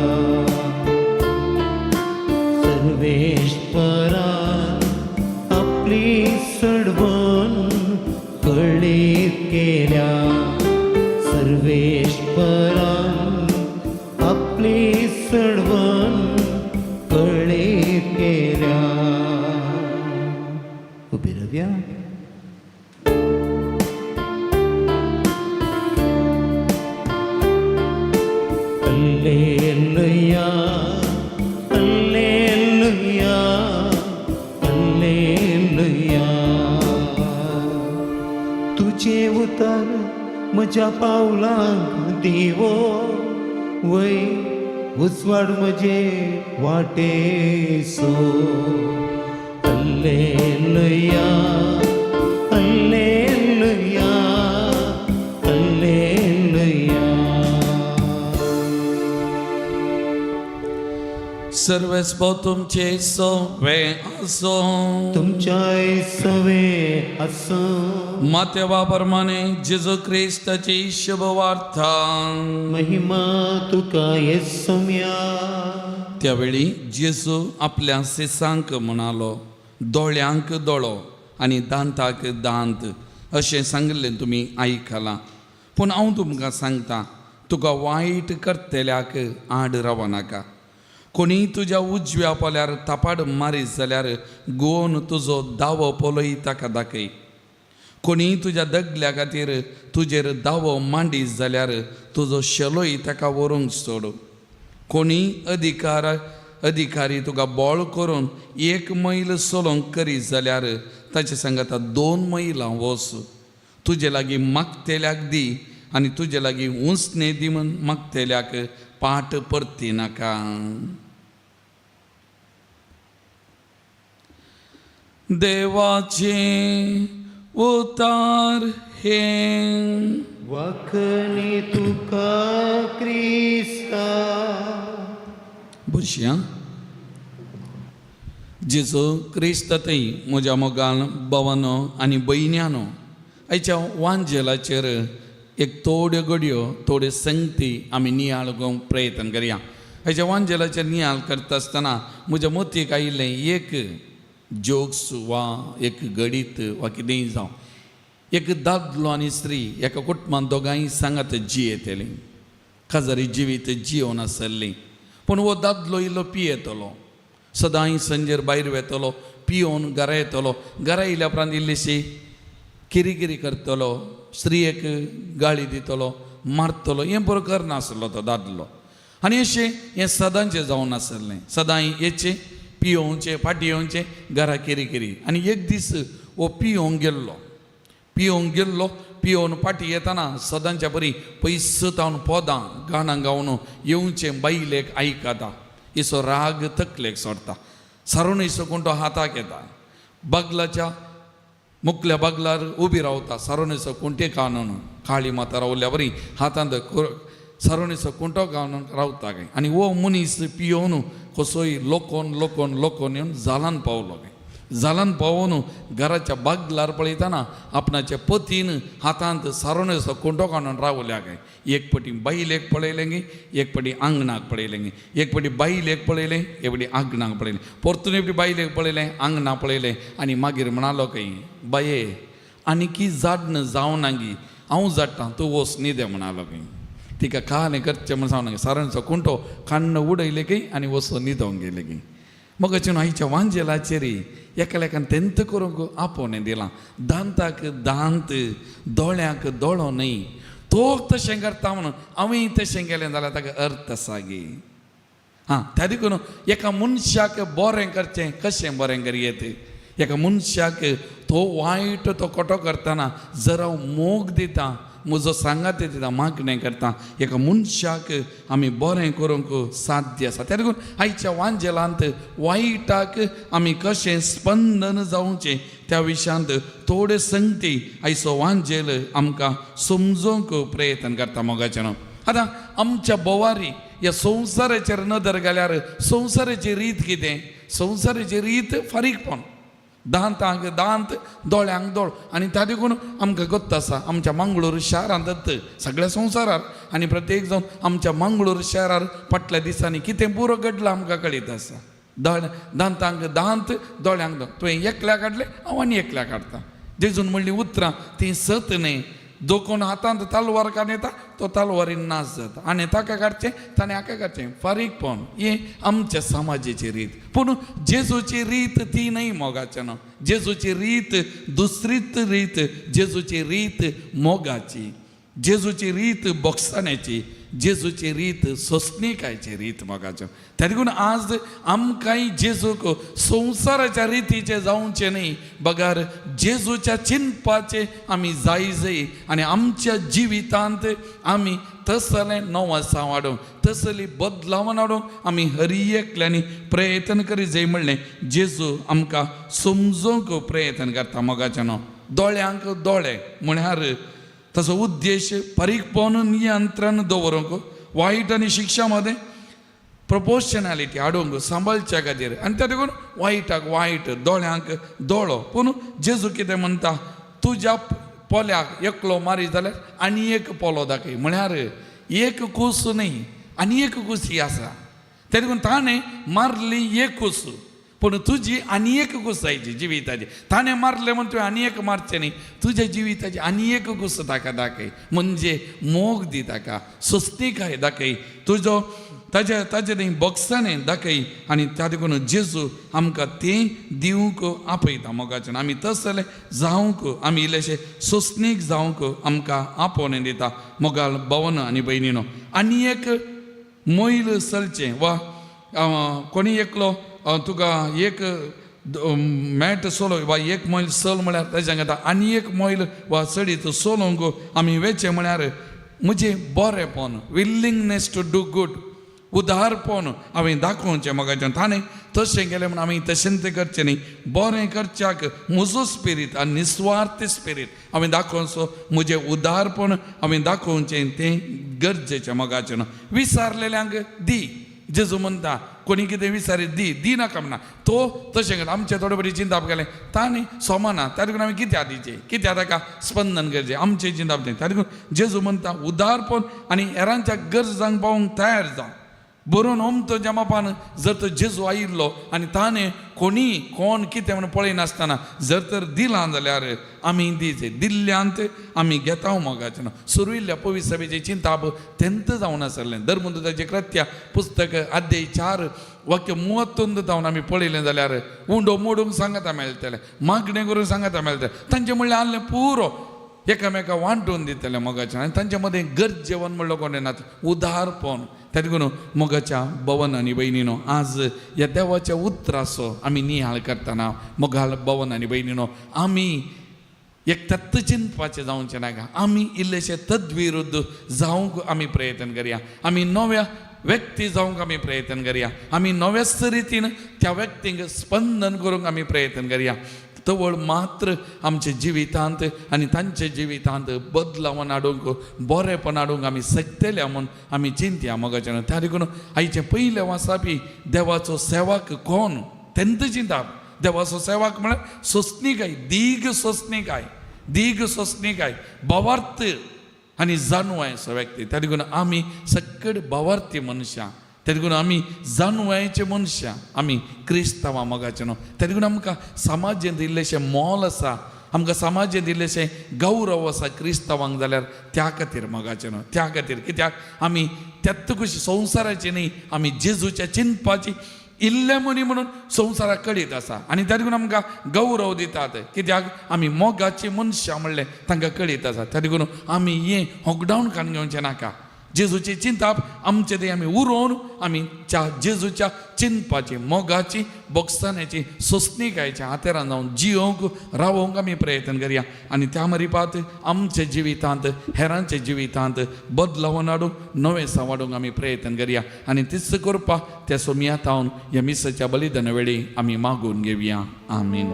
सर्वेश्वरान आपली सडवण कळीत केल्या. सर्वेश्वरान आपली सडवण कळीत केल्या. उभी रावया. Alleluia, Alleluia, Alleluia. तुझे उतार म्हज्या पावलांक दिवो वय उसवाड म्हजे वाटेसो. Alleluia, Alleluia, Alleluia. सर्वेस्पो तुमचे सोवे असो. तुमच्या सवे असो. मातेवा प्रमाणे जेजू ख्रिस्ताची शुभ वार्ता. महिमा तुका येसुम्या. त्यावेळी जेजू आपल्या शिसांक म्हणालो, दोळ्यांक दोळो आनी दांताक दांत अशें सांगलें तुमी आयकलां. पूण हांव तुमकां सांगता, तुका वायट करतल्याक आड रावनाका. कोणी तुज्या उजव्या पोल्यार तापाड मारीत जाल्यार गोवन तुजो दावो पोलोय ताका दाखय. कोणी तुज्या दगल्या खातीर तुजेर दावो मांडीत जाल्यार तुजो शेलोय ताका व्हरूंक सोड. कोणी अधिकारी तुका बोळ करून एक मैल सोलोंक करीत जाल्यार ताचे सांगाता 2 मैलां वच. तुजे लागीं मागतेल्याक दी आनी तुजे लागीं उंचणे दी म्हूण मागतेल्याक पाट परती नाका. देवाचे उतार हे. वाखणी तुका क्रिस्ता. बुरशी जेजू क्रिस्ततय म्हज्या मोगान भवनो आनी भयण्यानो, आयच्या वांजेलाचेर एक थोड्यो घडयो थोड्यो संगती आमी नियाळ घेवंक प्रयत्न करया. आयच्या वांजेलाचेर नियाळ करता आसतना म्हज्या मतीक आयिल्लें एक जोक्स वा एक गडीत वा कितेंय जावं. एक दादलो आनी स्त्री एका कुटुंबांत दोगांय सांगात जियेतलीं. काजारी जिवीत जियोन आसलीं. पूण हो दादलो इल्लो पियेतलो. सदांय संजेर भायर वेतलो, पियोन घरा येतलो. घरा येयल्या उपरांत इल्लीशी किरी करतलो, स्त्रियेक गाळी दितलो, मारतलो. हें बरो करनासलो तो दादलो. आनी अशें हें सदांचें जावन आसलें. सदांय येचें पियोवचें, फाटी येवचें, घरा किरी. आनी एक दीस हो पियोवंक गेल्लो. पियोवन फाटी येताना सदांच्या बरी पयस तावन पोदां गाणां गावन येवचें बायलेक आयकता. इसो राग तकलेक सोडटा. सारून इसो कोण तो हाताक येता. बागलाच्या मुखल्या बागलार उबी रावता. सारून इसो कुंटे कावून काळी माता रावल्या बरी हातांत सारून इसो कुंटो कावून रावता काय. आनी वो मनीस पियोवन कसोय लोकोन येवन जालान पावलो काय. जालान पावून घराच्या बागलार पळयतना आपणाच्या पतीन हातांत सारून असो कुंटो काडून रावल्या काय. एक पटी बायलेक पळयलें गे, एक पटी आंगणाक पळयलें गे. एक पटी बायलेक पळयलें, एक पटी आंगणाक पळयलें. परतून एक पटी बायलेक पळयलें, आंगणा पळयलें. आनी मागीर म्हणालो खंय, बाये आनीकी जाडन जावना गी, हांव जाडटां, तूं वच न्हिदे म्हणालो खंय. तिका कालें करचें म्हण सांगना. सारणचो कुंटो काण्ण उडयले खंय आनी वचून न्हिदोंक गेले खंय. मग अचून आयच्या वांजेलाचेरी एकालेकान तेंत करूंक आपोवणें दिलां. दांताक दांत, दोळ्याक दोळो न्हय. तो तशें करता म्हणून हांवें तशें केलें जाल्यार ताका अर्थ आसा गे. त्या देखून एका मनशाक बरें करचें कशें बरें करयेत. एका मनशाक तो वायट तो खोटो करतना जर हांव मोग दितां म्हजो सांगाते दिता मागणें करता एका मनशाक आमी बरें करूंक साध्य आसा. त्या देखून आयच्या वांजेलांत वायटाक आमी कशें स्पंदन जावचें त्या विशयांत थोडे संगती आयचो वांजेल आमकां समजोवंक प्रयत्न करता मोगाचें न्हू. आतां आमच्या बोवारी ह्या संवसाराचेर नदर घाल्यार संवसाराची रीत कितें? संवसाराची रीत फारीकपण, दांतांक दांत, दोळ्यांक दोळ. आनी त्या देखून आमकां गत्त आसा आमच्या मंगळूर शारांत सगळ्या संवसारार आनी प्रत्येक जावन आमच्या मंगळूर शारार फाटल्या दिसांनी कितें पुरो घडलां आमकां कळीत आसा. दांतांक दांत, दोळ्यांक दोळ. तुवें एकल्या काडलें, हांव आनी एकल्या काडटा. जेजून म्हणलीं उतरां ती सत न्ही. जो कोण हातांत तालवार काडून येता तो तालवारीन नाश जाता. आनी ताका काडचें ताणें हाका काडचें. फारीकपण हें आमच्या समाजाची रीत. पूण जेजूची रीत ती न्ही मोगाचें न्हू. जेजूची रीत दुसरीच रीत. जेजूची रीत मोगाची, जेजूची रीत बोगसाण्याची, जेजूची रीत सोंसणिकायची रीत मोगाच्यो. त्या देखून आज आमकांय जेजूक संवसाराच्या रितीचे जावचें न्ही, बगार जेजूच्या चिंतपाचे आमी जाय आनी आमच्या जिवितांत आमी तसलें नवसां वाडोवंक, तसली बदलावण हाडूंक आमी हर एकल्यांनी प्रयत्न करीत जाय. म्हणलें जेजू आमकां समजोवंक प्रयत्न करता मोगाचें न्हू. दोळ्यांक दोळे म्हण्यार ताचो उद्देश फारीकपण नियंत्रण दवरूंक, वायट आनी शिक्षा मध्ये प्रोपोर्शनॅलिटी हाडूंक सांबाळच्या खातीर. आनी त्या देखून वायटाक वायट, दोळ्यांक दोळो. पूण जेजू कितें म्हणटा? तुज्या पोल्याक एकलो मारी जाल्यार आनी एक पोलो दाखय. म्हळ्यार एक कूस न्ही, आनी एक कूस ही आसा. त्या देखून ताणें मारली एक कूस, पूण तुजी आनी एक कूस जायची जिविताची. ताणें मारलें म्हूण तुवें आनी एक मारचें न्ही. तुज्या जिविताची आनी एक कूस ताका दाखय. म्हणजे मोग दी ताका, सोंसणिकाय दाखय, तुजो ताजे न्ही बोगसाणें दाखय. आनी त्या देखून जेजू आमकां तें दिवंक आपयता मोगाचें. आमी तसलें जावंक, आमी इल्लेशें सोंसणीक जावंक आमकां आपोवणें दिता. मोगाल भवन आनी भयणीनो, आनी एक मैल चलचें वा कोणी एकलो तुका एक मेट सोलो वा एक मैल सल म्हळ्यार ताच्या खातीर आनी एक मैल वा चडीत सोलोवंक आमी वेचें म्हळ्यार म्हजें बरेंपण, विलिंगनेस टू डू गूड, उदारपण हांवें दाखोवचें मोगाचें. ताणें तशें केलें म्हूण आमी तशें तें करचें न्ही. बरें करच्याक म्हजो स्पिरीट आनी निस्वार्थ स्पिरीट हांवें दाखोवचो, म्हजें उदारपण हांवें दाखोवचें तें गरजेचें मोगाचें. विसारलेल्यांक दी. जेजू म्हणटा कोणी कितें विचारीत दी नाका म्हणा. तो तशें करता. आमचे थोडे बरी चिंताप केलें ताणें सोमाना, त्या देखून आमी कित्याक दिचें, कित्याक ताका स्पंदन करचें, आमचें चिंताप तें. त्या देखून जेजू म्हणटा उदारपण आनी हेरांच्या गरजांक पावोवंक तयार जावं. बरोवन ओमतो जमापान जर तर जेजू आयिल्लो आनी ताणें कोण कितें म्हूण पळयनासतना जर तर दिलां जाल्यार आमी दिचें. दिल्ल्यांत आमी घेता मोगाचें. सुरविल्ल्या पवित्र सभेची चिंताप तेंत जावन आसलें. धर्मदूताचें कृत्या पुस्तक अध्याय 4 वाक्य 31 जावन आमी पळयलें जाल्यार उंडो मोडूंक सांगता मेळटलें, मागणें करूंक सांगता मेळटलें. तांचें म्हणलें आहलें पुरो एकामेका वांटून दितलें मोगाचें. आनी तांचे मदें गरज जेवण म्हणलो कोणें ना, उदारपण. त्या देखून मोगाच्या भवन आनी भयणीनो, आज ह्या देवाच्या उतराचो आमी नियाळ करतना मोगाल भवन आनी भयणीनो, आमी एक तत्त चिंतपाचें जावचें नाका. आमी इल्लेशें तद्विरुद्ध जावंक आमी प्रयत्न करया. आमी नव्या व्यक्ती जावंक आमी प्रयत्न करया. आमी नव्याच रितीन त्या व्यक्तीक स्पंदन करूंक आमी प्रयत्न करया. तवळ मात्र आमच्या जिवितांत आनी तांच्या जिवितांत बदलावण हाडूंक, बरेंपण हाडूंक आमी शकतले म्हूण आमी चिंतया मोगाचें. त्या देखून आयचे पयले वाचापी देवाचो सेवक कोण तेंत चिंताप. देवाचो सेवक म्हळ्यार सोंसणिकाय, दीग सोंसणिकाय, भावार्थ आनी जाणवायचो व्यक्ती. त्या देखून आमी सकड भावार्थी मनशां, त्या देखून आमी जाणवायचे मनशां, आमी क्रिस्तांवां मोगाचें न्हू. त्या देखून आमकां समाजांत इल्लेशें मोल आसा, आमकां समाजांत इल्लेशें गौरव आसा क्रिस्तांवांक जाल्यार त्या खातीर मोगाचें न्हू. त्या खातीर कित्याक आमी त्यात कशी संवसाराची न्ही, आमी जेजूच्या चिंतपाची इल्ले मनी म्हणून संवसाराक कळीत आसा. आनी त्या देखून आमकां गौरव दितात कित्याक आमी मोगाची मनशां म्हणलें तांकां कळीत आसा. त्या देखून आमी हें होकडावन काडून घेवचें नाका. जेजूची चिंताप आमचे ते आमी उरोवन आमी जेजूच्या चिंतपाची मोगाची बोगसण्याची सोसणीकायच्या हातेरान जावन जियोंक रावोंक आमी प्रयत्न करया आनी त्या मरिपात आमच्या जिवितांत हेरांच्या जिवितांत बदलावन हाडूंक नवें सांवाडूंक आमी प्रयत्न करया आनी तिच करपाक त्या सोमयात हांव ह्या मिसाच्या बलिदाना वेळी आमी मागून घेवया आमीन.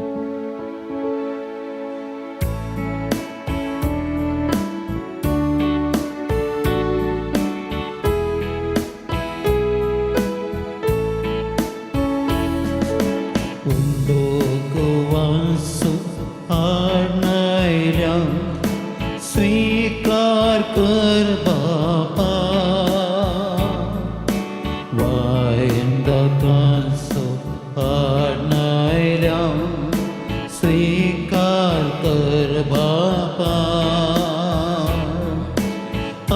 स्वीकार कर बापा वायंदाकांचो हाडणाऱ्या स्वीकार कर बापा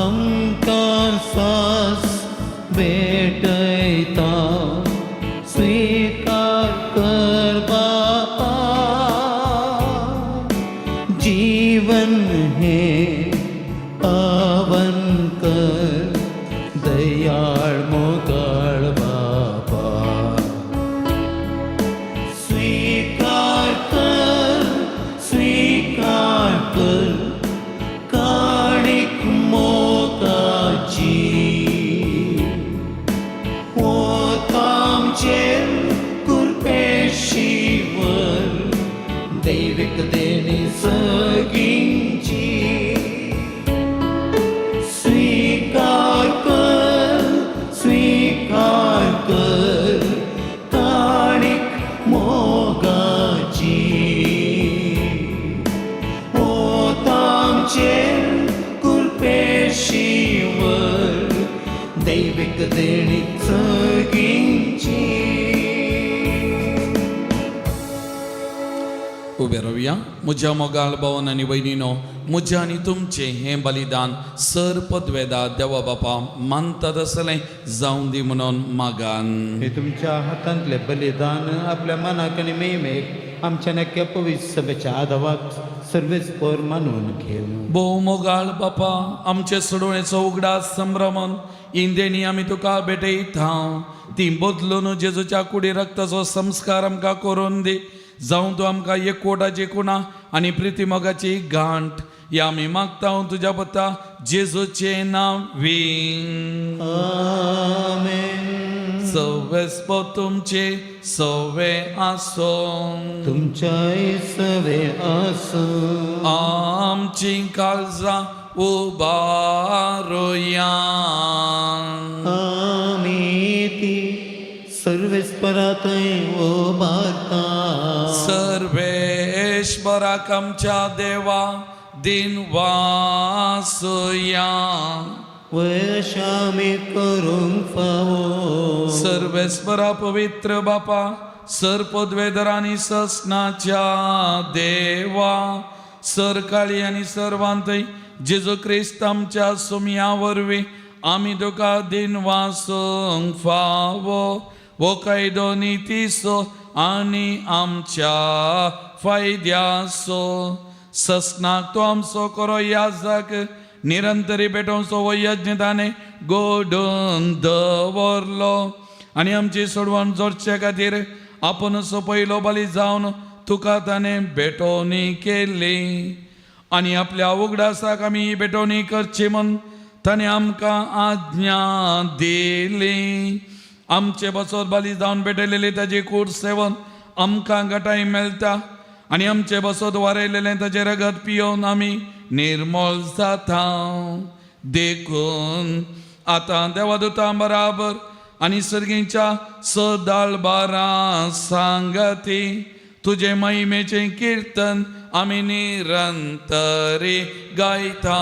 आमकां स्वास भेटयता स्वीकार कर बापा जीवन है पावन कर दयाळ मोगाळ बापा स्वीकार कर काणीक मोगाची पोत आमचेर कुरपेशीवर दैविक देणी सगळींची स्वीकार कर काणीक मोगाची पोत आमचेर कुरपेशीवर दैविक देणी सगळींची. उबे रावया. म्हज्या मोगाळ भावन आनी भयणीनो, म्हजें आनी तुमचें हें बलिदान सर पदवेदा देवा बापा मानतात असलें जावं दी म्हणून मागान. हे तुमच्या हातांतले बलिदान आपल्या मनाक आनी मेमेक आमच्या नक्क्या पवित्र सभेच्या आदावाक सर्वेस्पर मानून घेव. भोव मोगाळ बापा, आमचे सोडवणेचो उगडास संभ्रमन इंदेणी आमी तुका भेटयता. ती बदलून जेजूच्या कुडी रक्ताचो संस्कार आमकां करून दी. जावं तूं आमकां एकवटाची कुणा आनी प्रिती मोगाची गांठ या आमी मागता तुज्या पत्ता जेजूचे नांवीं. आमेन. सवेस्प तुमचे सवे आसो, तुमच्याय सवे आसो. आमची काळजां उबारुया. आमी ती सर्वेस्परांतय उबारता. सर्वेश्वराक आमच्या देवा दिनवासुया. वशामी करूंक फावो. सर्वेस्परा पवित्र बापा, सर पदवेदरांनी ससनाच्या देवा, सर काळी आनी सर्वांतय जेजू क्रिस्त आमच्या सुमया वरवीं आमी तुका दिनवासूंक फावो. वो कायदो नितीसो आनी आमच्या फायद्याचो. ससनाक तो आमचो करो याजक निरंतरी पेटोवचो वो यज्ञ ताणें घडोवन दवरलो आनी आमची सोडवण जोडचे खातीर आपुणूच पयलो बली जावन तुका ताणें भेटोवणी केली. आनी आपल्या उगडासाक आमी ही भेटोवणी करची म्हूण ताणें आमकां आज्ञा दिली. आमचे बसत बली जावन भेटयलेली ताजी कूड सेवन आमकां घटाय मेळटा आनी आमचे बसत वारयलेलें ताजें रगत पियोवन आमी निर्मळ जाता. देखून आतां देवादूतां बराबर आनी सर्गीच्या सदाळबारां सांगती तुजे महिमेचें किर्तन आमी निरंतरी गायता.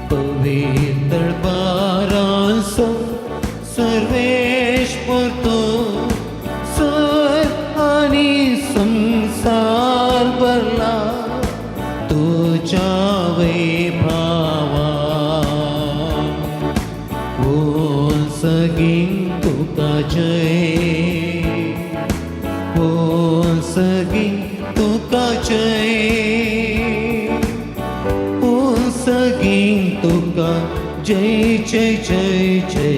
पवित्र बारांसो सर्वेश्वर तो सर आनी संसार भरला तुझ्या वैभवा. ओ सगीं तुका जय, ओ सगीं तुका जय. तुका जय जय जय जय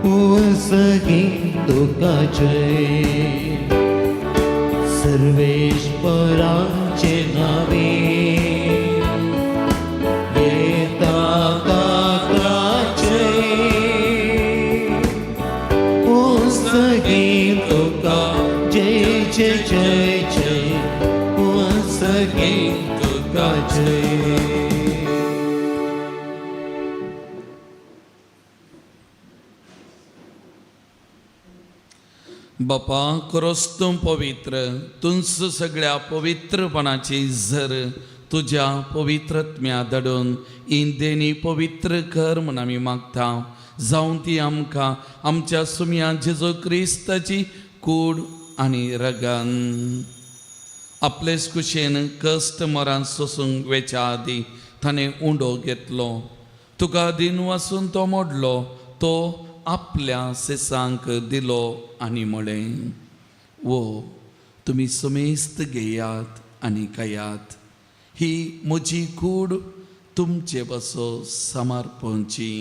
उसगी तुका जय सर्वेश्वराचे नावे येता काकाचे उसगी तुका जय जय जय जय उसगी तुका जय. बापा खरोच तूं पवित्र, तुंच सगळ्या पवित्रपणाची झर तुज्या पवित्रत्म्या धाडून इंदेनी पवित्र कर म्हूण आमी मागता. जावं ती आमकां आमच्या सुम्या जेजू क्रिस्ताची कूड आनी रगन आपलेच कुशेन कश्ट मरान सोसूंक वेच्या आदी ताणें उंडो घेतलो. तुका दिन वाचून तो मोडलो, तो आपल्या सेसांक दिलो आनी म्हळें, वो तुमी समेस्त घेयात आनी खायात, ही म्हजी कूड तुमचे बसो समर्पणची.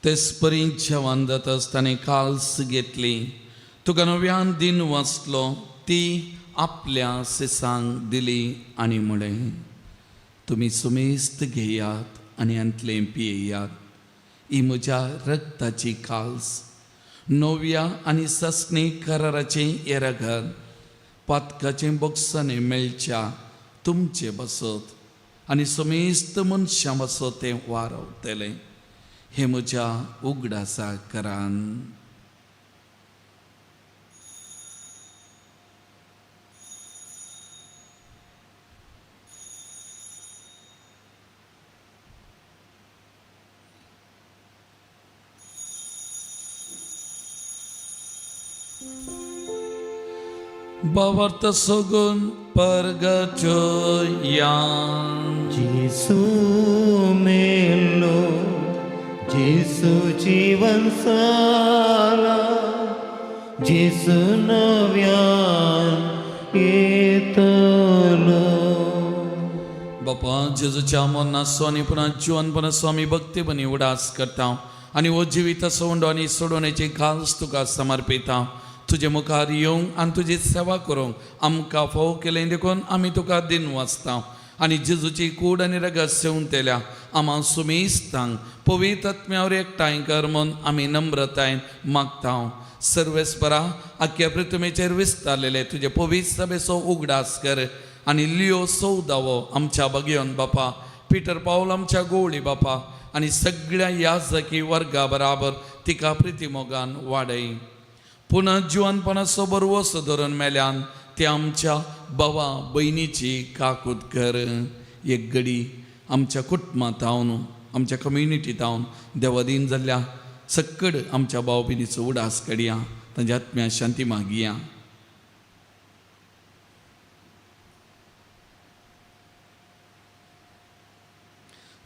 तेचपरी जेवण जाता आसतना काल्स घेतली. तुका नव्यान दिन वाचलो, ती आपल्या सेसांक दिली आनी म्हळें, तुमी सुमेस्त घेयात आनी अंतलें पियेयात, ही म्हज्या रक्ताची काल्स, नव्या आनी सस्ने कराराचें येरागर, पातकाचें बॉक्सांनी मेळच्या तुमचे बसत आनी समेस्त मनशां बसत तें वारवतलें, हे म्हज्या उगडासा करान. बावर्त सोगून परगचोया जेसू मेलो, जेसू जीवन साला, जेसू नव्यान येतलो. बापा जेजूच्या मोन्ना स्वामी पुन्हा जीवनपणा स्वामी भक्तीपणी उडास करता आनी हो जिवीत सोडून आनी सोडोवण्याची काल्स तुका समर्पिता. तुजे मुखार येवंक आनी तुजी सेवा करूंक आमकां फोव केलें देखून आमी तुका दिन वाचता आनी जेजूची कूड आनी रगत सेवन तेल्या आम्हा सुमेस्तांक पवित्र आत्म्यावर एकठांय कर म्हूण आमी नम्रतायेन मागता. सर्वेस्परा आख्या पृथ्वीचेर विस्तारलेले तुजे पवित्र सभेचो उगडास कर आनी लियो सौदावो आमच्या भगियन बापा, पिटर पावल आमच्या गोवळी बापा आनी सगळ्या याजकी वर्गा बराबर तिका प्रितीमोगान वाडय. पुनः जिवनपणाचो बरवस धरून मेल्यान ते आमच्या भावा भयणीची काकूट कर. एक घडी आमच्या कुटुंबांत हांव आमच्या कम्युनिटींत हांव देवादीन जाल्ल्या सक्कड आमच्या भाव भयणीचो उडास काडया, तांच्या आत्म्या शांती मागया.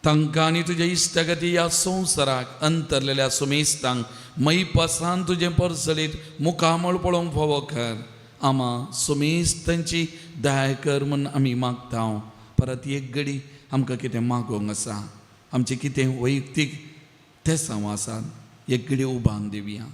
तांकां आनी तुज्या इश्टगती ह्या संवसाराक अंतरलेल्या सुमेस्तांक मै पासान तुजें परसलीत मुखामळ पळोवंक फोव कर. आम्हा सुमेस्तांची दया कर म्हूण आमी मागता. परत एक घडी आमकां कितें मागोवंक आसा, आमचें कितें वैयक्तीक तें सांव आसात, एक घडी उबान दिवया.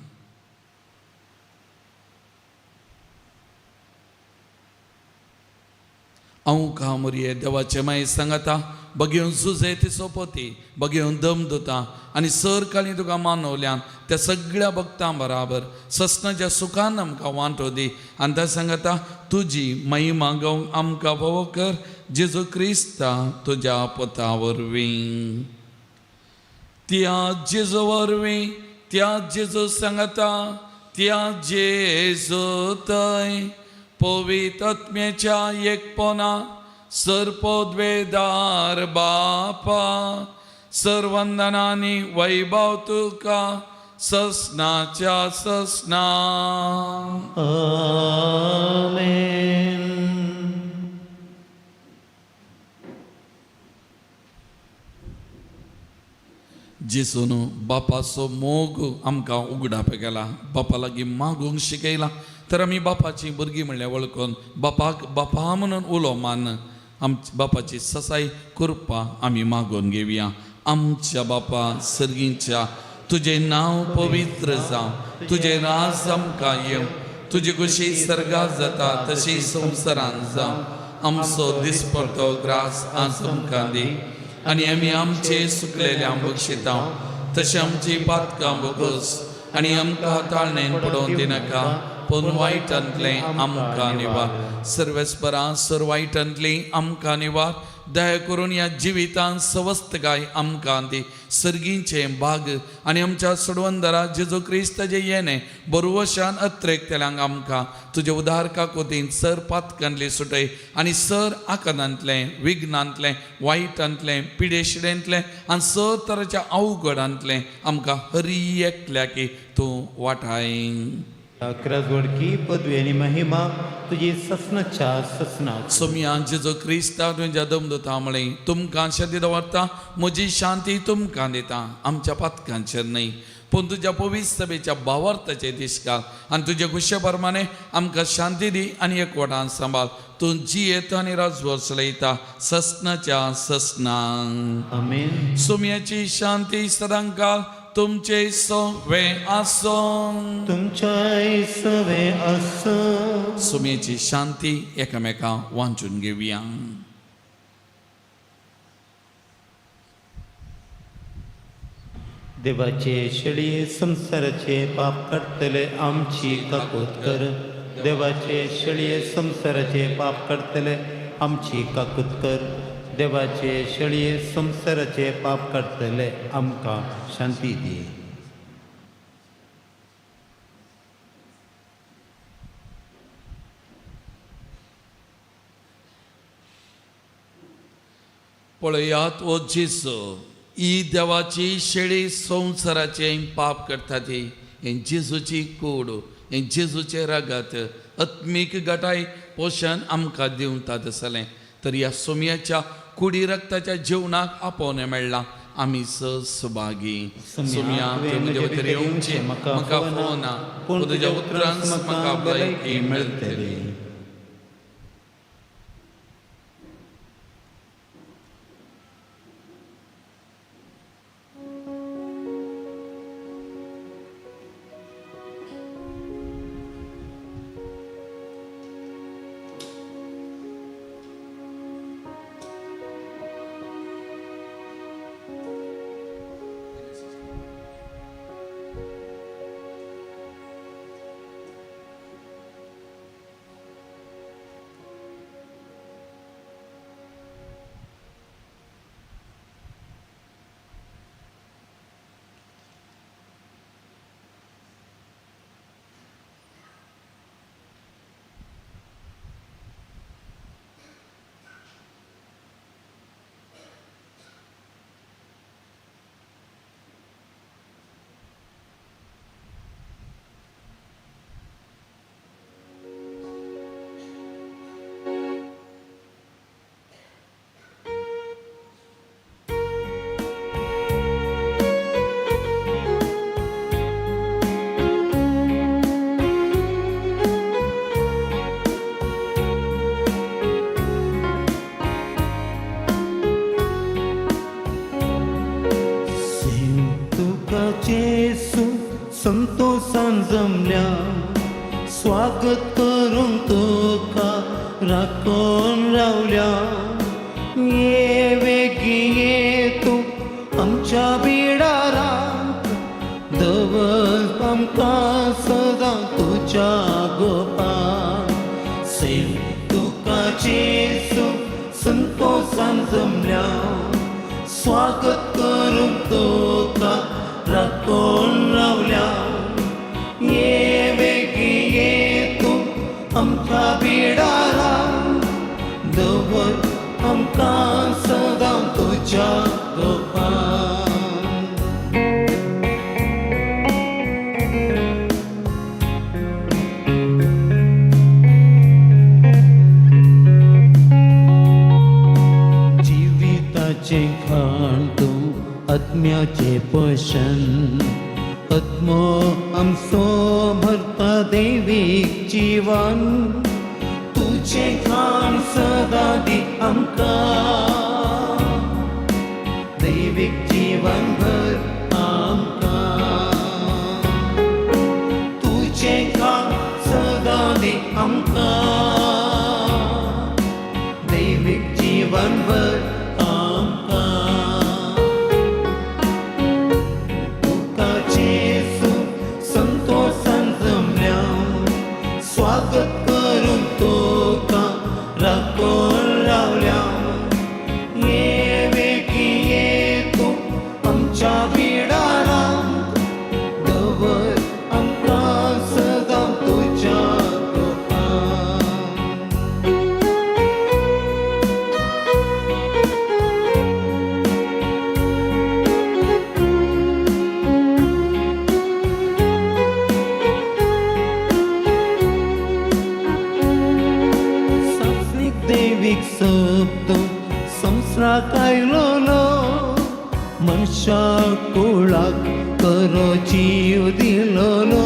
हांव कामुरये देवाचे माये सांगता, बगेवन झुजे ती सोपोती, बगेवन दम दोता आनी सर काळी तुका मानवल्यान त्या सगळ्या भक्तां बराबर ससनाच्या सुखान आमकां वांटो दी आनी त्या सांगता तुजी महिमा गावंक आमकां फोव कर. जेजू क्रिस्ता तुज्या पुता वरवीं, त्या जेजू वरवीं, त्या जेजू सांगता, त्या जेजू थंय पवित्र आत्म्याच्या एकपणा सर्पोद्वेदार बापा, सर्वंदनांनी वैभव तुका ससनाच्या ससना. आमेन. जेसून बापाचो मोग आमकां उगडाप केला, बापा लागीं मागूंक शिकयला. तर आमी बापाची भुरगीं म्हणल्यार वळखून बापाक बापा म्हणून उलो मान बापाची ससाई कृपा आमी मागून घेवया. आमच्या बापा सर्गीच्या, तुझे नांव पवित्र जावं, तुझे राज आमकां येवं, तुजी कुशी सर्गात जाता तशी संवसारांत जावं. आमचो दिसपडटो ग्रास आज आमकां दी, आनी आमी आमचे सुकलेल्यांक बक्षिता तशें आमची पातकां बगस, आनी आमकां ताळणेन पडोवन दिनाका, पूण वायटांतलें आमकां निवार. सर्वेस्परा सर वायटांतली आमकां निवार. दया करून ह्या जिवितांत सवस्तकाय आमकां दी. सर्गीचे भाग आनी आमच्या सोडवंदरा जेजू क्रिस्त जे येणे बरोवशान अत्रेक तेल्यांक आमकां तुजे उदार काकोतीन सर पातकांतली सुटय, आनी सर आकांतांतलें, विघ्नांतलें, वायटांतलें, पिडेशिडेंतलें आनी सर तराच्या अवघडांतलें आमकां हरी एकल्याकी तूं वाटाय. अकरा जोडकी पदवी आणि महिमा तुझी ससनाच्या ससनात. सोम्या जेजो क्रिस्ता तुझ्या दमदता म्हळे तुमकां शांती दवरता, म्हजी शांती तुमकां दिता. आमच्या पातकांचेर न्हय पूण तुज्या पवित्र सभेच्या भावार्थाचे दिसकाल, आनी तुजे खुशे प्रमाणे आमकां शांती दी आनी एकवटान सांबाळ. तूं जी येता आनी राजवर चलयता ससनाच्या ससनांक. आमेन. सोम्याची शांती सदांकाल तुमचे सवे आसो. तुमच्या सवे असो. सोम्याची शांती एकामेकांक वांचून घेवया. देवाचे शेळये संसाराचे पाप करतले आमची काकूत कर. देवाचे शेळये संसाराचे पाप करतले आमची काकूत कर. देवाचे शेळये संसाराचे पाप करतले आमकां शांती दी. पळयात ओ जेजू, ही देवाची शेळी संसाराचे पाप करता ती. हे जेजूची कूड, हे जेजूचे रगत आत्मीक गटाय पोषण आमकां दिवता आसलें. तर ह्या सोम्याच्या कुडी रक्ताच्या जेवणाक आपोवणे मेळ्ळा. आमी सुभागी. सोम्या तूं म्हजे भितर येवचें म्हाका फोना, पूण तुज्या उतरांत म्हाका भलायकी मेळटली. जेसू संतोषान जमल्या स्वागत करून तुका राखून रावल्या. ये वेगी ये तू आमच्या बिडारांत, दवर आमकां सदां तुज्या गोपान. सेव तुका जेसू संतोषान जमल्या स्वागत करून तुका राखून रावल्या. ये वेगी ये तू आमच्या बिडारांत, दवर आमकां सदां तुज्या गोपान. जिविताचें खाण तूं आत्म्याचे पोषण आत्मो आमचो भरता दैवीक जीवन तुझे खाण सदा दी आमकां दैवीक जीवन भर आमकां तुझे खाण सदा दी आमकां दैवीक जीवन भर स्वागत करून तुका राखून लावल्या ये वेगी ये तू आमच्या बिडारांत दवर आमकां सदां तुज्या कृपांत दैवीक सप्त संवसाराक आयलोलो मनशा कुळाक करो जीव दिलोलो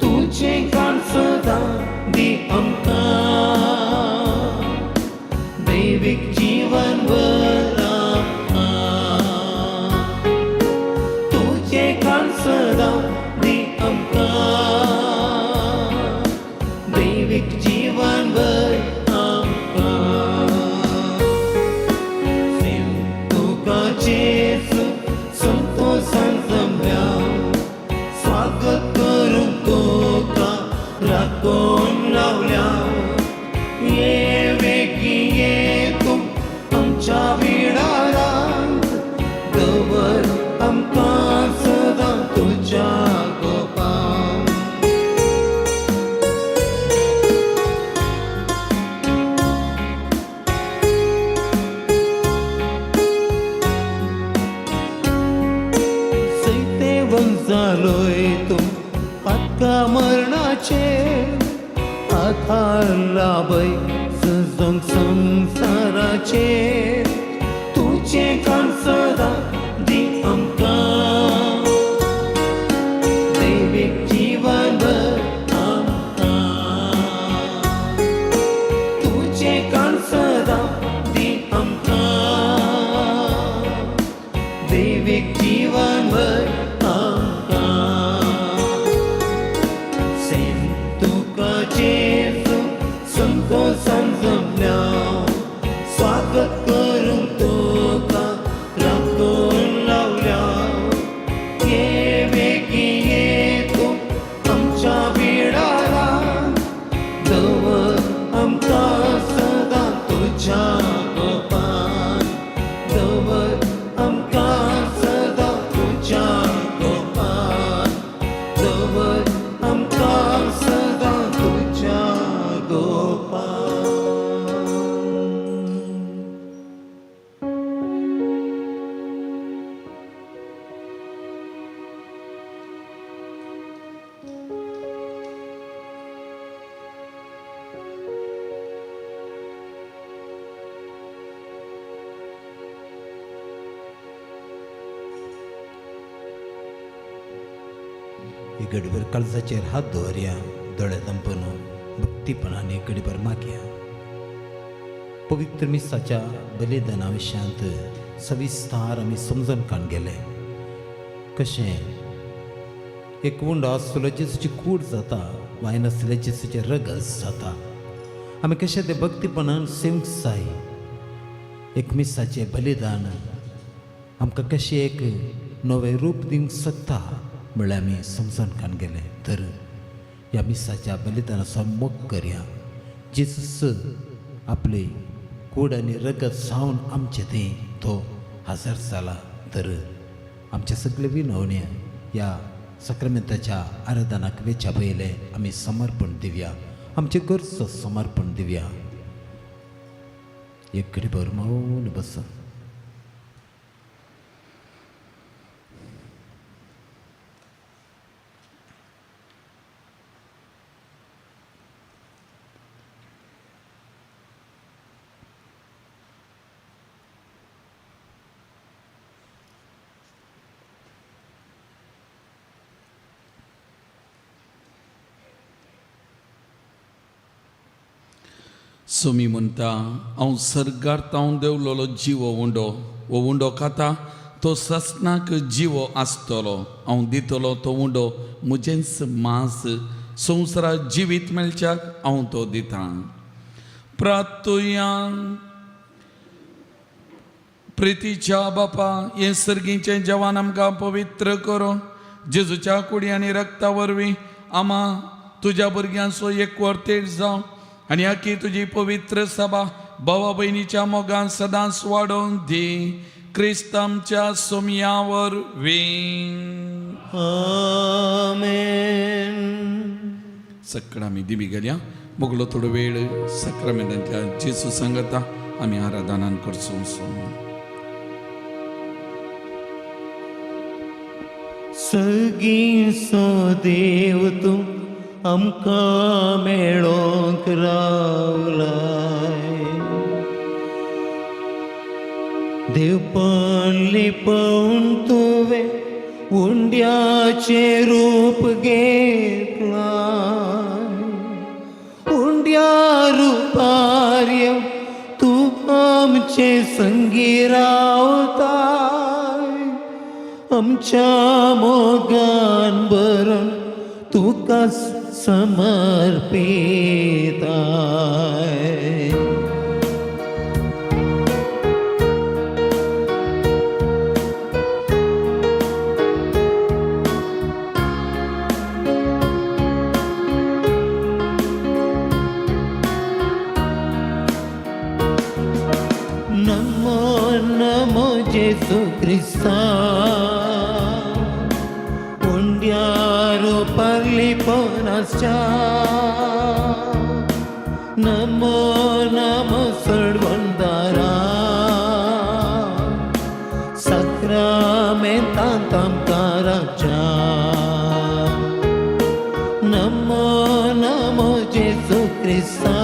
तुझे खाण सदां दी आमकां दैवीक जीवन भर आमकां तुझे खाण सदां दी आमकां दैवीक जीवन भर Jesu, Santo Santamya, स्वागत करून तुका राखून लावल्या ये वेगी ये तू आमच्या बिडारांत दवर आमकां सदां तुज्या गोपांत जालोय तू पातका मरणाचे आधार लाभय सजोंक संसाराचे तुझे खाण सदां दी आमकां दैवीक जीवन भर आमकां तुझे खाण सदां दी आमकां दैवीक जीवन भर संतो संजमल्या स्वागत करून तुका राखून लावल्या ये वेगी ये तू आमच्या बिडारांत दवर आमकां सदां तुज्या गोपांत दवर आमकां सदां तुज्या गोपांत दवर आमकां सदां तुज्या गोपांत एक घडीभर काळजाचेर हात दवरया दोळे दंपन भक्तीपणान एक घडीभर मागया पवित्र मिसाच्या बलिदाना विशयांत सविस्तार आमी समजून काण गेले कशें एक उंडो आसलो जेसूची कूड जाता वायन आसले जेसूचे रगस जाता आमी कशें ते भक्तीपणान सेवंक जाय एक मिसाचें बलिदान आमकां कशें एक नवें रूप दिवंक शकता म्हळ्यार आमी समजून काण गेले तर ह्या मिसाच्या बलिदानाचो मोग करया जेसूस आपली कूड आनी रगत जावन आमचे थंय तो हजर जाला तर आमचे सगळे विनवण्या ह्या सक्रामेंताच्या आराधनाक वेच्या पयले आमी समर्पण दिवया आमचे गरजो समर्पण दिवया एक घडीभर मौन बस सोमी म्हणटा हांव सर्गार्तांव देवलोलो जिवो उंडो खाता तो ससनाक जिवो आसतलो हांव दितलो तो उंडो म्हजेंच मांस संवसाराक जिवीत मेळच्याक हांव तो दितां. प्रार्थुया. प्रितीच्या बापा हे सर्गीचे जवान आमकां पवित्र करो. जेजूच्या कुडी आनी रक्ता वरवीं आमा तुज्या भुरग्यांचो एक वर्तेट जावं आनी आखी तुजी पवित्र सभा भावा भयणीच्या मोगान सदांच वाडोवन दी. क्रिस्त आमच्या सोमया वरवीं. आमेन. सक्कड आमी दिवी गेल्या मोगलो थोडो वेळ सक्रामेंटांच्या जेजू सांगता आमी आराधनान करचो. सगींचो देव तूं आमकां मेळोंक रावलाय. देवपण लिपोवन तुवें उंड्याचे रूप घेतलाय. उंड्या रुपार्य तूं आमचे संगी रावताय. आमच्या मोगान बरोवन तुका समर्पिताय. नमो नमो जेसू क्रिस्ता उंड्यारो परली पोनाच्या. नमो नमो सडवंदारा सक्रामेंतांत आमकां रावच्या. नमो नमो जेसू क्रिस्ता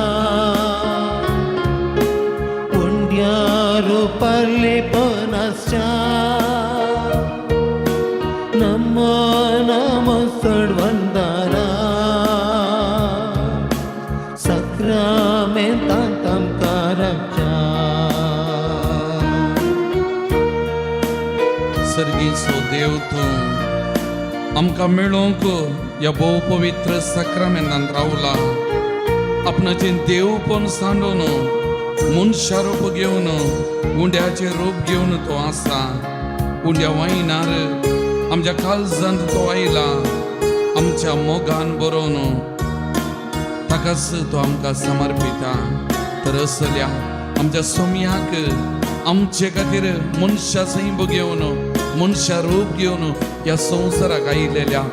उंड्यारो परली पोनाच्या. नमो नमो सडवंदारा सक्रामेंतांत आमकां रावच्या. सर्गीचो देव तूं आमकां मेळोवंक ह्या भोव पवित्र सक्रामेंतांत रावला. आपणाचें देवपण सांडून मनशा रूप घेवन उंड्याचें रूप घेवन तो आसा. उंड्या वायनार आमच्या काळजांत तो आयला. आमच्या मोगान बरोवन ताकाच तो आमकां समर्पिता. तर असल्या आमच्या सोमयाक आमचे खातीर मनशा सैम घेवन मनशा रूप घेवन ह्या संवसाराक आयिल्ल्या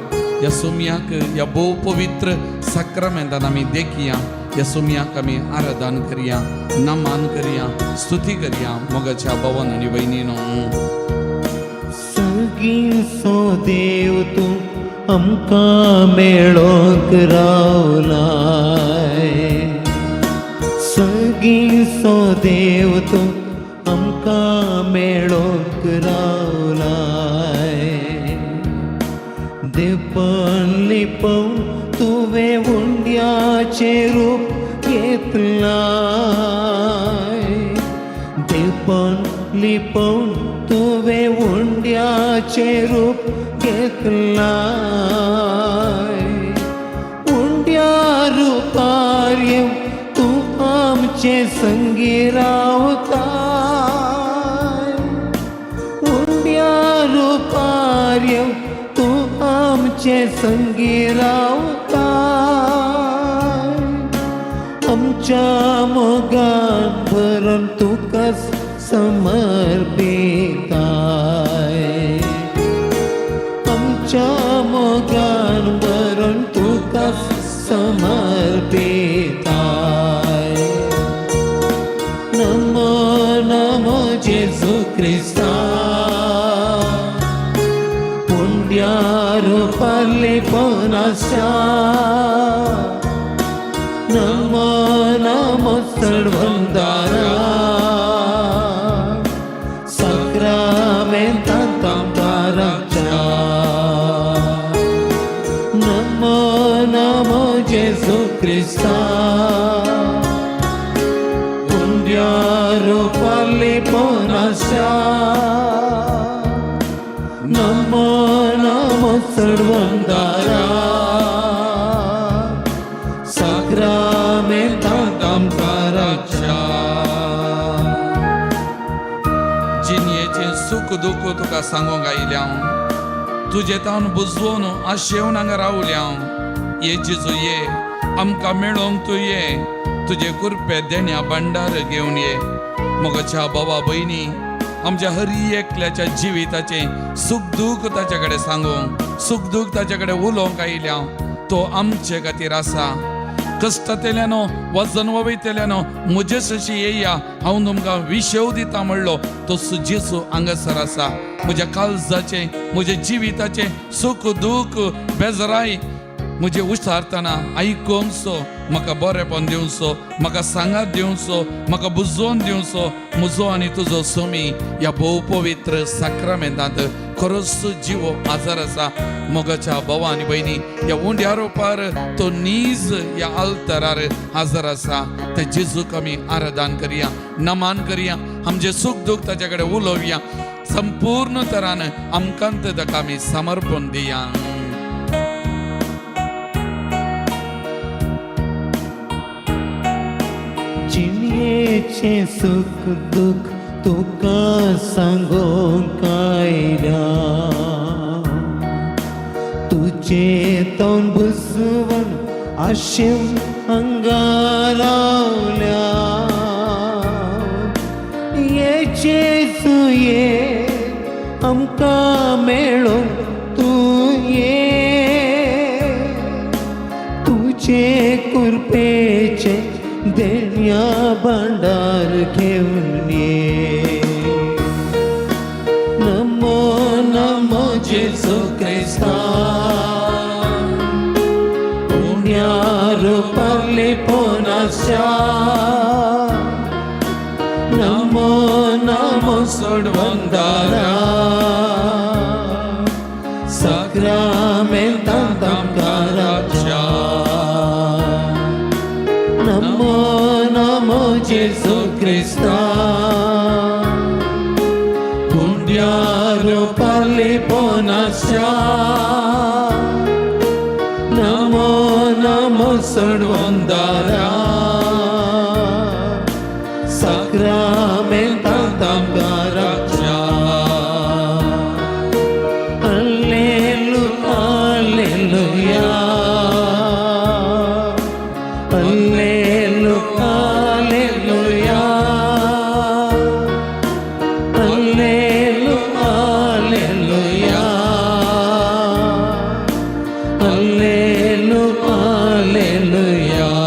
ह्या सोमयाक ह्या भोव पवित्र सक्रामेंतान आमी देखया. ह्या सोमयाक आमी आराधन करया, नमन करया, स्तुती करया मोगाच्या भावान आनी भयणीनो. सगींचो देव तूं आमकां मेळोंक रावलाय. सगींचो देव तूं आमकां मेळोंक रावलाय. देवपण लिपोवन तुवें उंड्याचे रूप घेतलाय. देवपण लिपोवन तुवें उंड्याचे रूप घेतलाय. उंड्या रुपार्य तूं आमचे संगी रावताय. उंड्या रुपार्य तूं आमचे संगी रावताय. आमच्या मोगान भरून तुका समर्पिताय. आमच्या मोगान भरून तुका समर्पिताय. नमो नमो जेजू क्रिस्ता उंड्यारो परली पोनाच्या. नमो नमो सडवंदारा सक्रामेंतांत आमकां रावच्या. नमो नमो जेजू क्रिस्ता परलेपणाच्या नमो नमो सर्वंदारा साक्रामेंतांत आमकां रक्षा. जिणयेचें सुख दुख तुका सांगूंक आयिल्लें हांव, तुजे तावन बुजवून आशेवन हांगा रावलें हांव. ये जेजू ये, आमकां मेळोवंक तूं ये, तुजे कुरपे देण्या भांडार घेवन ये. मोगाच्या बाबा भयणी, आमच्या हर एकल्याच्या जिविताचे सुख दुख ताचे कडेन सांगूंक, सुख दुख ताचे कडेन उलोवंक आयिल्लें हांव. तो आमचे खातीर आसा. कश्टांतल्यानो वजन वयतल्यानो म्हजेशी येया, हांव तुमकां विशेव दिता म्हणलो तो जेजू हांगासर आसा. म्हज्या काळजाचे, म्हज्या जिविताचे सुख दुख बेजराय म्हजे उसारतना आयकोंकसो, म्हाका बरेपण दिवचो, म्हाका सांगात दिवचो, म्हाका बुजोवन दिवचो. म्हजो आनी तुजो सोमी ह्या भोव पवित्र साक्रामेंतांत खरोच जिवो आजार आसा. मोगाच्या भावा आनी भयणी, ह्या उंड्या रोपार तो नीज ह्या आल्तरार हाजर आसा. ते जेजूक आमी आराधन करया, नमान करया, आमचे सुख दुख ताचे कडेन उलोवया. संपूर्ण तरान आमकांत ताका आमी समर्पण दिया. जिणयेचे सुख दुख तुका सांगोंक आयल्या, तुजे तोंड बुजवून आशेन हांगा रावल्या. ये जेजू ये, आमकां मेळोवंक तूं ये, तुजे कुरपेचे देण्या भांडार घेवन ये. नमो नमो जेजू क्रिस्ता, पुण्यार परलेपणाच्या नमो नमो सोडवंदारा साक्रामेंतांत आमकां रक्षा. नमो नमो जेजू क्रिस्ता, पुण्यार परलेपणाच्या नमो नमो सोडवंदारा साक्रामेंतांत आमकां रक्षा. Alleluia, Alleluia, Alleluia, Alleluia, Alleluia, Alleluia, Alleluia,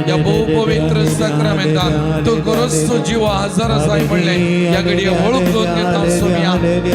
या बहुपवित्र साक्रामेंतांत तू खरोच जीव हजर आसाय म्हणले या घडये वळखून घेता सोम्या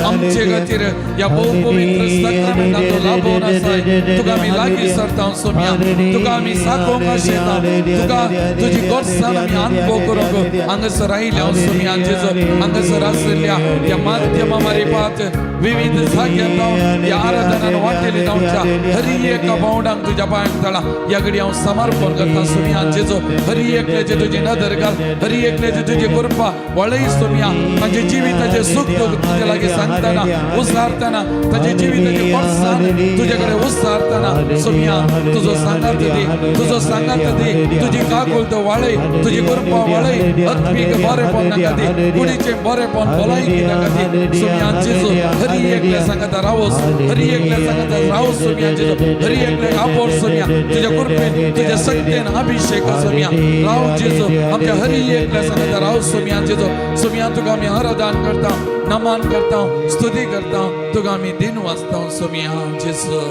आमचे खातीर या बहुपवित्र साक्रामेंतांत लाभून आसाय तुका आमी लागीं सरता सोम्या तुका आमी साकोंक आशेता तुका तुजी गोडसाण आमी अनुभव करूंक हांगासर आयल्या सोम्या जेजो हांगासर आसल्या या माध्यमा मारिफात विविध जाग्यार जावन या आराधनान वाटेले जावच्या हर एका भावंडांक तुज्या पांयाक तळा या घडी हांव समर्पण करता सोम्या जेजो हर एकल्याचे तुजी नदर घाल हर एकल्याचे तुजी कृपा वळय सोम्या ताचे जिविताचे सुख दुख तुजे लागीं सांगतना उसारतना ताचे जिविताचे गोडसाण तुजे कडेन उसारतना सोम्या तुजो सांगात दी तुजो सांगात दी तुजी काकूळत वळय तुजी कृपा वळय आत्मीक बरेपण नाका दी कुडीचे बरेपण भलायकी नाका दी सोम्या जेजो हर एकल्या सांगता रावोस हर एकल्या सांगता रावोस सोम्या जेजो हर एकल्या आपोर सोम्या तुज्या कृपेन तुज्या शक्तीन अभिषेक सोम्या राव जेजो आमच्या हर एकल्या सांगता राव सोम्या जेजो सोम्या तुका आमी आराधन करता नमन करता स्तुती करता तुका आमी दिन वाजता सोम्या जेजो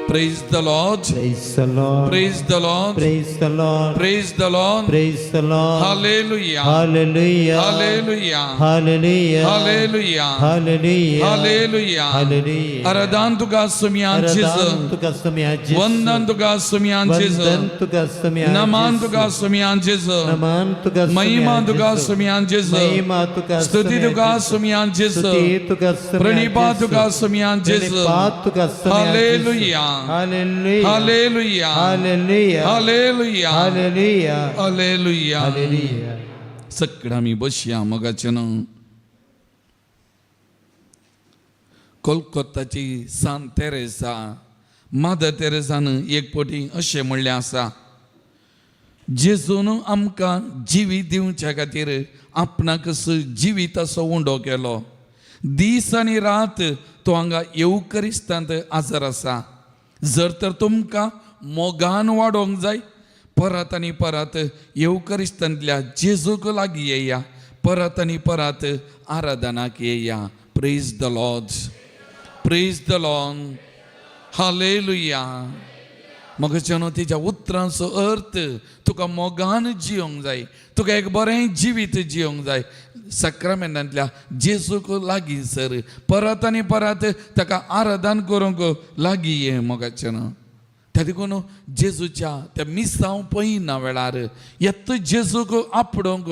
Praise the Lord. Praise the Lord. Praise the Lord. Praise the Lord. Praise the Lord. Praise the Lord. Hallelujah. Hallelujah. Hallelujah. Hallelujah. Hallelujah. Hallelujah. Hallelujah. Hallelujah. Aradan tuka sumyan Aradan Jesus. tuka sumyan Jesus. Vandan tuka sumyan Jesus. Vandan tuka sumyan Naman Jesus. tuka sumyan Jesus. Naman tuka Mahima sumyan tuka Jesus. sumyan Jesus. Mahima tuka Stuti sumyan tuka Jesus. sumyan Jesus. Stuti tuka sumyan Pranipa Jesus. tuka sumyan Jesus. Pranipa tuka sumyan Hallelujah. Jesus. Hallelujah. Hallelujah. Hallelujah. Hallelujah. Hallelujah. Hallelujah. Hallelujah. सगळं आम्ही बसया मगाच्यान कोलकाताची सांत Theresa मादर तेरेसान एक पोटी अशें म्हणलें आसा जेजून आमकां जिवीत दिवच्या खातीर आपणाकच जिवीत असो उंडो केलो दीस आनी रात तो हांगा येवकरिस्तांत आजर आसा जर तर तुमकां मोगान वाडोवंक जाय परत आनी परत येवकरिस्तांतल्या जेजूक लागीं येया परत आनी परत आराधनाक येया praise the Lord praise the Lord hallelujah मगच्यान तेच्या उतरांचो अर्थ तुका मोगान जियोंक जाय तुका एक बरें जिवीत जियोंक जाय सक्रामेंटांतल्या जेजूक लागीं सर परत आनी परत ताका आराधन करूंक लागीं ये मोगाच्यान त्या देखून जेजूच्या त्या मिसांव पळयना वेळार येत जेजूक आपडोवंक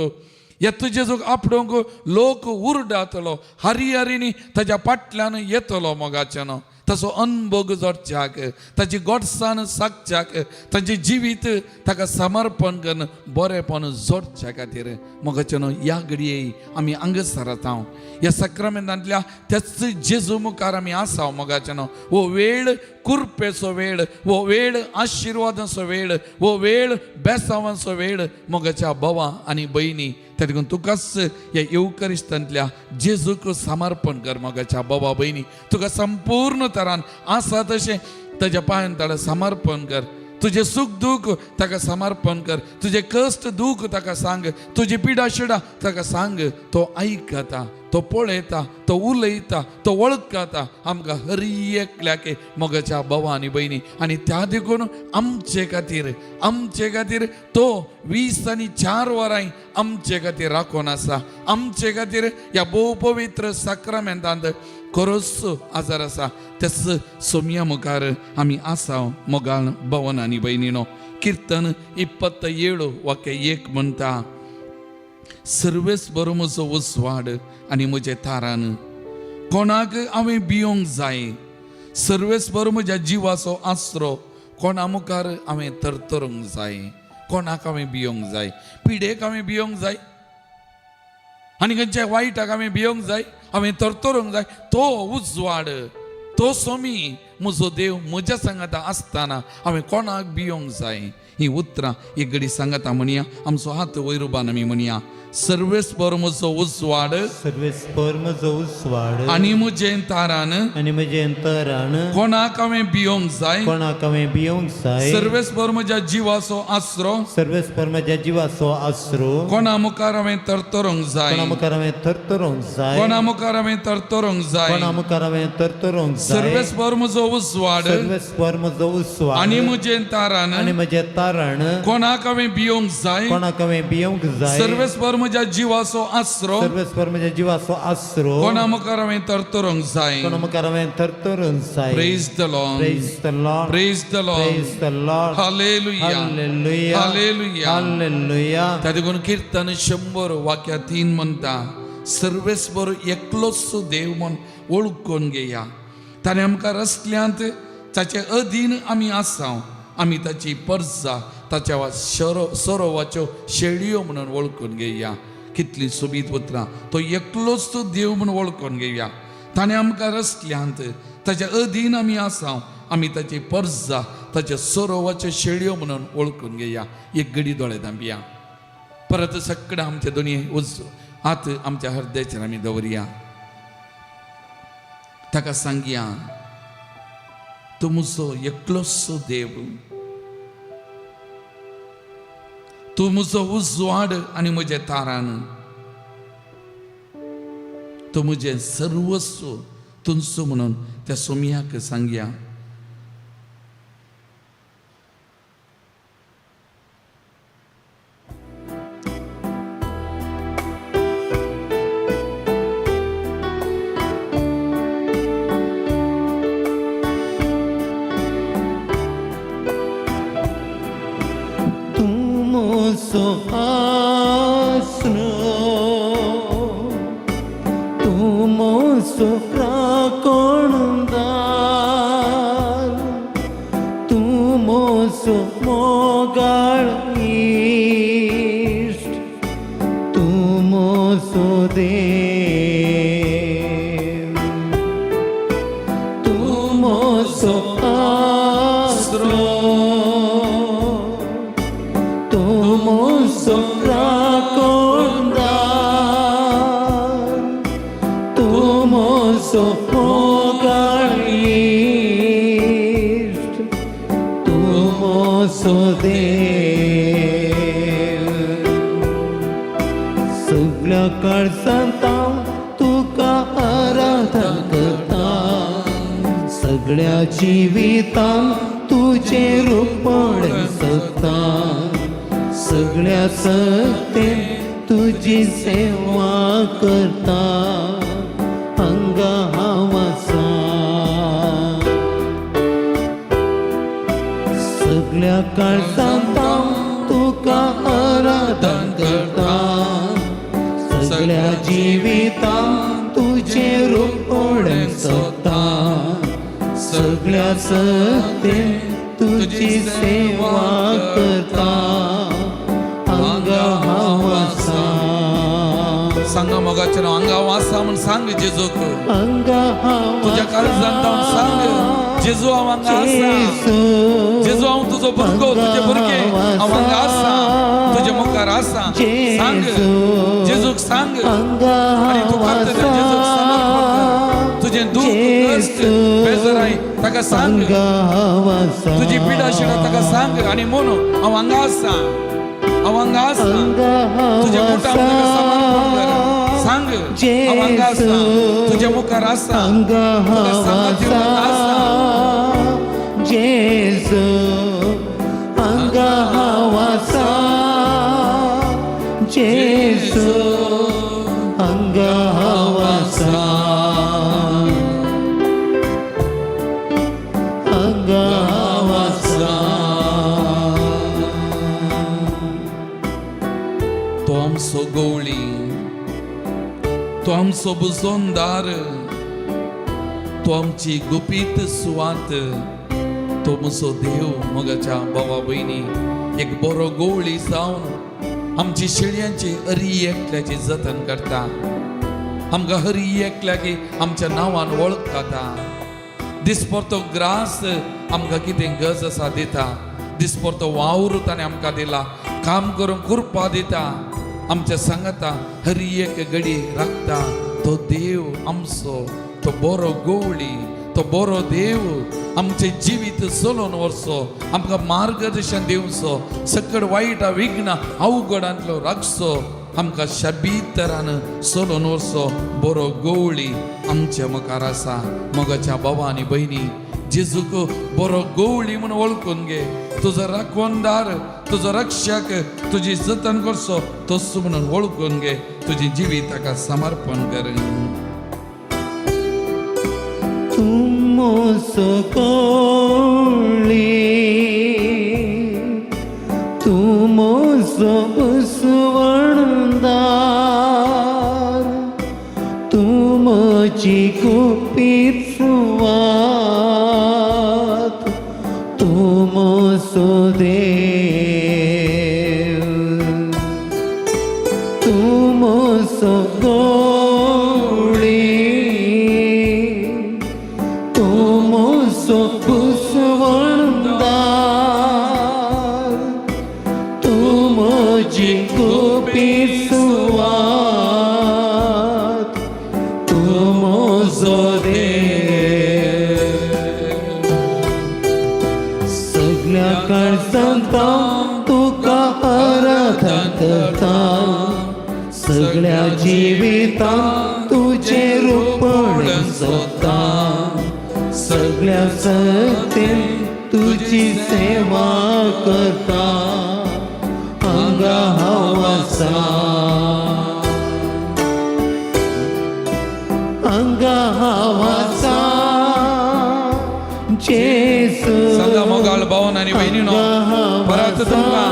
लोक उरडातलो हरी हरीनी ताच्या फाटल्यान येतलो मोगाच्यान ताचो अनुभव जोडच्याक ताची गोडसाण सागच्याक ताचें जिवीत ताका समर्पण करून बरेपण जोडच्या खातीर मोगाच्यान ह्या घडये आमी हांगासर आसा ह्या सक्रामेंतांतल्या त्याच जेजू मुखार आमी आसा मोगाच्यान हो वेळ कुरपेचो वेळ हो वेळ आशिर्वादाचो वेळ हो वेळ बेसांवाचो वेळ मोगाच्या भावा आनी भयणी त्या देखून तुकाच ह्या येवकरिस्तांतल्या जेजूक समर्पण कर मोगाच्या भावा भयणी तुका संपूर्ण तरान आसा तशें ताच्या पांयान ताळा समर्पण कर तुझे सुख दुख ताका समर्पण कर तुझे कश्ट दुख ताका सांग तुझी पिडा शिडा ताका सांग तो आयकता तो पळयता तो उलयता तो वळखता आमकां हर एकल्याक मोगाच्या भावा आनी भयणी आनी त्या देखून आमचे खातीर तो 20 आनी 4 वरां आमचे खातीर राखून आसा आमचे खातीर ह्या भोव पवित्र सक्रामेंतांत खरोच आजार आसा तेच सोमया मुखार आमी आसा मोगाळ भवन आनी भयणीनो किर्तन 27 वाक्य 1 म्हणटा सर्वेस बरो म्हजो उसवाड आनी म्हजे तारान कोणाक हांवें भियोंक जाय सर्वेस बरो म्हज्या जिवाचो आसरो कोणा मुखार हांवें तरतरूंक जाय कोणाक हांवें भियोंक जाय पिडेक हांवें भियोंक जाय आनी खंयच्या वायटाक हांवें भियोंक जाय हांवें तरतरूंक जाय तो उजवाड तो सोमी म्हजो देव म्हज्या सांगाता आसतना हांवें कोणाक भियोंक जाय ही उतरां एक घडी सांगाता म्हणया आमचो हात वयर उबान आमी म्हणया सर्वेस्पर म्हजो उजवाड सर्वेस्पर म्हजो उजवाड आनी म्हजें तारान आनी म्हजें तरान कोणाक हांवें भियोंक जाय कोणाक हांवें भियोंक जाय सर्वेस्पर म्हज्या जिवाचो आसरो सर्वेस्पर म्हज्या जिवाचो आसरो कोणा मुखार हांवें तरतरूंक जाय कोणा मुखार हांवें तरतरूंक जाय कोणा मुखार हांवें तरतरूंक जाय कोणा मुखार हांवें तरतरूंक जाय सर्वेस्पर म्हजो उजवाड सर्वेस्पर म्हजो उजवाड आनी म्हजें तारान आनी म्हजें तारण कोणाक हांवें भियोंक जाय कोणाक हांवें भियोंक जाय सर्वेस्पर म्हज्या जिवाचो आसरो सर्वेस्पर म्हज्या जिवाचो आसरो कोणा मुखार हांवें तरतरूंक जाय कोणा मुखार हांवें तरतरूंक जाय praise the Lord Praise the Lord. Praise the Lord Praise the Lord. Hallelujah Hallelujah. Hallelujah Hallelujah. त्या देखून कीर्तन 100 वाक्या 3 म्हणटा सर्वेस्पर एकलोच देव म्हूण वळखून घेया ताणें आमकां रचल्यांत ताचे अधीन आमी आसा आमी ताची परजा ताच्या सरोवाच्यो शेळयो म्हणून वळखून घेया कितली सोबीत उतरां तो एकलोच देव म्हणून वळखून घेया ताणें आमकां रचल्यांत ताच्या अधीन आमी आसा आमी ताची परजा ताच्या सरोवाच्यो शेळयो म्हणून वळखून घेया एक घडी दोळे धांपिया परत सगळें आमचे दोनी हात आमच्या हृदयाचेर आमी दवरया ताका सांगया तूं म्हजो एकलोच देव तूं म्हजो उजवाड आनी म्हजें तारान तूं म्हजें सर्वस्व तुमचो म्हणून त्या सोमयाक सांगया asno tumoso rakondar tumoso mogal ist tumoso dev tumoso astro tumoso rakondar tumoso mogal ist tumoso dev सगळ्या काळजांता तुका आराधना करता सगळ्या जिवितां तुझे रूपण सत्ता सगळ्या सत्तेन तुझी सेवा करता अंगा हावासा सगळ्या काळजांता तुका आराधना करता सगळ्या जिवितां तुझे रूपण सत्ता सगळ्या सत्तेन तुझी सेवा करता अंगा हावासा सांगा मोगाचे नाव अंगा वासा म्हणून सांग जेजूक अंगा हावासा तुझ्या काळजांत सांग जेजू हांव हांगा आसा जेजू हांव तुजो भुरगो तुजे भुरगे हांव हांगा आसा तुजे मुखार आसा सांग जेजूक सांग आनी तूं करता तें जेजूक समर्पण कर तुजें दुख कश्ट बेजाराय ताका सांग तुजी पिडा शिडा ताका सांग आनी म्हणू हांव हांगा आसा हांव हांगा आसा तुज्या मुठार ताका समर्पण कर सांग हांव हांगा आसा तुज्या मुखार आसा तुका सांगत येवंक आसा जेजू अंगा हावासा जेजू अंगा हावासा अंगा हावासा तो आमचो गवळी तो आमचो बुजोनदार तो आमची गुपीत सुवात तो म्हजो देव मोगाच्या भावा भयणी एक बरो गवळी जावन आमची शेळयांची हरी एकल्याची जतन करता आमकां हरी एकल्याकी आमच्या नांवान वळखता दिसपरतो ग्रास आमकां कितें गरज आसा दिता दिसपरतो वावर ताणें आमकां दिला काम करून कुरपा दिता आमच्या सांगता हरी एक घडी राखता तो देव आमचो तो बरो गवळी तो बरो देव आमचे जिवीत चलोवन व्हरचो आमकां मार्गदर्शन दिवचो सकड वायट विघ्न अवघडांतलो राखचो आमकां शाबीत तरान चलोवन व्हरचो बरो गवळी आमच्या मुखार आसा मोगाच्या भावा आनी भयणी जेजूक बरो गवळी म्हूण वळखून घे तुजो राखणदार तुजो रक्षक तुजी जतन करचो तोच म्हणून वळखून घे तुजी जिवीत ताका समर्पण कर तुमोसो गवळी तुमोसो बुसवणदार तुमची गुपीत सुवात तुमोसो देव तुमोसो गवळी तुमोसो बुसवणदार तुमची गुपीत सुवात तुमोसो देव सगळ्या काळजांता तुका आराधना करता सगळ्या जिवितांत तुझे रूपण सोदता सगळ्या सत्तेन तुझी सेवा करता अंगा हावासा अंगा हावासा जेसू सांगा मोगाळ भावन आनी बहिणीनो परत तुमकां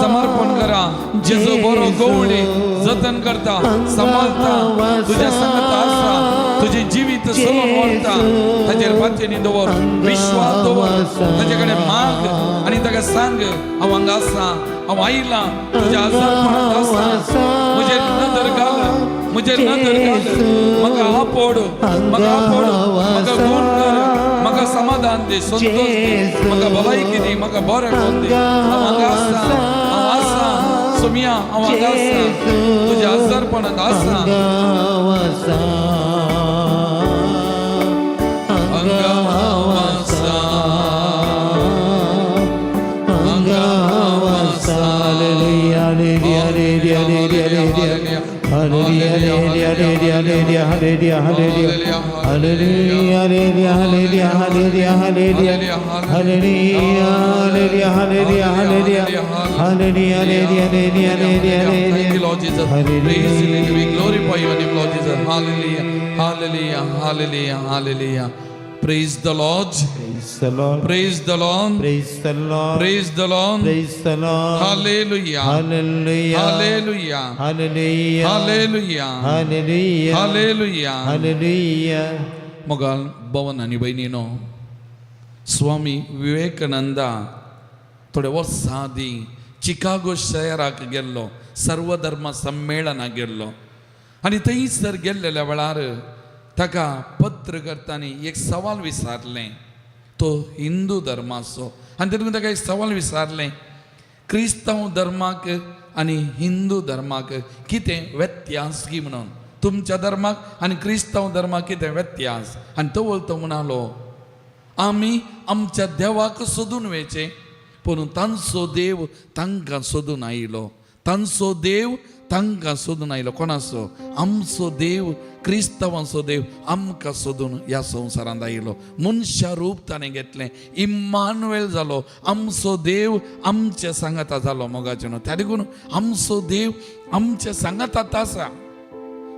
समर्पण करा. जेजू बरो गवळी जतन करता, सांभाळता, तुझ्या संगत आसा, तुझे जीवित सोलून व्हरता. ताचेर पातयेनी दवर, विश्वास दवर, ताचे माग आणि ताका सांग हांव हांगा आसा, हांव आयला, तुझ्या आजारपणांत आसा, म्हजेर नदर घाल, म्हजेर नदर घाल, म्हाका आपड, म्हाका गुण कर, म्हाका समाधान दे, संतोष दे, म्हाका भलायकी दी, म्हाका बरेपण दे. हांव हांगा आसा, सोमिया हांव हांगा आसा, तुझ्या आजारपणांत आसा, Praise the Lord. Praise the Lord. Praise the Lord. Praise the Lord. Praise the Lord. Praise the Lord. Hallelujah. Hallelujah. Hallelujah. Hallelujah. Hallelujah. Hallelujah. Hallelujah. Hallelujah. मोगाल भवन आणि बहिणीनो, स्वामी विवेकानंदा थोडे वर्सां आदी चिकागो शहराक गेल्लो, सर्वधर्म संमेलनाक गेल्लो आनी थंयसर गेल्लेल्या वेळार ताका पत्रकर्त्यांनी एक सवाल विचारलें. तो हिंदू धर्माचो आनी तेतून ताका एक सवाल विचारलें, क्रिस्तांव धर्माक आनी हिंदू धर्माक कितें व्यत्यास की म्हणून, तुमच्या धर्माक आनी क्रिस्तांव धर्माक कितें व्यत्यास. आनी तो वळतो म्हणालो, आमी आमच्या देवाक सोदून वयचे, पूण तांचो देव तांकां सोदून आयलो. तांचो देव तांकां सोदून आयलो. कोणाचो? आमचो देव, क्रिस्तांवांचो देव आमकां सोदून ह्या संवसारांत आयलो. मनशा रूप ताणें घेतलें, इम्मानुएल जालो. आमचो देव आमच्या सांगाता जालो मोगाचे न्हू. त्या देखून आमचो देव आमच्या सांगातात आसा.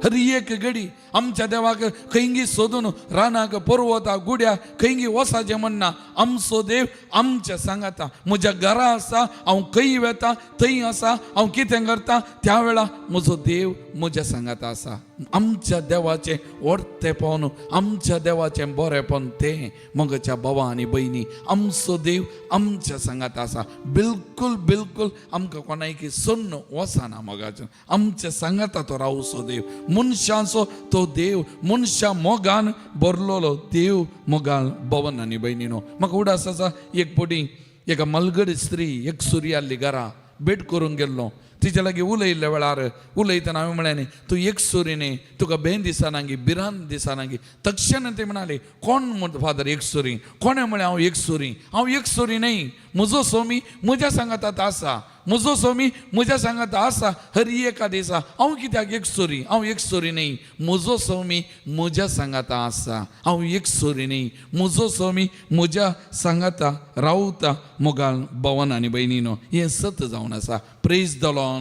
हर एक घडी आमच्या देवाक खंयी सोदून रानाक, पर्वता, गुड्या खंयी वसाचें म्हणना. आमचो देव आमच्या सांगाता. म्हज्या घरा आसा, हांव खंय वेता थंय आसा, हांव कितें करता त्या वेळा म्हजो देव म्हज्या सांगाता आसा. आमच्या देवाचें व्हडतेपण, आमच्या देवाचें बरेपण तें मोगाच्या भावा आनी भयणी, आमचो देव आमच्या सांगाता आसा. बिलकुल बिलकुल आमकां कोणायकी सोन्न वचना मोगाचें. आमच्या सांगाता तो रावचो देव, मनशांचो तो देव, मनशा मोगान भरलोलो देव मोगाल भवन आनी भयणीनो. म्हाका उडास आसा, एक पोटी एका मलगड स्त्री एक सुरी आल्ली घरा भेट करूंक गेल्लो. तिच्या लागीं उलयल्ल्या वेळार उलयतना हांवें म्हळें, तूं एक सुरी न्ही, तुका बेन दिसानागी, बिरान दिसानागी. तक्षण ते म्हणाले, कोण म्हणटा फादर एक सुरी? कोणें म्हळें हांव एक सुरी? हांव एक सुरी न्ही, म्हजो स्वामी म्हज्या सांगातात आसा, म्हजो स्वामी म्हज्या सांगात आसा. हर एका दिसा हांव कित्याक एक सुरी? हांव एक सुरी न्ही, म्हजो स्वामी म्हज्या सांगाता आसा. हांव एक सुरी न्ही, म्हजो स्वामी म्हज्या सांगाता रावता मोगाल भवन आनी भयणीनो. हें सत जावन आसा. Praise the Lord.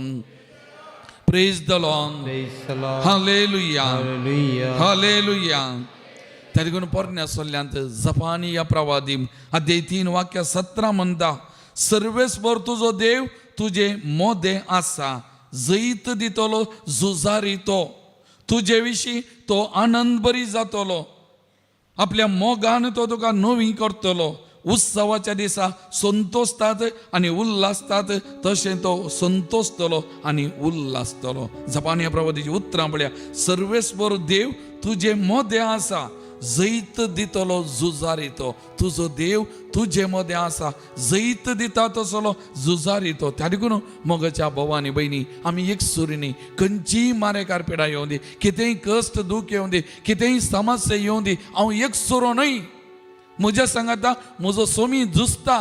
Praise the Lord. Praise the Lord. Hallelujah. Hallelujah. Hallelujah. त्या देखून पोरण्या सोल्ल्यांत जपानी या प्रवादी अध्याय 3 वाक्य 17 म्हणटा, सर्वेस्वर तुजो देव तुझे मोदे आसा, जैत दितलो झुजारी तो, तुजे विशीं तो आनंद बरी जातलो, आपल्या मोगान तो तुका नवी करतलो. उत्सवाच्या दिसा संतोषतात आणि उल्हासतात, तशें तो संतोषतलो आणि उल्हासतलो. जपानी प्रवादीची उतरां पळया. सर्वेस्वर देव तुजे मोदे आसा, जैत दितलो झुजारितो. तुजो देव तुजे मदें आसा, जैत दिता तसलो झुजारितो. त्या देखून मोगाच्या भवानी बहिणी, आमी एक सुरी न्ही. खंयचीय मारेकार पिडा येवं दी, कितेंय कश्ट दूख येवं दी, कितेंय समस्या येवं दी, हांव एक सुरो न्हय. म्हज्या सांगाता म्हजो स्वामी झुजता,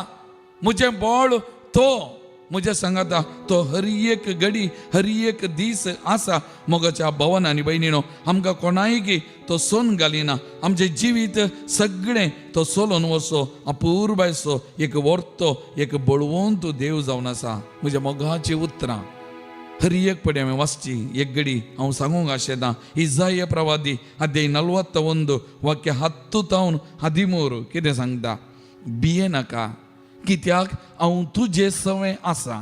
म्हजें बळ तो म्हज्या सांगाता तो हर एक घडी, हर एक दीस आसा. मोगाच्या भवन आनी भयणीनो, आमकां कोणायकी तो सोन घालिना. आमचें जिवीत सगळें तो सोलोन वचो अपूर्वायसो एक वर्तो, एक बळवंत देव जावन आसा. म्हज्या मोगाची उतरां हर एक पडी हांवें वाचची. एक घडी हांव सांगूंक आशेना. इसाया प्रवादी अध्याय 41 वाक्य 10 ते 13 कितें सांगता? भिये नाका, कित्याक हांव तुजे सवय आसा.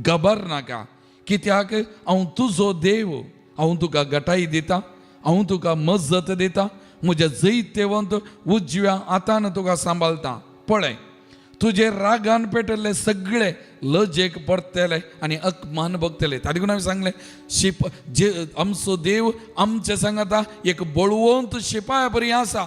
घबरनाका, कित्याक हांव तुजो देव. हांव तुका घटाई दिता, हांव तुका मजत दिता, म्हज्या जैत्यवंत उजव्या हातान तुका सांबाळटा. पळय, तुजे रागान पेटल्ले सगळे लजेक पडटले आनी अकमान बगतले. तारीकून हांवें सांगलें, आमचो देव आमचे सांगता एक बळवंत शिपाया बरी आसा.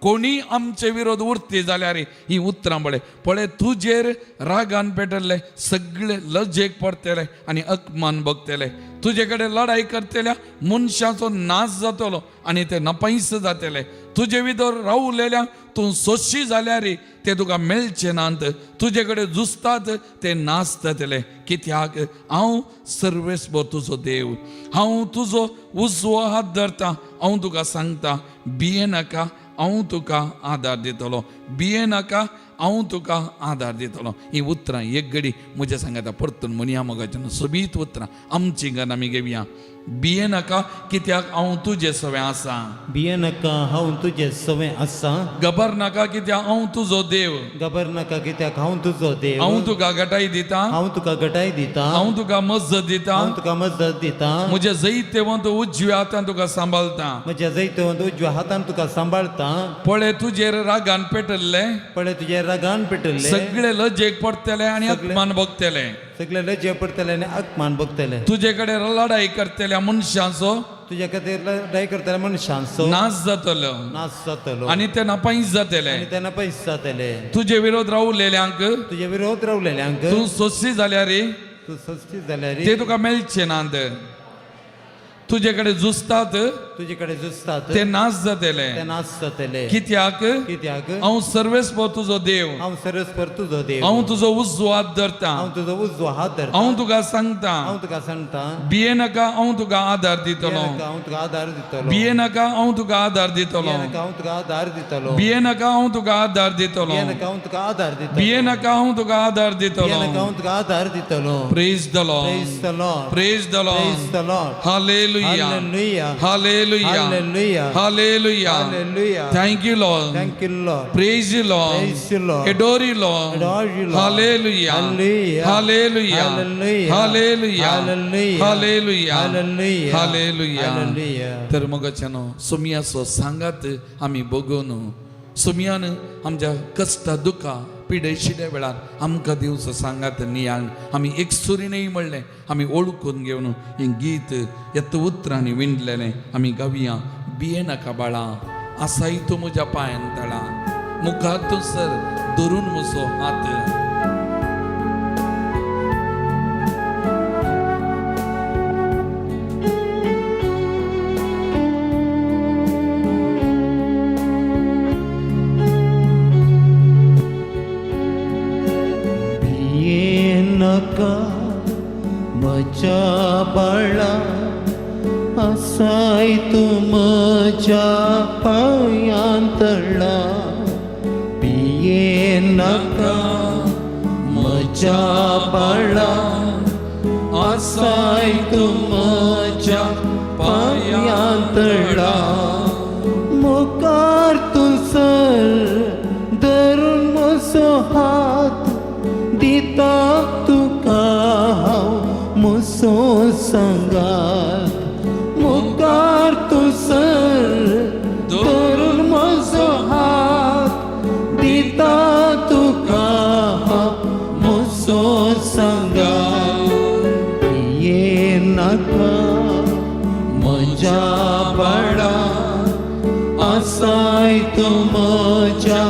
कोणी आमचे विरोध उरते जाल्यार ही उतरां बळे. पळय, तुजेर रागान पेटल्ले सगळे लजेक पडटले आनी अकमान बगतले. तुजे कडेन लढाई करतल्या मनशाचो नाश जातलो आनी ते नपैस जातले. तुजे भितर रावलेल्या तूं सोशी जाल्यार ते तुका मेळचे नात. तुजे कडेन झुजतात ते नाश जातले. कित्याक हांव सर्वेस्पर तुजो देव, हांव तुजो उजवो हात धरता. हांव तुका सांगता, भिये नाका, हांव तुका आदार दितलो. भिये नाका, हांव तुका आदार दितलो. ही उतरां एक घडी म्हज्या सांगाता परतून म्हणया. मोगाच्यान सोबीत उतरां आमची गान आमी घेवया. भिये नाका, कित्याक हांव तुजे सवे आसा. भिये नाका, हांव तुजे सवे आसा. घबर नाका, कित्याक हांव तुजो देव. घबर नाका, कित्याक हांव तुजो देव. हांव तुका घटाई दिता, हांव तुका घटाय दिता. हांव तुका मजत दिता. हांव तुका मजत दिता. म्हज्या जैत्यवंत उजव्या हातान तुका सांबाळटा. म्हज्या जैतवंत उजव्या हातान तुका सांबाळता. पळय, तुजेर रागान पेटल्ले पळय, तुजे रागान पेटल्ले सगळे लजेक पडटले आनी सगळे- अपमान बगतले. सगळे लजे पडटले आनी अकमान बगतले. तुजे कडेन लढाई करतल्या मनशांचो तुज्या खातीर लढाई करतले मनशांचो नाश जातलो नाश जातलो आनी ते नापैस जातले. आनी तेन्ना पयस जातले. तुजे विरोध रावलेल्यांक तुजे विरोध रावलेल्यांक तूं सोंसी जाल्यार तूं सस्ती जाल्यार ते तुका मेळचे नात. तुजे कडेन झुजतात तुजे कडेन झुजतात ते नाश जातले. ते नाश जातले. कित्याक कित्याक हांव सर्वेस्पर तुजो देव, हांव सरस्पर तुजो देव. हांव तुजो उजवो हात धरता. हांव तुजो उजवो हात धरता. हांव तुका सांगता, हांव तुका सांगता, भिये नाका, हांव तुका आदार भिये दितलो. नाका, हांव तुका आदार दितलो. भिये नाका, हांव तुका आदार दितलो. भिये नाका, हांव तुका आदार दितलो. भिये नाका, हांव तुका आदार दितलो. भिये नाका, हांव तुका आदार दितलो. भिये नाका, हांव तुका आदार भिये दितलो. नाका, हांव तुका आदार दितलो. Praise the Lord, Praise the Lord. Praise the Praise Lord. the Lord. Hallelujah, Hallelujah. Hallelujah, Hallelujah. Hallelujah. Hallelujah. Thank you Lord, Thank you, Lord. Praise you Lord, Praise you, Lord. Adore you Lord. Adore you, Lord. Hallelujah, Hallelujah. Hallelujah, Hallelujah. Hallelujah, Hallelujah. Hallelujah, Hallelujah. Hallelujah. Hallelujah. तर मगच्यानो सोमियाचो सांगात आमी बघून सोमियान आमच्या कष्टा दुखा पिडे शिडे वेळार आमकां दिवचो सांगात नियाळ आमी एक सुरीनय म्हणलें आमी ओळखून घेवन हें गीत येत उतरांनी विणलेलें आमी गावया. भिये नाका बाळा, आसाय तूं म्हज्या पांयान तळा, मुखार तूं सर धरून म्हजो हात. भिये नाका म्हज्या बाळा, आसाय तूं म्हज्या पांयान तळा. भिये नाका म्हज्या बाळा, आसाय तूं म्हज्या पांयान तळा. मुखार तूं सर धरून म्हजो हात दिता तुका हांव म्हजो सांगात. मुखार तूं सर धरून म्हजो हात दिता तुका हांव म्हजो सांगात. भिये नाका म्हज्या बाळा, आसाय तूं म्हज्या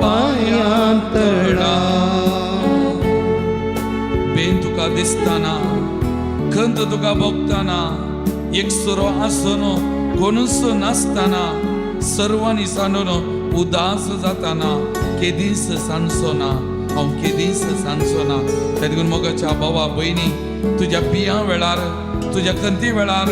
पांयान तळा. बेन तुका दिसताना, खंत तुका भोगताना, एकसुरो आसून कोणूच नासताना, सर्वांनी सांडून उदास जाताना, केदीस सांडचो ना, हांव केदीस सांडचो ना. त्या देखून मोगाच्या भावा भयणी, तुज्या पिया वेळार, तुज्या कंती वेळार,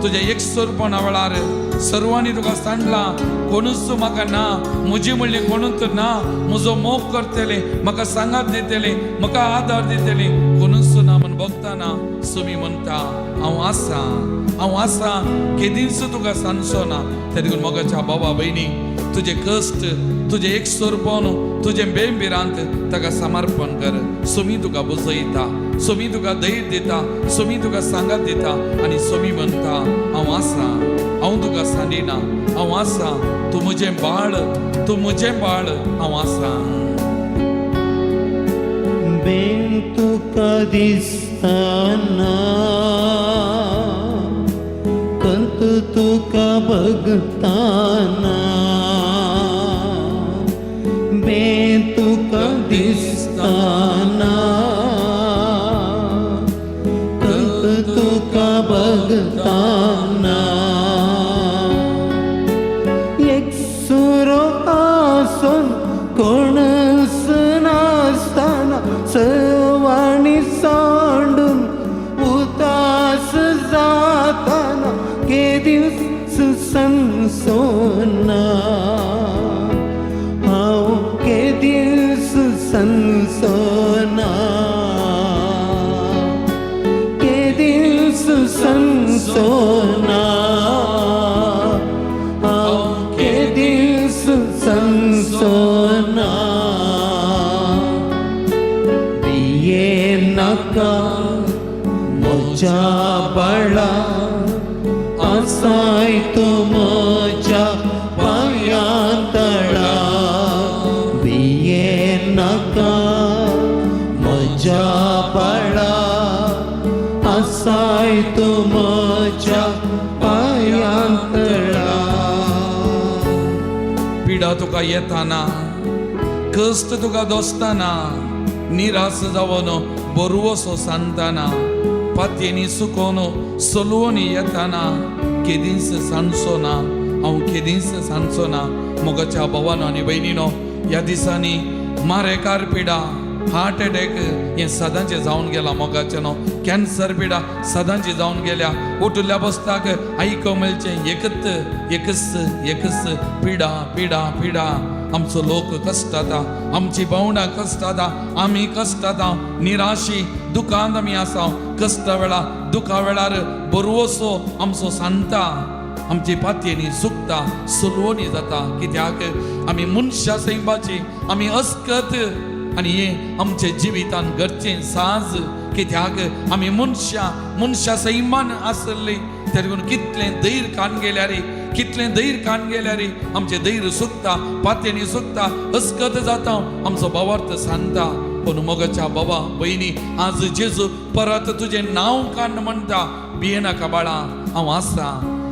तुज्या एकसुरपणा वेळार सर्वांनी तुका सांडला. कोणूच म्हाका ना, म्हजी म्हणली कोणूच ना, म्हजो मोग करतले, म्हाका सांगात दितले, म्हाका आदार दितले, कोणूच ना म्हण बघताना सुमी म्हणटा हांव आसा, हांव आसा, केदींच तुका सांडचो ना. त्या देखून मोगाच्या भावा भयणी, तुझे कष्ट तुझे एक स्वरूपान तुझे बेंबिरांत ताका समर्पण कर. सोमी तुका बुजयता, सोमी तुका धैर्य दिता, सोमी तुका सांगात दिता आनी सोमी म्हणटा हांव आसा, हांव तुका सांडिना, हांव आसा, तूं म्हजें बाळ, तूं म्हजें बाळ, हांव आसा. बेन तुका दिसताना कंत तुका बघताना, बेन तुका दिसताना कंत तुका बघताना, एक सुरो आसून कोणच नासताना सर्वांनी सांडून उदास जाताना के दिवस संसोना, हांव के दिवस संसोना, के दिवस संसोना, हांव के दिवस संसोना. बिये नाका म्हज्या बाळा, आसाय तूं म्हज्या पांयांतळा. बिये नाका म्हज्या बाळा, आसाय तूं म्हज्या पांयांतळा. पिडा तुका येताना, कष्ट तुका दोसताना, निराश जावन बरवसो सांगताना, पातयेनी सुकोवन सोलवोनी येताना केदींच सांडचो ना, हांव केदींच सांडचो ना. मोगाच्या भावानो आनी भयणीनो, ह्या दिसांनी मारेकार पिडा, हार्ट अटॅक हे सदांचे जावन गेला. मोगाचे न्हू, कॅन्सर पिडा सदांची जावन गेल्या. उठल्या बसताक आयको मेळचें एकच एकच एकच पिडा पिडा पिडा. आमचो लोक कश्टाता, आमची भावंडां कश्टाता, आमी कश्टाता, निराशी दुखांत आमी आसा. कश्टा वेळा दुखा वेळार बरवसो आमचो सांगता, आमची पातयेनी सुकता, सुलवणी जाता. कित्याक आमी मनशा सैमाची आमी अस्कत आनी हे आमचे जिवितान गरजें साज. कित्याक आमी मनशा सैमान आसली, तरी पूण कितलें धैर्य कान गेल्या रे, कितलें धैर्य कान गेल्या रे. आमचें धैर्य सुकता, पातयेनी सुकता, अस्कत जाता, आमचो भावार्थ सांगता. पूण मोगाच्या बाबा भयणी, आज जेजू परत तुजें नांव कान म्हणटा. भियेनाका बाळा, हांव आसा,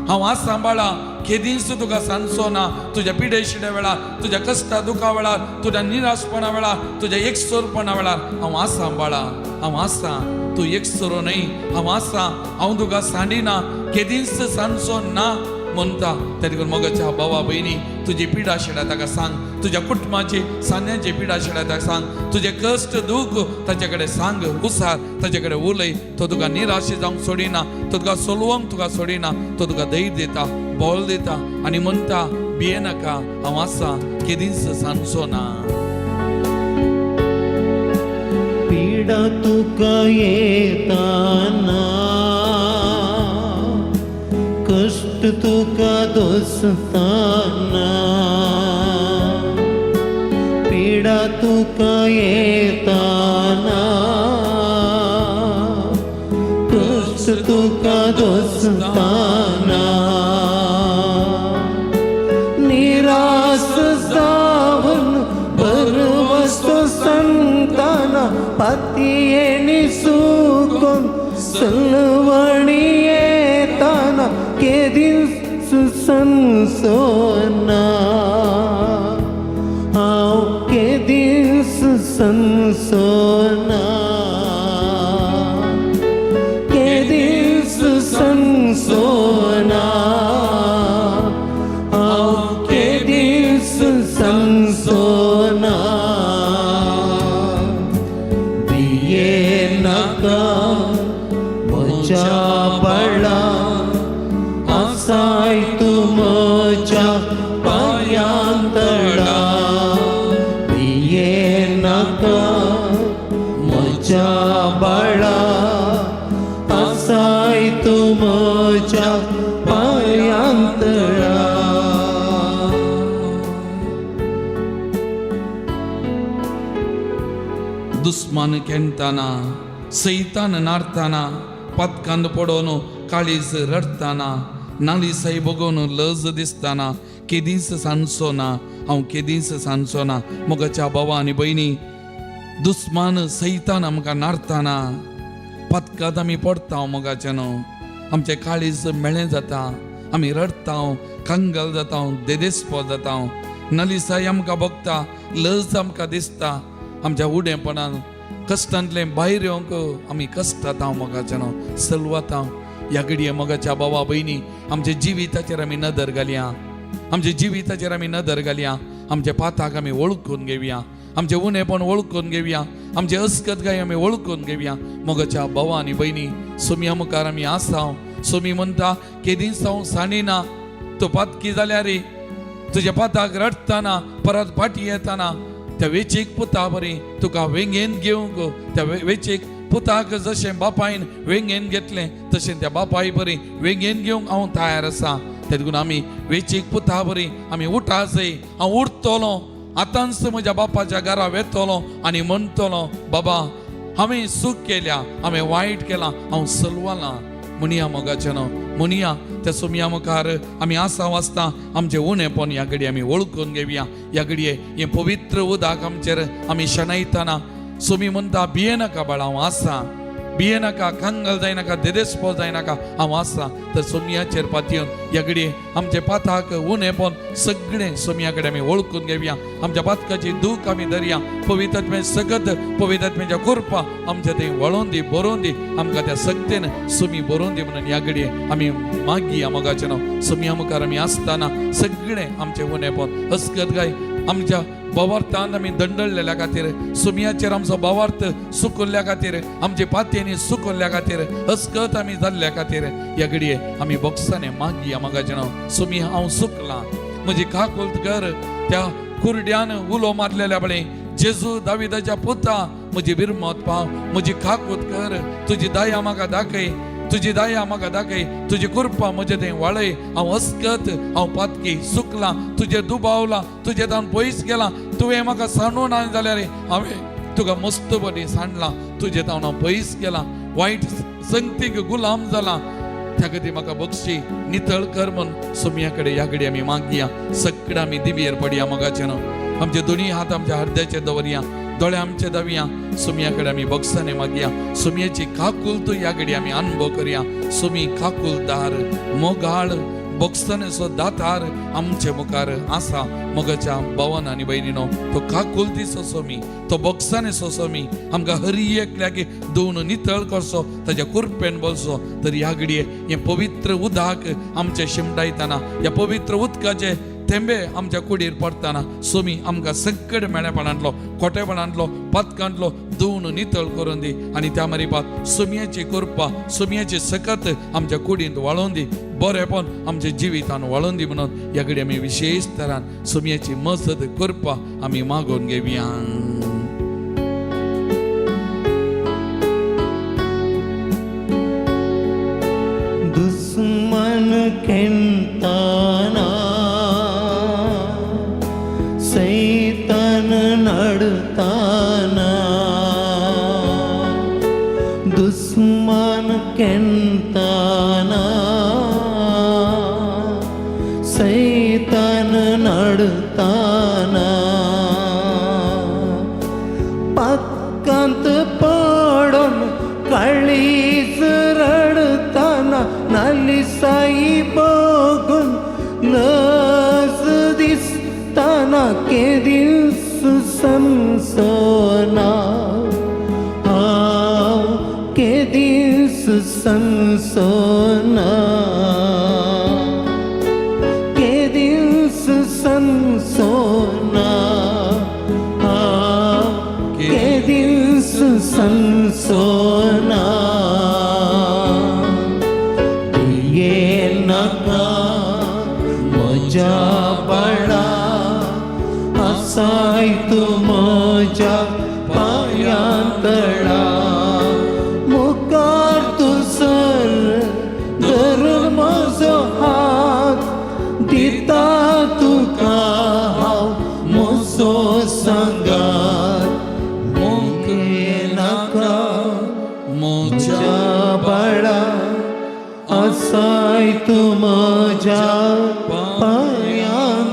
हांव आसा बाळा. केदींच तुका सांगचो ना. तुज्या पिडेशिड्या वेळार, तुज्या कश्टा दुखा वेळार, तुज्या निराशपणा वेळार, तुज्या एकसोरपणा वेळार हांव आसा बाळा, हांव आसा. तूं एकसोरो न्हय, हांव आसा, हांव तुका सांडिना, केदींच सांगचो ना म्हणटा. तरी पूण मोगाच्या भावा भयणी, तुजी पिडा शिड्या ताका सांग. तुज्या कुटुंबाची सान्याची पिडा शिड्या ताका सांग. तुजे कश्ट दूख ताचे कडेन सांग, उसार ताचे कडेन उलय. तो तुका निराशी जावंक सोडिना, तो तुका सोलवंक तुका सोडिना. तो तुका धैर्य दिता, बोल दिता आनी म्हणटा भियेनाका, हांव आसा, केदींच सांगचो ना. पिडा तुका येताना, कष्ट तुका दोसताना, पिडा तुका येताना, कष्ट तुका दोसताना, निराश जावन बरवसो सांगताना, पातयेनी सुकोन सलवणी येताना, केदींच संसोना, हांव केदींच संसोना, केदींच संसोना, हांव केदींच संसोना. भियेनाका म्हज्या बाळा, आसाय तूं म्हज्या पांयांतळा. भियेनाका म्हज्या बाळा, आसाय तूं म्हज्या पांयांतळा. दुस्मान खेळताना सैतान नारताना पत्कांद पडोन काळीज रडताना नालिसाई बघून लज दिसताना केदीस सांचो ना हांव केदीस सांचो ना मोगाच्या भावा आनी भयणी दुस्मान सैतान आमकां नारताना पत्कांत आमी पडटा मोगाचे न्हू आमचें काळीज मेळें जाता आमी रडता कांगल जाता देदेस्पो जाता नालिसाई आमकां बगता लज आमकां दिसता आमच्या उडेपणान कश्टांतले भायर येवंक आमी कश्टाता मोगाचे न्हू सलवाता ह्या घडये मोगाच्या भावा भयणी आमच्या जिविताचेर आमी नदर घालया आमच्या जिविताचेर आमी नदर घालया आमच्या पाताक आमी वळखून घेवया आमचे उणेपण वळखून घेवया आमचे अस्कतगाय आमी वळखून घेवया मोगाच्या भावा आनी भयणी सुमया मुखार आमी आसा सुमी म्हणटा केदीस हांव साणिना तूं पातकी जाल्यार रे तुज्या पाताक रडटाना परत फाटी येताना त्या वेचीक पुता बरी तुका वेंगेन घेवंक त्या वेचीक पुताक जशें बापायन वेंगेन घेतलें तशें त्या बापाय बरी वेंगेन घेवंक हांव तयार आसा ते देखून आमी वेचीक पुता बरी आमी उठा जय हांव उठतलो आतांच म्हज्या बापाच्या घरा वेतलो आनी म्हणटलो बाबा हांवें सूख केल्या हांवें वायट केलां हांव सलवालां म्हणया मोगाचें न्हू म्हणया त्या सुमया मुखार आमी आसा वाचता आमचें उणेपण ह्या घडये आमी वळखून घेवया ह्या घडये हें पवित्र उदक आमचेर आमी शेणयतना सुमी म्हणटा भिये नाका बाळा हांव आसा भिये नाका कांगल जायनाका देदेस्पो जायनाका हांव आसा तर सुमयाचेर पातयेवन ह्या घडये आमचे पाताक उणेपण सगळें सुमया कडेन आमी वळखून घेवया आमच्या पातकाची दूख आमी धरया पवित्रात्मे सगत पवित्रात्मेच्या कृपा आमच्या थंय वळोवन दी बरोवन दी आमकां त्या सक्तेन सुमी बरोवन दी म्हणून ह्या घडये आमी मागया मोगाचें न्हू सुमया मुखार आमी आसतना सगळें आमचें उणेपण अस्कत गाय आमच्या भावार्थान आमी दंडळलेल्या खातीर सुमयाचेर आमचो भावार्थ सुकल्ल्या खातीर आमचे पातयेंनी सुकल्ल्या खातीर अस्कत आमी जाल्ल्या खातीर ह्या घडये आमी बोक्सांनी मागया मोगाचें न्हू सुमी हांव सुकलां म्हजी काकुल्त कर त्या कुरड्यान उलो मारलेल्या बळे जेजू दाविदाच्या पुता म्हजी बिरमत पाव म्हजी काकूत कर तुजी दया म्हाका दाखय तुजी दया म्हाका दाखय तुजी कृपा म्हजे थंय वाळय हांव अस्कत हांव पातकी सुकलां तुजेर दुबावला तुजे तावन पयस गेलां तुवें म्हाका सांडून ना जाल्यार हांवें तुका मस्त बरी सांडलां तुजे तावन हांव पयस गेलां वायट संगतीक गुलाम जालां त्या खातीर म्हाका बक्षी नितळ कर म्हूण सुमया कडेन ह्या घडये आमी मागया सगळें आमी दिबेर पडया मोगाचें न्हू आमचे दोनी हात आमच्या हृदयाचेर दवरया दोळे आमचे दावया सुमया कडेन आमी बोक्सांनी मागया सुमयेची काकुल्त ह्या घडये आमी अनुभव करया सुमी काकुलदार मोगाळ बोक्सांनीचो दातार आमचे मुखार आसा मोगाच्या भावान आनी भयणीनो तो काकुलतीचो सोमी तो बोक्सांनीचो सोमी आमकां हर एकल्याक धुवन नितळ करचो ताच्या कुरपेन बोलचो तर ह्या घडये हें पवित्र उदक आमचे शिमटायतना ह्या पवित्र उदकाचे थेंबे आमच्या कुडीर पडटाना सोमी आमकां सगळे मेळेपणांतलो खोटेपणांतलो पातकांतलो धुवन नितळ करून दी आनी त्या मारीपात सुमयाची कृपा सुमयाची सकत आमच्या कुडींत वाळोवन दी बरेपण आमच्या जिवितान वाळोवन दी म्हणून ह्या घडये आमी विशेष तरान सुमयाची मजत कृपा आमी मागून घेवया दुश्मन खेळताना सैतान नडताना दुश्मन खेळताना सैतान नडताना पक्कांत पडून काळीज रडताना नालिसाई बघून लज दिसताना केदीस सनसोना केदीस सनसोना केदीस सनसोना केदीस सनसोना ये नका म्हज्या बाळा आसाय तूं म्हज्या पांयांतळा मुखार तूं सर धरून म्हजो हात दिता तुका हांव म्हजो सांगात मुखेल पायांतळा.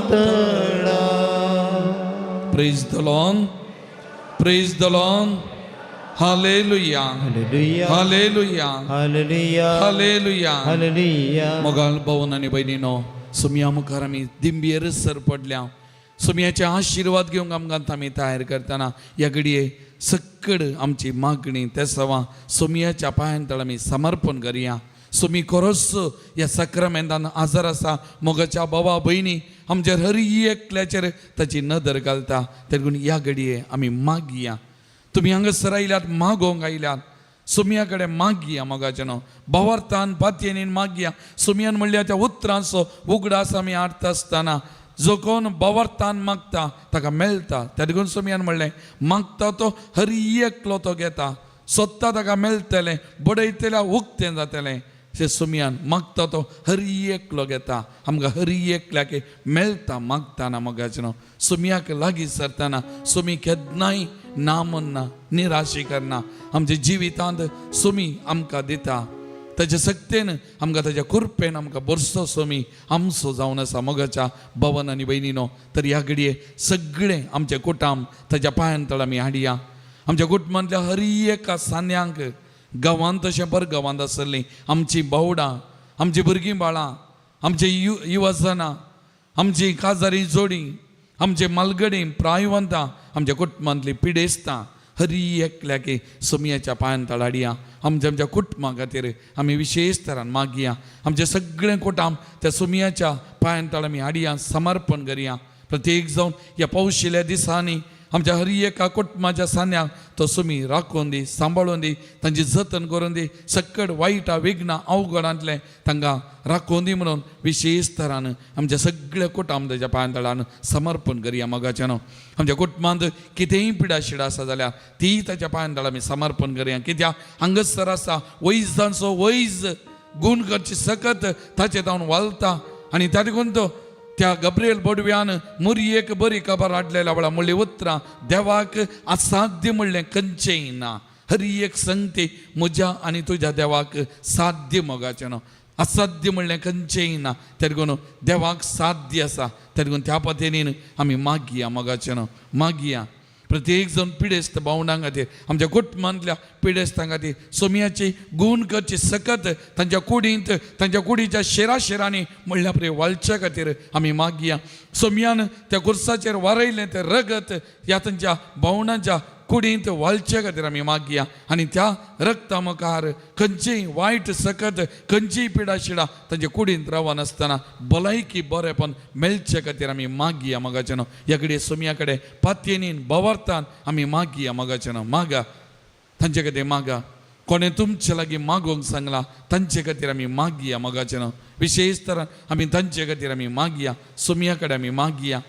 Praise the Lord, praise the Lord. Hallelujah, hallelujah, hallelujah, hallelujah, hallelujah. Hallelujah. मोगाल भावन आनी भयणीनो, सुमया मुखार आमी दिंबयेर सर पडल्या. सुमयाचे आशिर्वाद घेवंक आमकां आमी तयार करतना ह्या घडये सक्कड आमची मागणी त्या सवा सुमयाच्या पांयांतळ आमी समर्पण करुया. सुमी खरोच ह्या सक्रामेंतान आजार आसा. मोगाच्या भावा भयणी आमचेर हर एकल्याचेर ताची नदर घालता. देखून ह्या घडये आमी मागया. तुमी हांगासर आयल्यात, मागोवंक आयल्यात, सुमया कडेन मागया. मोगाचेनो भावार्थान बातयेनीन मागया. सुमयान म्हणल्या त्या उतरांचो उगडास आमी हाडटा आसतना जो कोण भावार्थान मागता ताका मेळटा. त्या देखून सुमयान म्हणलें मागता तो हर एकलो तो घेता, सोदता ताका मेळटलें, बडयतल्या उक्तें जातलें. से सुमयान मागता तो हर एकलो घेता. आमकां हर एकल्याक मेळटा मागतना. मोगाचेनो सुमयाक लागीं सरतना सुमी केन्नाय ना म्हणना, निराशी करना. आमच्या जिवितांत सुमी आमकां दिता. ताच्या सक्तेन आमकां ताच्या कृपेन आमकां बरसो सुमी आमचो जावन आसा. मोगाच्या भवन आनी भयणीनो, तर ह्या घडये सगळे आमचे कुटुंब ताच्या पांयांतळ आमी हाडया. आमच्या कुटुंबांतल्या हर एका सान्यांक गांवांत तशें पर गांवांत आसलीं आमची बावडां, आमची भुरगीं बाळां, आमचे युवजनां, आमची काजारी जोडी, आमचे मालगडी प्रायवंतां, आमच्या कुटुंबांतलीं पिडेस्तां हर एकल्याक सुमयाच्या पांयांतळ हाडया. आमच्या कुटुंबा खातीर आमी विशेश तरान मागया. आमचे सगळे कुटुंब त्या सुमयाच्या पांयांतळ आमी हाडया, समर्पण करया. प्रत्येक जावन ह्या पावशिल्ल्या दिसांनी आमच्या हर एका कुटुंबाच्या सान्यांक तो सुमी राखून दी, सांबाळून दी, तांची जतन करून दी. सक्कड वायटा विघ्ना अवघडांतले तांकां राखून दी म्हणून विशेश तरान आमच्या सगळ्या कुटुंब ताच्या पांयांतळान समर्पण करया. मोगाचेनो आमच्या कुटुंबांत कितेंय पिडा शिडा आसा जाल्यार ती ताच्या पांयांतळ आमी समर्पण करया. कित्याक हांगासर आसा वैजांचो वैज गूण करची सकत ताचे जावन वालता. आनी त्या देखून तो त्या गब्रियल बोडव्यान मुरयेक बरी खबर हाडलेल्या वेळा म्हणली उतरां देवाक असाध्य म्हणलें खंयचेंय ना. हर एक संगती म्हज्या आनी तुज्या देवाक साध्य. मोगाचेनो असाध्य म्हणलें खंयचेंय ना. त्या देखून देवाक साध्य आसा. त्या देखून त्या पद्दतीन आमी मागया. मोगाचेनो मागया. प्रत्येक जण पिडेस्त भावंडां खातीर, आमच्या कुटुंबांतल्या पिडेस्तां खातीर सुमयाची गूण करची सकत तांच्या कुडींत, तांच्या कुडीच्या शिराशिरांनी म्हणल्या परी वालच्या खातीर आमी मागया. सुमयान त्या कुर्साचेर वारयलें तें रगत ह्या तांच्या भावंडांच्या कुडींत वालच्या खातीर आमी मागया. आनी त्या रक्ता मुखार खंयचीय वायट सकत, खंयचीय पिडा शिडा तांच्या कुडींत रावनासतना भलायकी बरेपण मेळचे खातीर आमी मागया. मोगाचेनो ह्या घडये सुमया कडेन पातयेनीन भावार्थान आमी मागया. मोगाचेनो मागा, तांचे खातीर मागा. कोणें तुमचे लागीं मागोवंक सांगलां तांचे खातीर आमी मागया. मोगाचेनो विशेश तरान आमी तांचे खातीर आमी मागया. सुमया कडेन आमी मागया.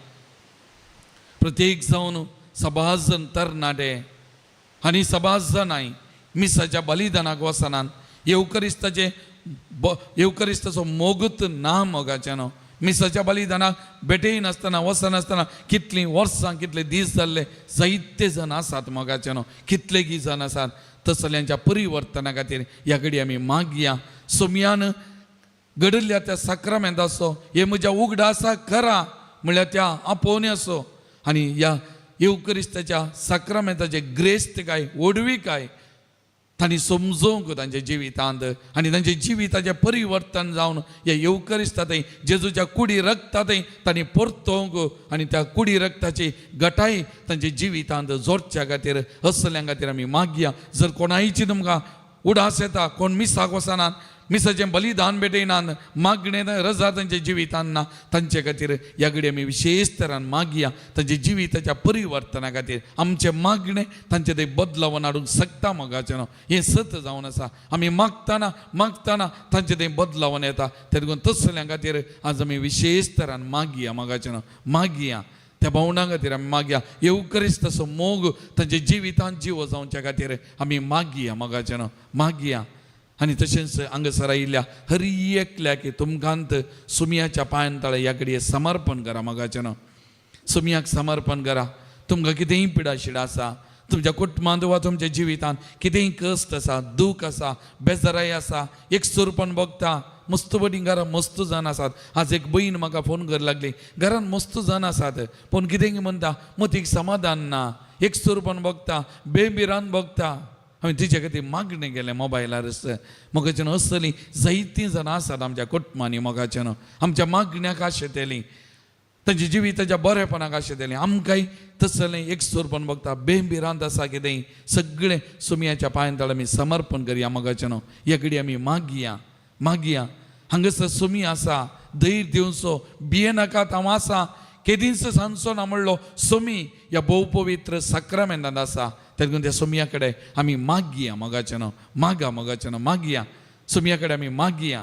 प्रत्येक जावन सभाजन तरणाटे आनी सभाजनाय मिसाच्या बलिदानाक वचनान येवकरिस्ताचो मोगूत ना. मोगाचेनो मिसाच्या बलिदानाक भेटेय नासतना वचनासतना कितलीं वर्सां कितले दीस जाल्ले जायते जण आसात. मोगाचेनो कितलेगी जण आसात. तसल्यांच्या परिवर्तना खातीर ह्या घडये आमी मागया. सुमयान घडल्या त्या साक्रामेंताचो हे म्हज्या उगडासा खरा म्हळ्यार त्या आपोवणी असो. आनी ह्या येवकरिस्ताच्या साक्रामेंताचे ग्रेस्त काय ओडवी काय तांणी समजोवंक तांच्या जिवितांत आनी तांच्या जिविताचें परिवर्तन जावन ह्या येवकरिस्तांतय जेजूच्या कुडी रक्तांतय तांणी परतोवंक आनी त्या कुडी रक्ताची गटाय तांच्या जिवितांत जोडच्या खातीर असल्यां खातीर आमी मागया. जर कोणायची तुमकां उडास येता, कोण मिसाक वचनात, मिसाचें बलिदान भेटयनात, मागणें रजा तांच्या जिवितांत ना, तांचे खातीर ह्या घडये आमी विशेश तरान मागया. तांच्या जिविताच्या परिवर्तना खातीर आमचें मागणें तांचे थंय बदलावन हाडूंक शकता. मोगाचेनो हें सत जावन आसा. आमी मागतना मागतना तांचे थंय बदलावन येता. त्या देखून तसल्यां खातीर आज आमी विशेश तरान मागया. मोगाचेनो मागया. त्या भावंडां खातीर आमी मागया. येवकरिस्ताचो मोग तांच्या जिवितांत जीव जावच्या खातीर आमी मागया. मोगाचेनो मागया. आनी तशेंच हांगासर आयिल्ल्या हर एकल्याक तुमकांत सुमयाच्या पांयांतळ ह्या घडये समर्पण करा. मोगाचेनो सुमयाक समर्पण करा. तुमकां कितेंय पिडा शिडा आसा, तुमच्या कुटुंबांत वा तुमच्या जिवितांत कितेंय कश्ट आसा, दूख आसा, बेजाराय आसा, एकसुरपण भोगता, मस्त बडी घरान मस्त जाण आसात. आज एक बहीण म्हाका फोन कर लागली, घरान मस्त जाण आसात पूण कितें म्हणटा मतीक समाधान ना, एक स्वरूपान बघता, बेबिरान बघता. हांवें तिचे खातीर मागणें केलें मोबायलार. मोगाच्यान असली जायतीं जाणां आसात आमच्या कुटुंबांनी मोगाच्यान आमच्या मागण्याक आशेतेलीं, तांच्या जिविताच्या बरेपणाक आशेतेलीं. आमकांय तसलें एक स्वरूपान बघता, बेबिरांत आसा कितेंय सगळें सुमयाच्या पांयां आमी समर्पण करया मोगाच्यान. ह्या घडी आमी मागया. हांगासर सुमी आसा, धैर्य दिवचो, भिये नाकात, हांव आसा. केदींच सांजचो ना म्हणलो सुमी ह्या भोव पवित्र सक्रामेंतांत आसा. तेदून त्या सुमया कडेन आमी मागया मोगाच्यान. मागया सुमया कडेन आमी मागया.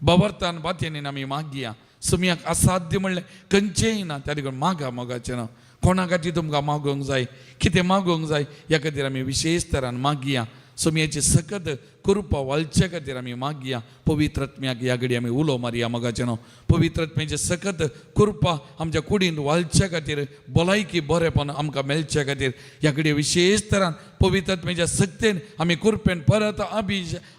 बवर्तान बातयेन आमी मागया. सुमयाक असाध्य म्हणलें खंयचेंय ना, त्या देखून मागा मोगाच्यान. कोणा खातीर तुमकां मागोवंक जाय, कितें मागोवंक जाय, ह्या खातीर आमी विशेश तरान मागया. सुमयाची सकत कृपा वालचे खातीर आमी मागया. पवित्र आत्म्याक ह्या घडी आमी उलो मारया मोगाच्यान. पवित्र आत्म्याची सकत कृपा आमच्या कुडींत वालचे खातीर, भलायकी बरेपण आमकां मेळचे खातीर ह्या घडी विशेष तरान पवित्र आत्म्याच्या सक्तेन आमी कृपेन परत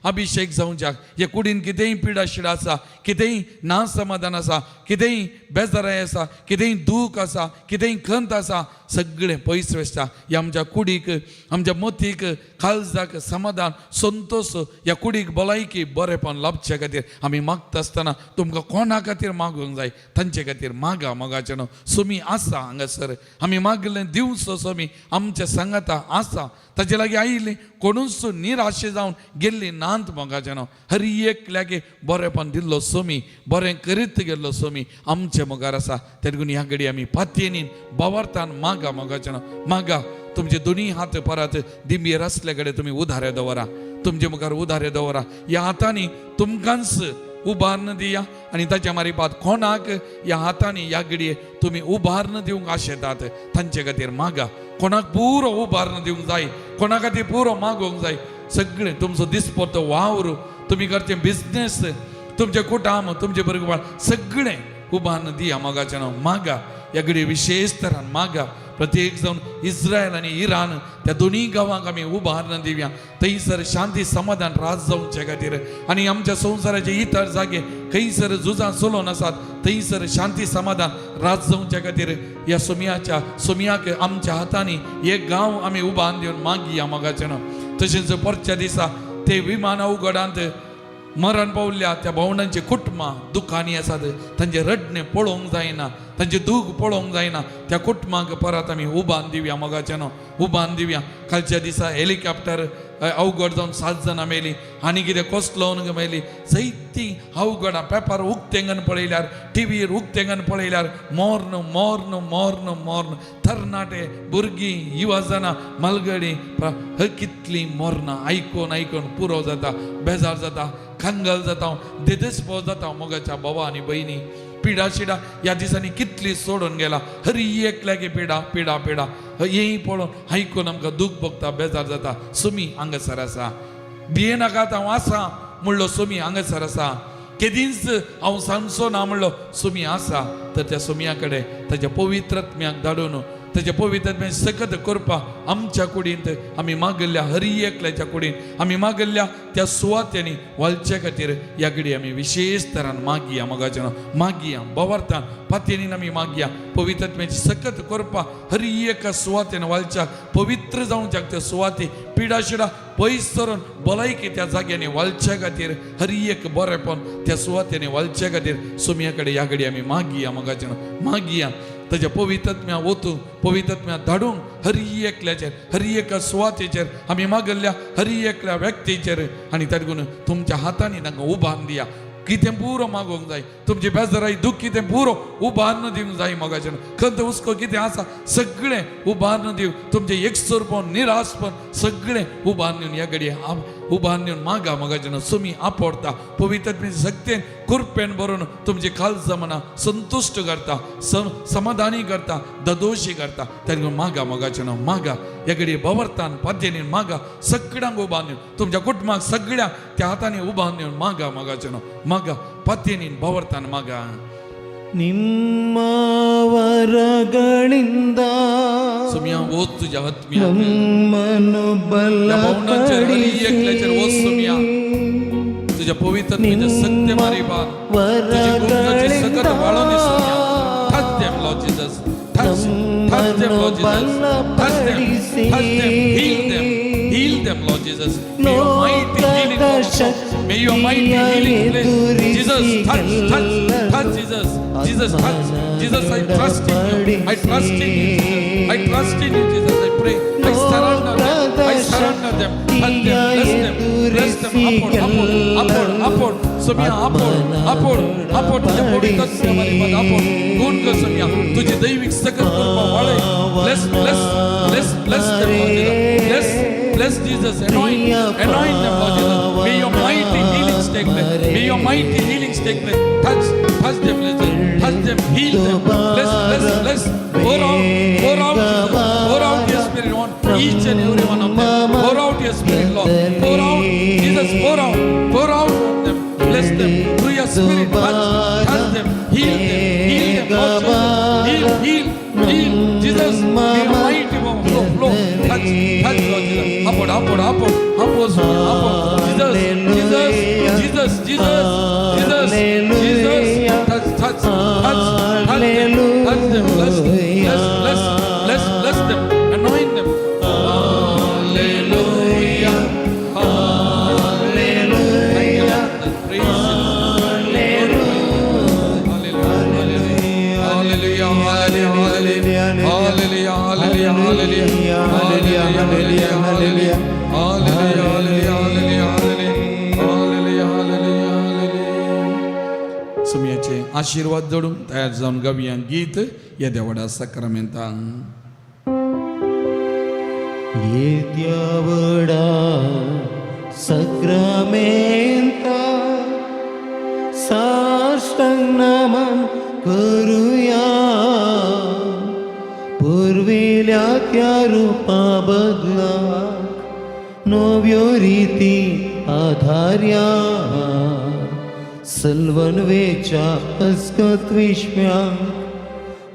अभिशेक जावच्याक. ह्या कुडींत कितेंय पिडा शिडा आसा, कितेंय ना समाधान आसा, कितेंय बेजाराय आसा, कितेंय दूख आसा, कितेंय खंत आसा, सगळें पयस वचता. ह्या आमच्या कुडीक, आमच्या मतीक, काळजाक समाधान, संतोष, ह्या कुडीक भलायकी बरेपण लाभचे खातीर आमी मागता आसतना तुमकां कोणा खातीर मागोवंक जाय तांचे खातीर मागा मोगाच्यान. सुमी आसा हांगासर, आमी मागलें दिवचो सुमी आमच्या सांगाता आसा. ताचे लागीं आयिल्लीं कोणूच निराशे जावन गेल्लीं नांत मोगाच्यान. हर एकल्याक बरेपण दिल्लो सुमी, बरें करीत गेल्लो सुमी आमच्या मुखार आसा. त्या देखून ह्या घडी आमी पातयेनीन बावार्थान मागा मोगाच्यान. मागा तुमचे दोनी हात परत दिंबयेर आसले कडेन तुमी उधारे दवरा, तुमचे मुखार उधारे दवरा. ह्या हातांनी तुमकांच उबारण दिया आनी ताच्या मारिपात कोणाक ह्या हातांनी ह्या घडये तुमी उबारण दिवंक आशेतात तांचे खातीर मागा. कोणाक पुरो उबारण दिवंक जाय, कोणा खातीर पुरो मागोवंक जाय, सगळें तुमचो दिसपट्टो वावर, तुमी करचे बिझनेस, तुमचे कुटुंब, तुमचे भुरगेंबाळ सगळें उबारण दिया मोगाच्यान. मागा ह्या घडये विशेष तरान मागा. प्रत्येक जावन इस्रायल आनी इराण त्या दोनी गांवांक आमी उबारण दिवया. थंयसर शांती समाधान राज जावचे खातीर आनी आमच्या संवसाराचे इतर जागे खंयसर झुजां चलोवन आसात थंयसर शांती समाधान राज जावचे खातीर ह्या सुमयाक आमच्या हातांनी एक गांव आमी उबारून दिवन मागया मोगाच्यान. तशेंच परच्या दिसा ते विमान अवघडांत मरण पावल्ल्या त्या भावंडांची कुटुंबां दुखानी आसात, तांचे रडणे पळोवंक जायना, तांचे दूख पळोवंक जायना. त्या कुटुंबाक परत आमी उबारून दिवया मोगाच्यान. उबारून दिवया. कालच्या दिसा हेलिकॉप्टर अवघड जावन 7 जाणां मेली आनी कितें कोसलोवन मेली. जायतीं अवघडां पेपर उक्तेंगन पळयल्यार, टीव्हीर उक्तेंगन पळयल्यार मोर्न तरणाटे भुरगीं, युवा जाणां, मलगडी कितलीं मोर्नां आयकून पुरो जाता, बेजार जाता, खंगल जाता, देदेस्पो जाता मोगाच्या भावा आनी भयणी. पिडा शिडा ह्या दिसांनी कितली सोडून गेला. हर एकल्यागे पिडा हें पळोवन आयकून आमकां दूख भोगता, बेजार जाता. सुमी हांगासर आसा. भिये नाकात, हांव आसा म्हणलो सुमी हांगासर आसा. केदींच हांव सांगचो ना म्हणलो सुमी आसा. तर त्या सुमया कडेन ताच्या पवित्र आत्म्याक धाडून ताच्या पवित्र आत्म्याची सकत करपा आमच्या कुडींत आमी मागल्ल्या, हर एकल्याच्या कुडींत आमी मागल्ल्या त्या सुवात्यांनी वालचे खातीर ह्या घडी आमी विशेष तरान मागया मोगाच्यान. मागया बवार्थान पातयेनीन आमी मागया. पवित्र आत्म्याची सकत करपा हर एका सुवातेन वालच्या पवित्र जावच्याक त्या सुवाती पिडा शिडा पयस सरून भलायकी त्या जाग्यांनी वालच्या खातीर, हर एक बरेपण त्या सुवातेनी वालच्या खातीर सुमया कडेन ह्या घडी आमी मागया मोगाच्यान. मागया ताच्या पवित्र आत्म्या वतू, पवित्र आत्म्या धाडून हर एकल्याचेर, हर एका सुवातेचेर आमी मागल्ल्या हर एकल्या व्यक्तीचेर आनी तातूंत तुमच्या हातांनी तांकां उबारून दिया. कितें पुरो मागोवंक जाय, तुमचे बेजाराय दूख कितें पुरो उबारून दिवंक जाय मोगाच्यान. खंत हुस्को कितें आसा सगळें उबारून दिव. तुमचे एकसुरपण, निराशपण सगळें उबारून दिवन ह्या घडये उबारून दिवन मागा मोगाच्यान. सुमी आपडटा पवित्र सक्तेन कृपेन भरून तुमचे काळजां मना संतुश्ट करता, समाधानी करता, ददोशी करता. तातूंत मागा मोगाच्यान. मागा ह्या घडये बवर्तान पातयेनीन मागा. सगळ्यांक उबारून दिवन तुमच्या कुटुंबाक सगळ्या त्या हातांनी उबारून दिवन मागा मोगाच्यान. मागा पाತಯೇನಿನ್ ಬವರ್ತಾನ ಮಗ. ನಿಮ್ಮ ವರಗಳಿಂದ ಸುಮ್ಯ ಓದ್ ತುಜ ಆತ್ಮೀಯ ನಮ್ಮನ್ನು ಬಲಪಡಿಸಿ ಓದ್ ಸುಮ್ಯ ತುಜ तुझ्या पवित्रतेचे सत्य मारी बाळ तुझी गुप्तची सकत वाळवणी सोन्या touch them Lord Jesus touch them Lord Jesus touch them heal them Lord Jesus may your mighty healing power may your mighty healing place Jesus touch Jesus touch Jesus I trust in you I trust in you Jesus I trust in you Jesus I pray I surrender them bless them upward Samia upward तुझ्या पवित्रतेच्या मारी बाळ upward गुण कर Samia तुझी दैविक सकत कृपा वाळे bless them Lord Jesus bless Jesus anoint them Lord Jesus may your mighty healings take place touch them touch them heal them bless pour out your spirit on each and every one of them pour out your spirit Lord pour out Jesus pour out on them bless them through your spirit touch them heal them Lord Jesus heal Jesus may your mighty flow touch Lord Jesus upward Jesus touch them bless them anoint them hallelujah thank you Lord praise सुमियाचे आशीर्वाद जोडून तयार जाऊन गाऊया गीत या देवडा सक्रामेंता ये देवडा सक्रामेंता साष्टांग नमन करूया पूर्विल्या त्या रूपा बदला नव्यो रीती आधार्या सल्वनवेच्या अस्कत विश्व्या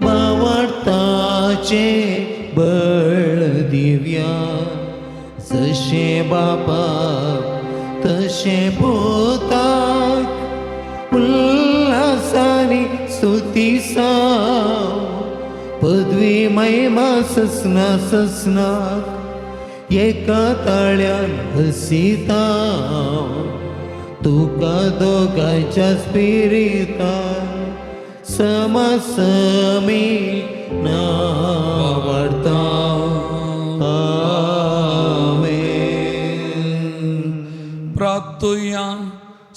मावडताचे बळ दिव्या जशे बापा तशे भूताक उल्हासानी स्तुती साव पदवी महिमा ससनाक एका ताळ्यान हसिता तुका दोगांच्या स्पिरितान समसमी नावडता आमेन. प्रार्थूया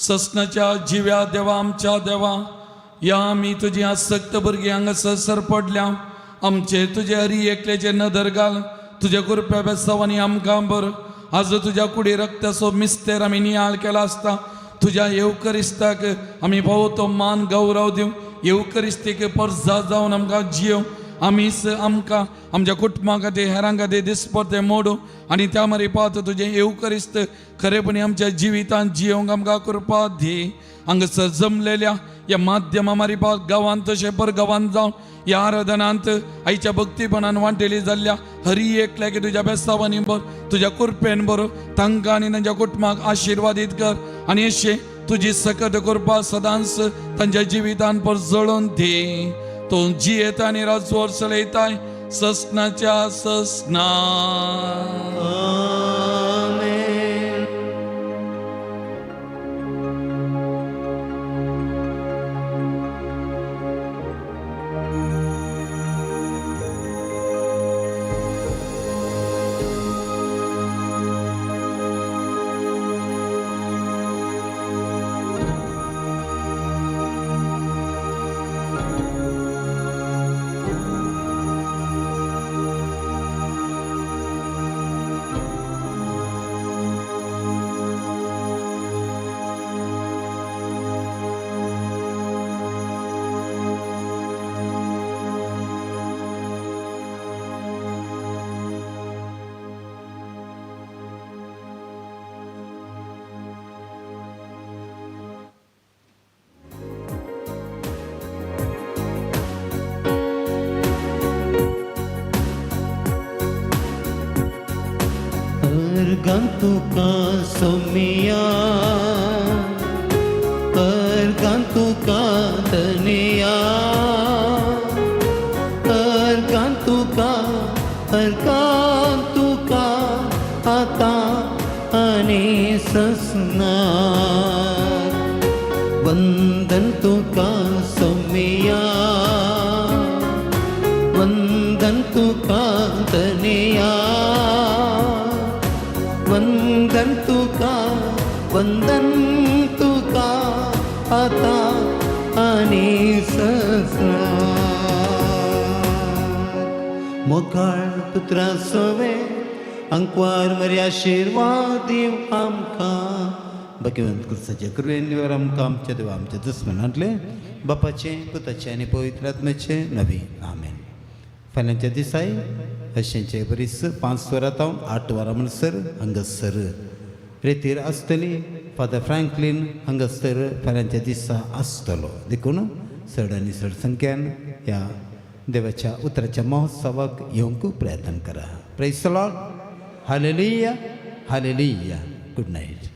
ससनाच्या जिव्या देवा आमच्या देवा या आम्ही तुझी आसक्त भुरगीं हांगासर सरपडल्या आमचे तुझे हरी एकल्याचे नदर घाल तुझ्या कृप्या बेसावांनी आमकां बर आज तुझ्या कुडी रक्ताचो मिस्तेर आमी नियाळ केला आसता तुझ्या येवकरिस्ताक आमी भाव तो मान गौरव दिवं येवकरिस्तीक परजा जावन आमकां जियो आमीच आमकां आमच्या कुटुंबां खातीर हेरां खातीर दिसपरते मोडू आनी त्या मारी पात तुझे येवकरिस्त खरेपणी आमच्या जिवितांत जियोंक आमकां कृपा दी हांगासर जमलेल्या या माध्यमा मारी पात गांवांत तशें परगांवांत जावन या आराधनांत आईच्या भक्तीपणान वांटेली जाल्ल्या हरी एकल्या की तुझ्या बेसावांनी बर तुझ्या कुरपेन बर तांकां आनी तांच्या कुटुंबाक आशिर्वादीत कर आनी अशें तुजी सकत कृपा सदांच तांच्या जिवितान पर जळोवन दी तो जियेता आनी राजवर चलयताय ससनाच्या ससना तुका सोमिया मोकाळ पुत्रा सोवे अंकवार मरी आशीर्वाद दिव आमकां भगवंत कृष्णाचे कृपेन आमकां आमच्या देवा आमच्या दुस्मनांतले बापाचे पुताचे आनी पवित्र आत्म्याचे नवी आमेन. फाल्यांच्या दिसाय अशेंचे बरीच 5 वरां 8 वरां म्हणसर हांगासर रेतीर आसतली. फादर फ्रँकलीन हांगासर फाल्यांच्या दिसा आसतलो. देखून चड आनी चड संख्यान ह्या देवाच्या उतराच्या महोत्सवाक येवंक प्रयत्न करा. Praise the Lord. Hallelujah hallelujah. Good night.